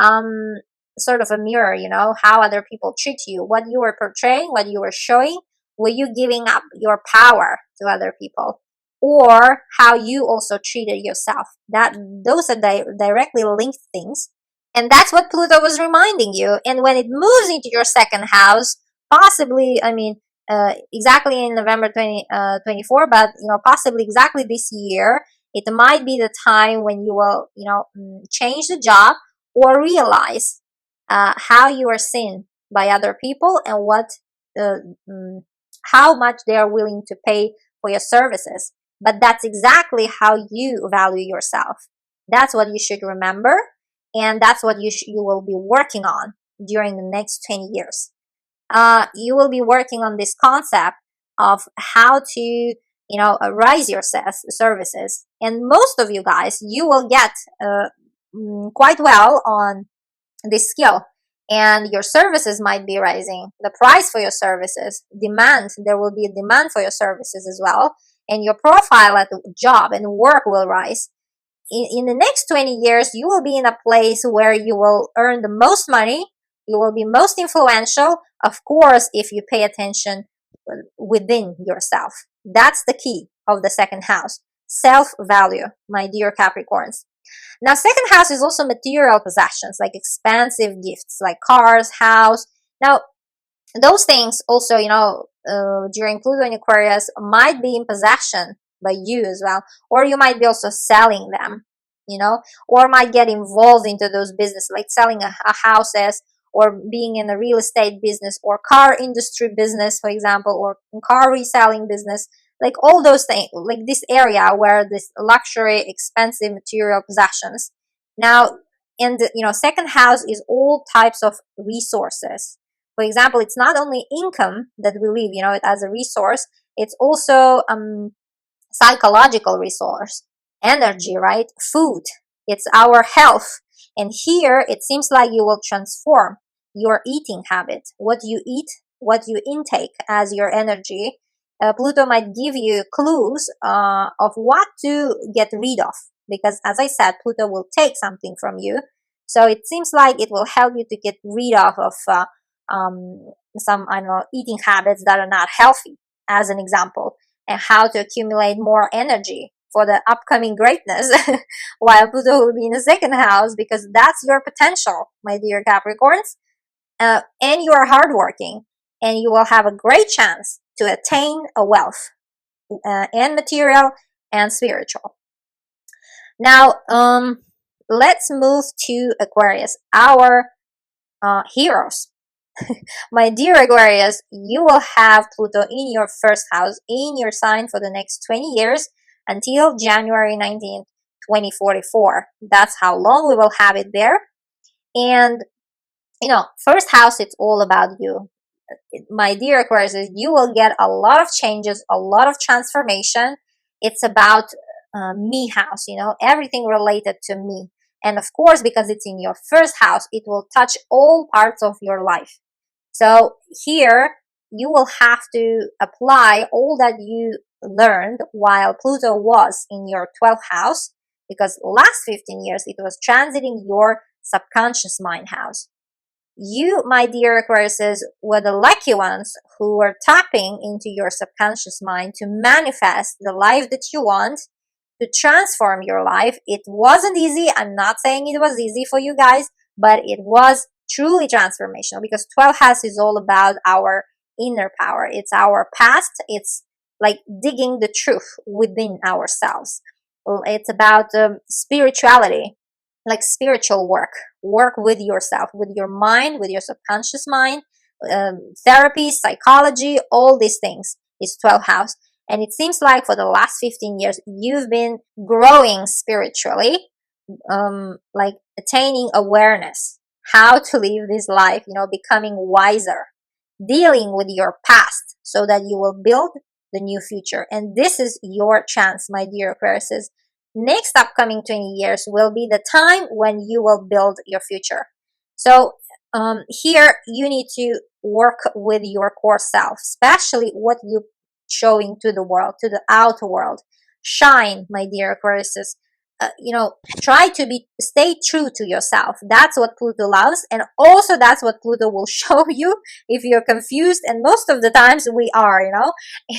um, sort of a mirror, how other people treat you, what you were portraying, what you were showing. Were you giving up your power to other people? Or how you also treated yourself? Those are directly linked things. And that's what Pluto was reminding you. And when it moves into your second house, possibly, I mean, exactly in November 2024, but possibly exactly this year, it might be the time when you will change the job, or realize how you are seen by other people, and uh, mm, how much they are willing to pay for your services. But that's exactly how you value yourself. That's what you should remember, and that's what you will be working on during the next 20 years. You will be working on this concept of how to rise your services. And most of you guys, you will get quite well on this skill, and your services might be rising, the price for your services, demand, there will be a demand for your services as well, and your profile at the job and work will rise. In the next 20 years, you will be in a place where you will earn the most money, you will be most influential, of course, if you pay attention within yourself. That's the key of the second house, self-value, my dear Capricorns. Now, second house is also material possessions, like expensive gifts, like cars, house. Now, those things also, during Pluto in Aquarius, might be in possession by you as well, or you might be also selling them, or might get involved into those business, like selling a houses, or being in a real estate business, or car industry business, for example, or car reselling business, like all those things, like this area where this luxury, expensive material possessions. Now, in the second house is all types of resources, For example, it's not only income that we live, you know, as a resource, it's also psychological resource, energy, right? Food, it's our health. And here it seems like you will transform your eating habit, what you eat, what you intake as your energy. Pluto might give you clues of what to get rid of, because as I said, Pluto will take something from you. So it seems like it will help you to get rid of some, I don't know, eating habits that are not healthy, as an example, and how to accumulate more energy for the upcoming greatness. While Pluto will be in the second house, because that's your potential, my dear Capricorns. And you are hardworking, and you will have a great chance to attain a wealth, and material and spiritual. Now, let's move to Aquarius, our heroes. My dear Aquarius, you will have Pluto in your first house, in your sign, for the next 20 years until January 19th, 2044. That's how long we will have it there. And, you know, first house, it's all about you. My dear Aquarius, you will get a lot of changes, a lot of transformation. It's about me house, you know, everything related to me. And of course, because it's in your first house, it will touch all parts of your life. So here you will have to apply all that you learned while Pluto was in your 12th house, because last 15 years it was transiting your subconscious mind house. You, my dear Aquariuses, were the lucky ones who were tapping into your subconscious mind to manifest the life that you want, to transform your life. It wasn't easy. I'm not saying it was easy for you guys, but it was truly transformational, because 12 house is all about our inner power. It's our past. It's like digging the truth within ourselves. It's about spirituality, like spiritual work with yourself, with your mind, with your subconscious mind. Therapy, psychology, all these things is 12th house. And it seems like for the last 15 years you've been growing spiritually, like attaining awareness, how to live this life, you know, becoming wiser, dealing with your past so that you will build the new future. And this is your chance, my dear Aquariuses. Next upcoming 20 years will be the time when you will build your future. So here you need to work with your core self, especially what you showing to the world, to the outer world. Shine, my dear Aquariuses. You know, try to stay true to yourself. That's what Pluto loves, and also that's what Pluto will show you if you're confused, and most of the times we are, you know.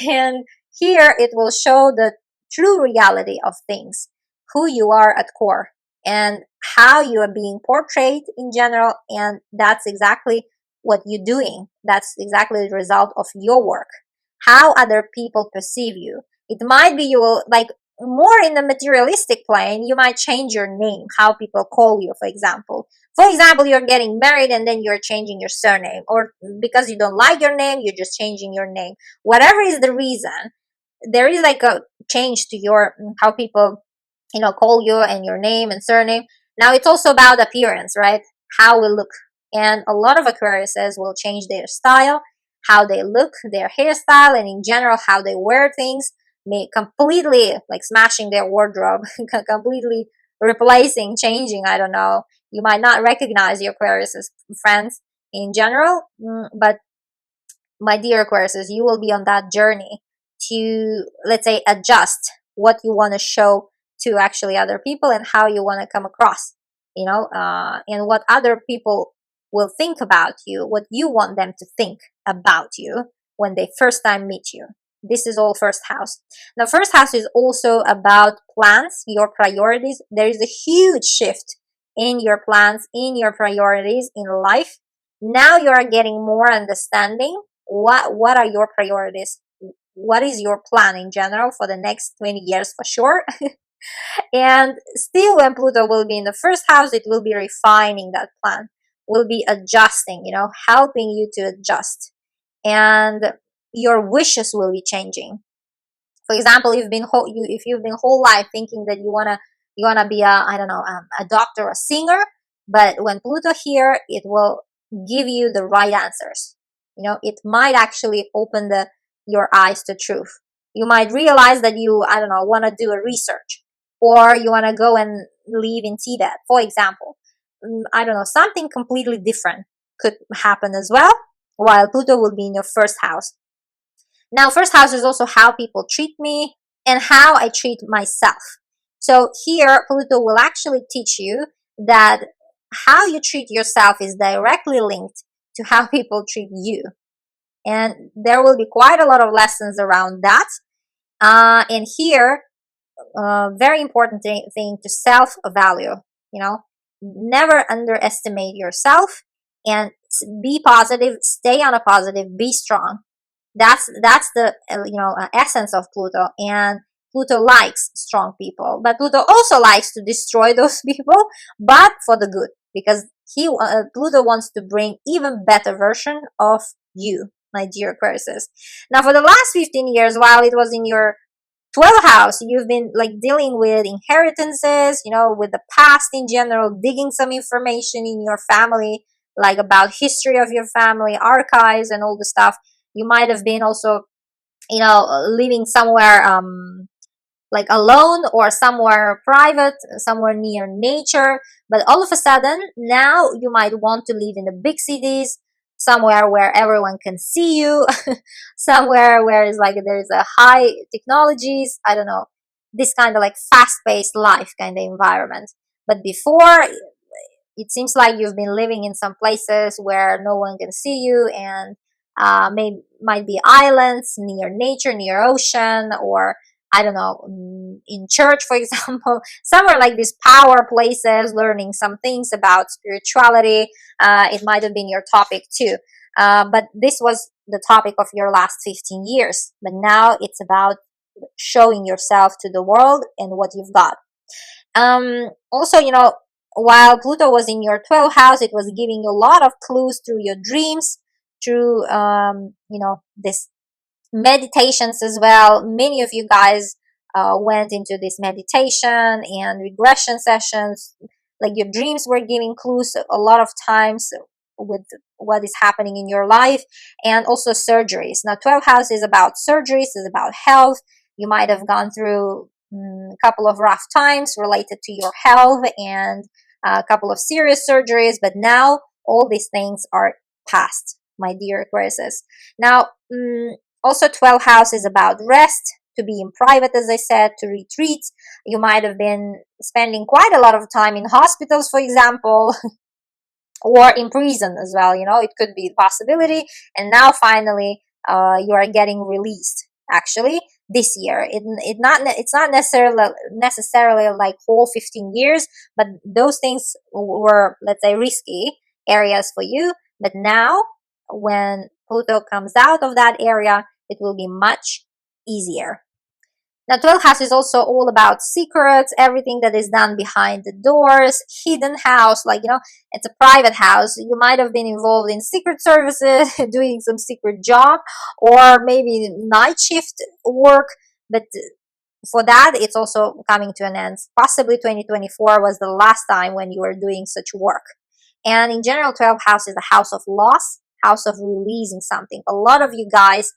And here it will show the true reality of things, who you are at core, and how you are being portrayed in general. And that's exactly what you're doing. That's exactly the result of your work, how other people perceive you. It might be you will, like, more in the materialistic plane, you might change your name, how people call you, for example. For example, you're getting married and then you're changing your surname, or because you don't like your name, you're just changing your name. Whatever is the reason, there is like a change to your, how people, you know, call you, and your name and surname. Now it's also about appearance, right? How we look. And a lot of Aquariuses will change their style, how they look, their hairstyle, and in general how they wear things, may completely like smashing their wardrobe, completely replacing, changing. I don't know. You might not recognize your Aquarius friends in general, but my dear Aquariuses, you will be on that journey to, let's say, adjust what you want to show to actually other people, and how you want to come across, you know, and what other people will think about you, what you want them to think about you when they first time meet you. This is all first house. Now, first house is also about plans, your priorities. There is a huge shift in your plans, in your priorities in life. Now you are getting more understanding. What are your priorities? What is your plan in general for the next 20 years for sure? And still, when Pluto will be in the first house, it will be refining that plan, will be adjusting, you know, helping you to adjust. And your wishes will be changing. For example, if you've been whole life thinking that you wanna be a, I don't know, a doctor, a singer, but when Pluto here, it will give you the right answers. You know, it might actually open your eyes to truth. You might realize that you, I don't know, want to do a research, or you want to go and live in Tibet, for example. I don't know, something completely different could happen as well, while Pluto will be in your first house. Now, first house is also how people treat me and how I treat myself. So here, Pluto will actually teach you that how you treat yourself is directly linked to how people treat you. And there will be quite a lot of lessons around that. And here, very important thing to self-value, you know, never underestimate yourself, and be positive, stay on a positive, be strong. That's the essence of Pluto. And Pluto likes strong people, but Pluto also likes to destroy those people, but for the good, because Pluto wants to bring even better version of you, my dear Aquarius. Now, for the last 15 years, while it was in your 12th house, you've been like dealing with inheritances, you know, with the past in general, digging some information in your family, like about history of your family, archives, and all the stuff. You might have been also, you know, living somewhere like alone, or somewhere private, somewhere near nature. But all of a sudden, now you might want to live in the big cities, somewhere where everyone can see you, somewhere where it's like there's a high technologies, I don't know, this kind of like fast-paced life kind of environment. But before, it seems like you've been living in some places where no one can see you, and might be islands near nature, near ocean, or I don't know, in church, for example, somewhere like these power places, learning some things about spirituality. It might have been your topic too. But this was the topic of your last 15 years. But now it's about showing yourself to the world and what you've got. Also, you know, while Pluto was in your 12th house, it was giving you a lot of clues through your dreams, through, you know, this meditations as well. Many of you guys went into this meditation and regression sessions. Like your dreams were giving clues a lot of times with what is happening in your life, and also surgeries. Now, 12th house is about surgeries, is about health. You might have gone through a couple of rough times related to your health, and a couple of serious surgeries, but now all these things are past, my dear Aquarius. Now, also 12th house is about rest, to be in private, as I said, to retreat. You might have been spending quite a lot of time in hospitals, for example, or in prison as well. You know, it could be a possibility. And now finally, you are getting released. Actually, this year, it's not necessarily like whole 15 years, but those things were, let's say, risky areas for you. But now, when Pluto comes out of that area, it will be much easier. Now, 12th house is also all about secrets, everything that is done behind the doors, hidden house, like, you know, it's a private house. You might have been involved in secret services, doing some secret job, or maybe night shift work, but for that, it's also coming to an end. Possibly 2024 was the last time when you were doing such work. And in general, 12th house is a house of loss, house of releasing something. A lot of you guys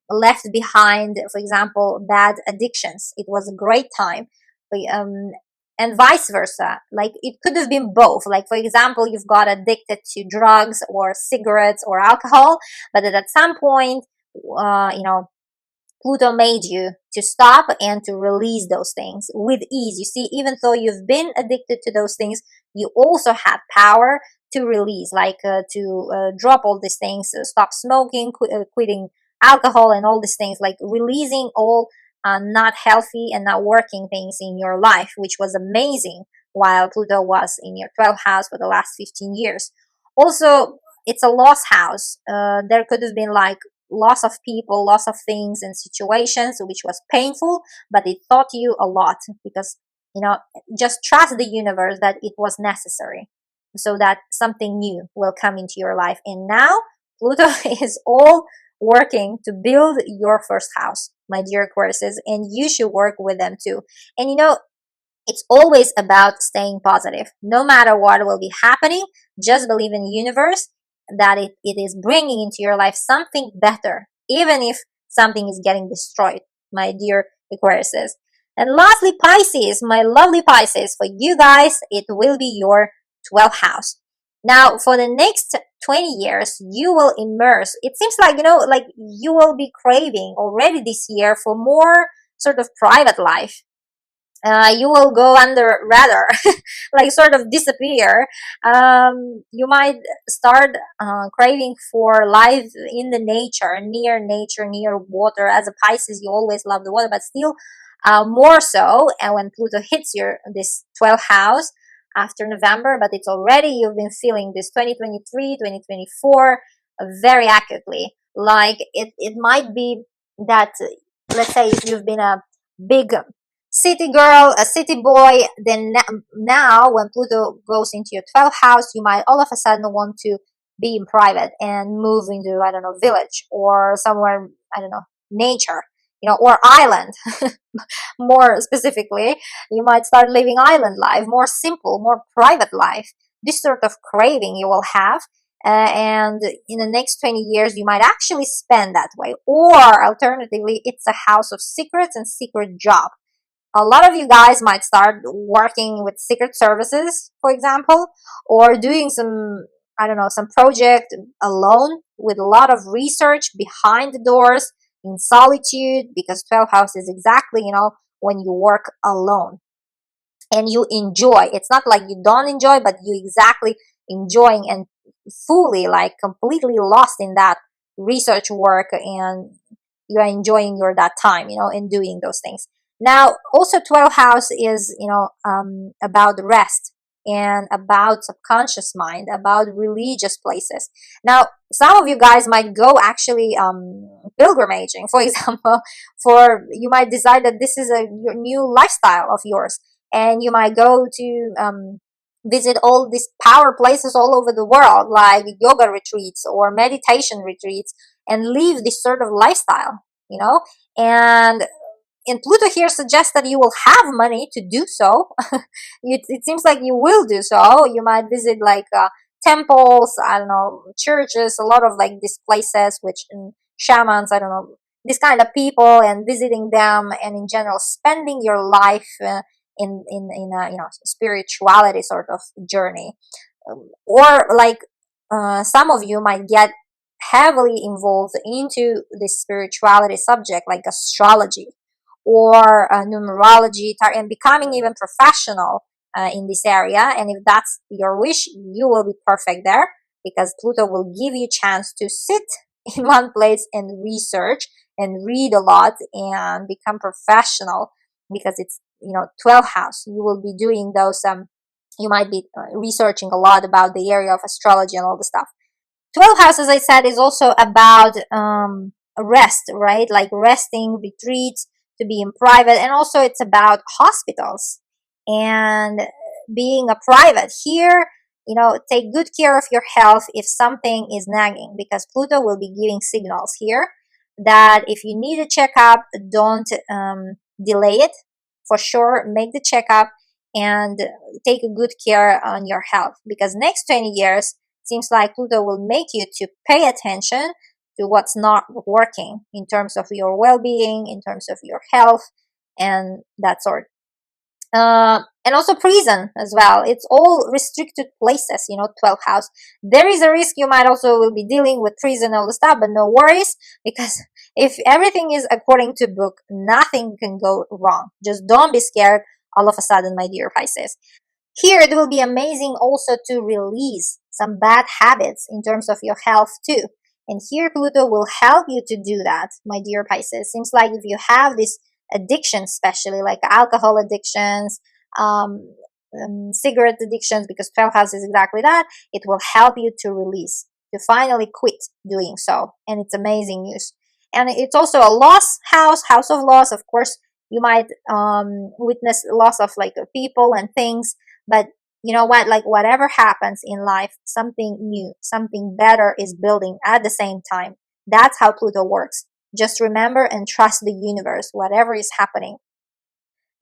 left behind, for example, bad addictions. It was a great time. And vice versa. Like, it could have been both. Like, for example, you've got addicted to drugs or cigarettes or alcohol, but at some point, you know, Pluto made you to stop and to release those things with ease. You see, even though you've been addicted to those things, you also had power to release, like to drop all these things, stop smoking, quitting alcohol, and all these things, like releasing all not healthy and not working things in your life, which was amazing while Pluto was in your 12th house for the last 15 years. Also, it's a loss house. There could have been like loss of people, loss of things and situations, which was painful, but it taught you a lot, because, you know, just trust the universe that it was necessary so that something new will come into your life. And now Pluto is all working to build your first house, my dear Aquarius, and you should work with them too. And, you know, It's always about staying positive. No matter what will be happening, just believe in the universe that it is bringing into your life something better, even if something is getting destroyed, my dear Aquariuses. And lastly, Pisces, my lovely Pisces, for you guys, it will be your 12th house. Now, for the next 20 years, you will immerse. It seems like, like you will be craving already this year for more sort of private life. You will go under radar, like sort of disappear. You might start craving for life in the nature, near water. As a Pisces, you always love the water, but still more so. And when Pluto hits your this 12th house after November, but it's already, you've been feeling this 2023, 2024 very accurately. Like it might be that, let's say, if you've been a big city girl, a city boy, then now when Pluto goes into your 12th house, you might all of a sudden want to be in private and move into, I don't know, village or somewhere, I don't know, nature, or island. More specifically, you might start living island life, more simple, more private life. This sort of craving you will have. And in the next 20 years, you might actually spend that way. Or alternatively, it's a house of secrets and secret job. A lot of you guys might start working with secret services, for example, or doing some, I don't know, some project alone with a lot of research behind the doors in solitude, because 12th house is exactly, when you work alone and you enjoy. It's not like you don't enjoy, but you exactly enjoying and fully, like completely lost in that research work, and you are enjoying that time, in doing those things. Now, also 12th house is, about rest and about subconscious mind, about religious places. Now, some of you guys might go actually pilgrimaging, for example, for you might decide that this is your new lifestyle of yours, and you might go to visit all these power places all over the world, like yoga retreats or meditation retreats, and live this sort of lifestyle, and Pluto here suggests that you will have money to do so. It seems like you will do so. You might visit like temples, I don't know, churches, a lot of like these places, which shamans, I don't know, this kind of people, and visiting them, and in general spending your life in a spirituality sort of journey. Or like some of you might get heavily involved into this spirituality subject, like astrology or numerology, and becoming even professional in this area. And if that's your wish, you will be perfect there, because Pluto will give you a chance to sit in one place and research and read a lot and become professional, because it's 12th house. You will be doing those you might be researching a lot about the area of astrology and all the stuff. 12th house, as I said, is also about rest, right? Like resting, retreats, to be in private. And also it's about hospitals and being a private. Here, take good care of your health if something is nagging, because Pluto will be giving signals here that if you need a checkup, don't delay it. For sure, make the checkup and take a good care on your health, because next 20 years seems like Pluto will make you to pay attention to what's not working in terms of your well-being, in terms of your health, and that sort. And also prison as well. It's all restricted places, 12th house. There is a risk you might also will be dealing with prison and all the stuff, but no worries, because if everything is according to book, nothing can go wrong. Just don't be scared all of a sudden, my dear Pisces. Here, it will be amazing also to release some bad habits in terms of your health too. And here, Pluto will help you to do that, my dear Pisces. Seems like if you have this addiction, especially like alcohol addictions, cigarette addictions, because 12th house is exactly that, it will help you to release, to finally quit doing so. And it's amazing news. And it's also a loss house of loss. Of course, you might witness loss of like people and things, but you know what, like whatever happens in life, something new, something better is building at the same time. That's how Pluto works. Just remember and trust the universe, whatever is happening.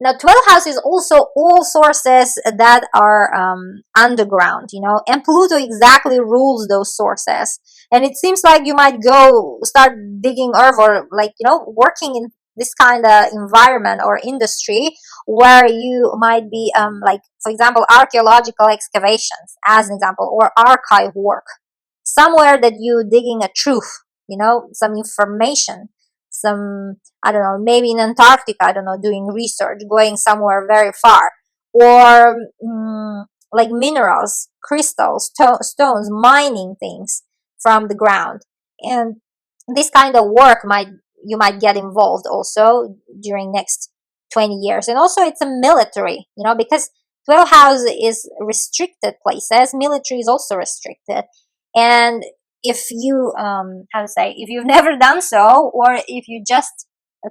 Now, 12th house is also all sources that are underground, and Pluto exactly rules those sources. And it seems like you might go start digging earth, or like, working in this kind of environment or industry where you might be, like, for example, archaeological excavations, as an example, or archive work, somewhere that you digging a truth, some information, some, I don't know, maybe in Antarctica, I don't know, doing research, going somewhere very far, or like minerals, crystals, stones, mining things from the ground. And this kind of work you might get involved also during next 20 years. And also it's a military, because 12 house is restricted places, military is also restricted. And if you how to say, if you've never done so, or if you just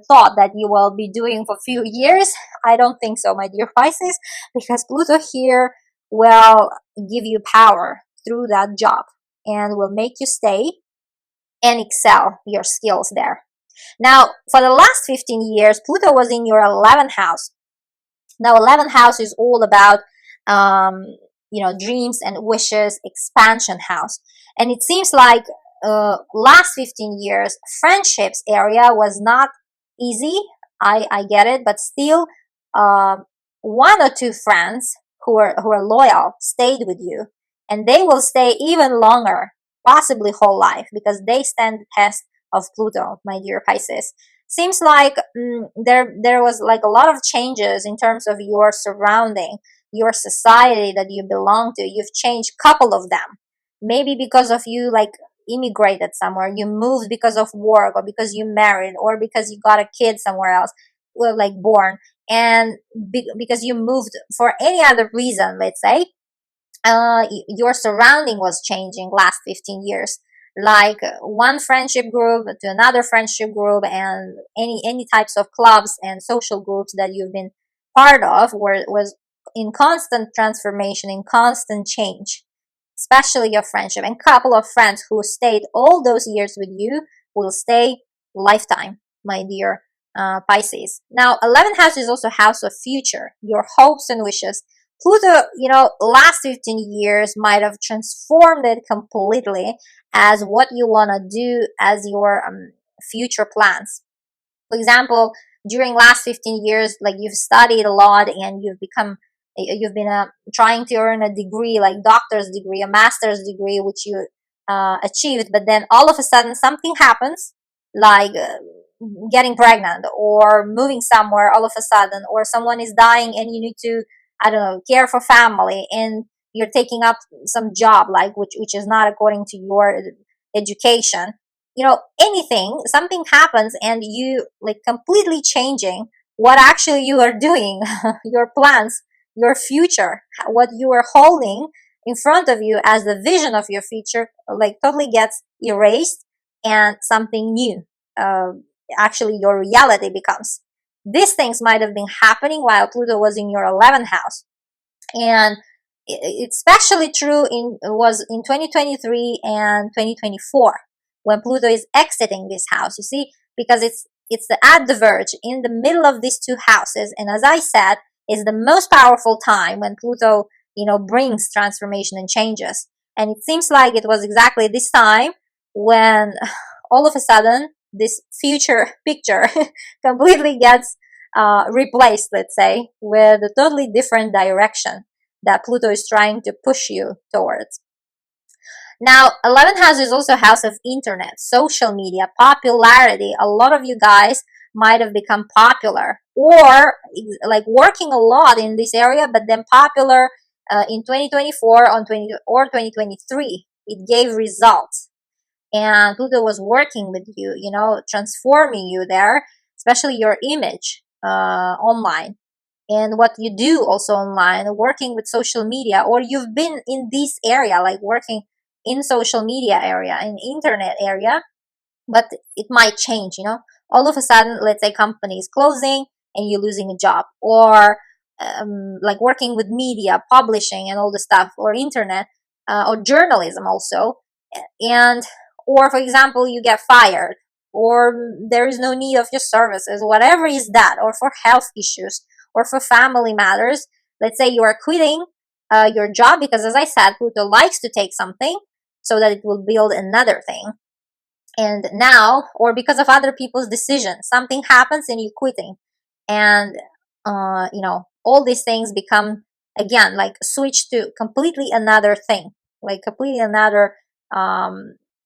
thought that you will be doing for a few years, I don't think so, my dear Pisces, because Pluto here will give you power through that job and will make you stay and excel your skills there. Now, for the last 15 years, Pluto was in your 11th house. Now, 11th house is all about dreams and wishes, expansion house. And it seems like last 15 years, friendships area was not easy. I get it, but still, one or two friends who are loyal stayed with you, and they will stay even longer, possibly whole life, because they stand the test of Pluto, my dear Pisces. Seems like there was like a lot of changes in terms of your surrounding, your society that you belong to. You've changed couple of them, maybe because of you like immigrated somewhere, you moved because of work, or because you married, or because you got a kid somewhere else, well, like born, and because you moved for any other reason, let's say. Your surrounding was changing last 15 years, like one friendship group to another friendship group, and any types of clubs and social groups that you've been part of was in constant transformation, in constant change, especially your friendship. And couple of friends who stayed all those years with you will stay lifetime, my dear Pisces. Now, 11th house is also house of future, your hopes and wishes. Pluto, last 15 years might have transformed it completely as what you want to do as your future plans. For example, during last 15 years, like you've studied a lot and you've been trying to earn a degree, like doctor's degree, a master's degree, which you achieved, but then all of a sudden something happens, like getting pregnant or moving somewhere all of a sudden, or someone is dying and you need to, I don't know, care for family, and you're taking up some job like which is not according to your education. Anything, something happens and you like completely changing what actually you are doing, your plans, your future, what you are holding in front of you as the vision of your future, like totally gets erased, and something new actually your reality becomes. These things might have been happening while Pluto was in your 11th house. And it's especially true was in 2023 and 2024, when Pluto is exiting this house, you see, because it's at the verge in the middle of these two houses. And as I said, is the most powerful time when Pluto, brings transformation and changes. And it seems like it was exactly this time when all of a sudden this future picture completely gets replaced, let's say, with a totally different direction that Pluto is trying to push you towards. Now, 11th house is also house of internet, social media, popularity. A lot of you guys might have become popular, or like working a lot in this area, but then popular in 2024 or 2023. It gave results. And Pluto was working with you, transforming you there, especially your image online, and what you do also online, working with social media, or you've been in this area, like working in social media area, in internet area, but it might change, all of a sudden, let's say company is closing and you're losing a job, or like working with media, publishing and all the stuff, or internet, or journalism also, and or for example you get fired, or there is no need of your services, whatever is that, or for health issues, or for family matters. Let's say you are quitting your job because, as I said, Pluto likes to take something so that it will build another thing. And now, or because of other people's decisions, something happens and you're quitting. And, all these things become, again, like switch to completely another thing, like completely another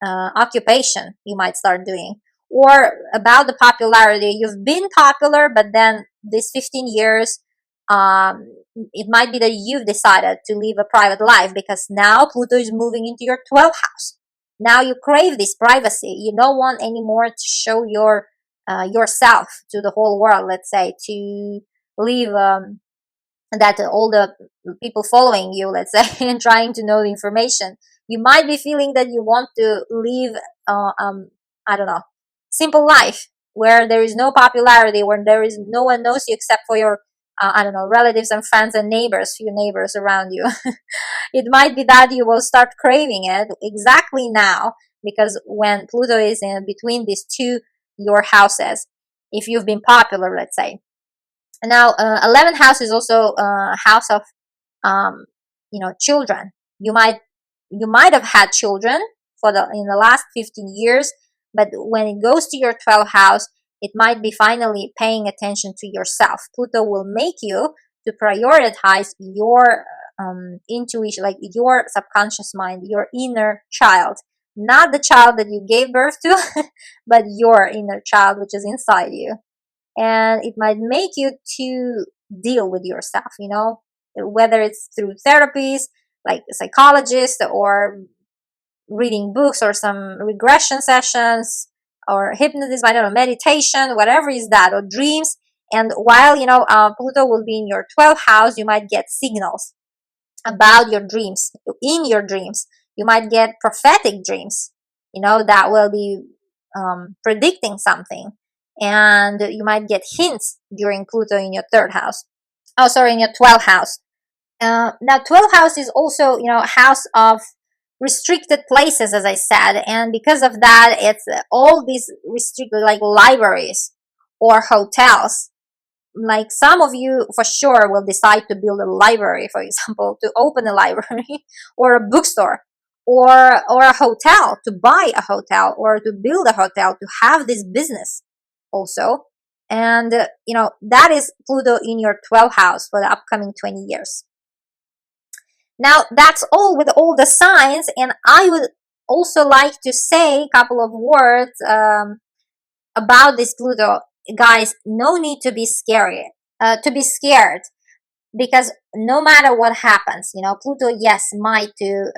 occupation you might start doing. Or about the popularity, you've been popular, but then these 15 years, it might be that you've decided to live a private life because now Pluto is moving into your 12th house. Now you crave this privacy. You don't want anymore to show yourself to the whole world, let's say, to leave that all the people following you, let's say, and trying to know the information. You might be feeling that you want to live, I don't know, simple life where there is no popularity, where there is no one knows you except for your, I don't know, relatives and friends and neighbors, few neighbors around you. It might be that you will start craving it exactly now, because when Pluto is in between these two, your houses, if you've been popular, let's say. Now, 11th house is also a house of, children. You might have had children in the last 15 years, but when it goes to your 12th house, it might be finally paying attention to yourself. Pluto will make you to prioritize your intuition, like your subconscious mind, your inner child, not the child that you gave birth to, but your inner child, which is inside you. And it might make you to deal with yourself, whether it's through therapies like a psychologist, or reading books, or some regression sessions, or hypnotism, I don't know, meditation, whatever is that, or dreams. And while Pluto will be in your 12th house, you might get signals about your dreams. In your dreams, you might get prophetic dreams, that will be predicting something. And you might get hints during Pluto in your third house. Oh, sorry, in your 12th house. Now, 12th house is also, a house of restricted places, as I said. And because of that, it's all these restricted, like libraries or hotels. Like some of you for sure will decide to build a library, for example, to open a library or a bookstore, or a hotel, to buy a hotel or to build a hotel, to have this business also. And that is Pluto in your 12th house for the upcoming 20 years. Now, that's all with all the signs, and I would also like to say a couple of words about this Pluto. Guys, no need to be scared, because no matter what happens, Pluto, yes, might to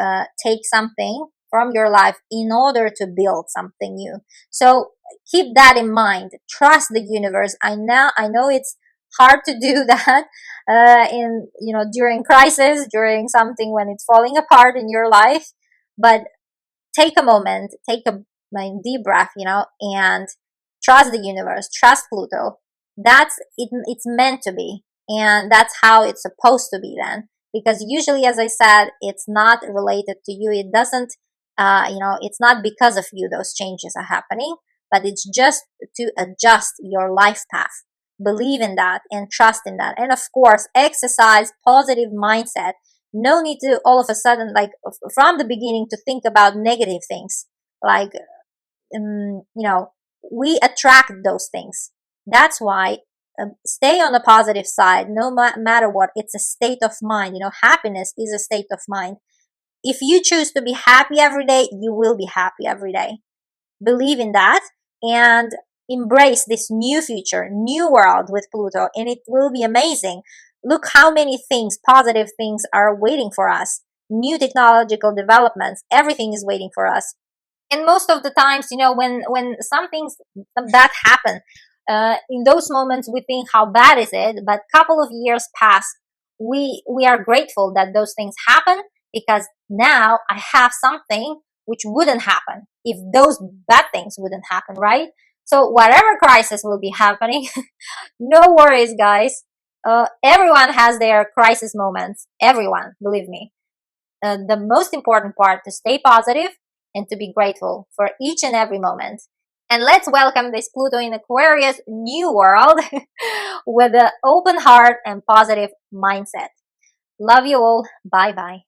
take something from your life in order to build something new. So keep that in mind. Trust the universe. I know it's hard to do that during crisis, during something when it's falling apart in your life. But take a moment, take a deep breath, and trust the universe, trust Pluto. That's it. It's meant to be, and that's how it's supposed to be then. Because usually, as I said, it's not related to you. It doesn't, it's not because of you those changes are happening, but it's just to adjust your life path. Believe in that and trust in that. And of course, exercise positive mindset. No need to all of a sudden, like from the beginning, to think about negative things. Like, we attract those things. That's why stay on the positive side, no matter what. It's a state of mind. Happiness is a state of mind. If you choose to be happy every day, you will be happy every day. Believe in that and embrace this new future, new world with Pluto, and it will be amazing. Look how many things, positive things, are waiting for us. New technological developments, everything is waiting for us. And most of the times, when some things that happen, in those moments we think, how bad is it? But a couple of years pass, we are grateful that those things happen, because now I have something which wouldn't happen if those bad things wouldn't happen, right? So whatever crisis will be happening, no worries, guys. Everyone has their crisis moments. Everyone, believe me. The most important part, to stay positive and to be grateful for each and every moment. And let's welcome this Pluto in Aquarius new world with an open heart and positive mindset. Love you all. Bye bye.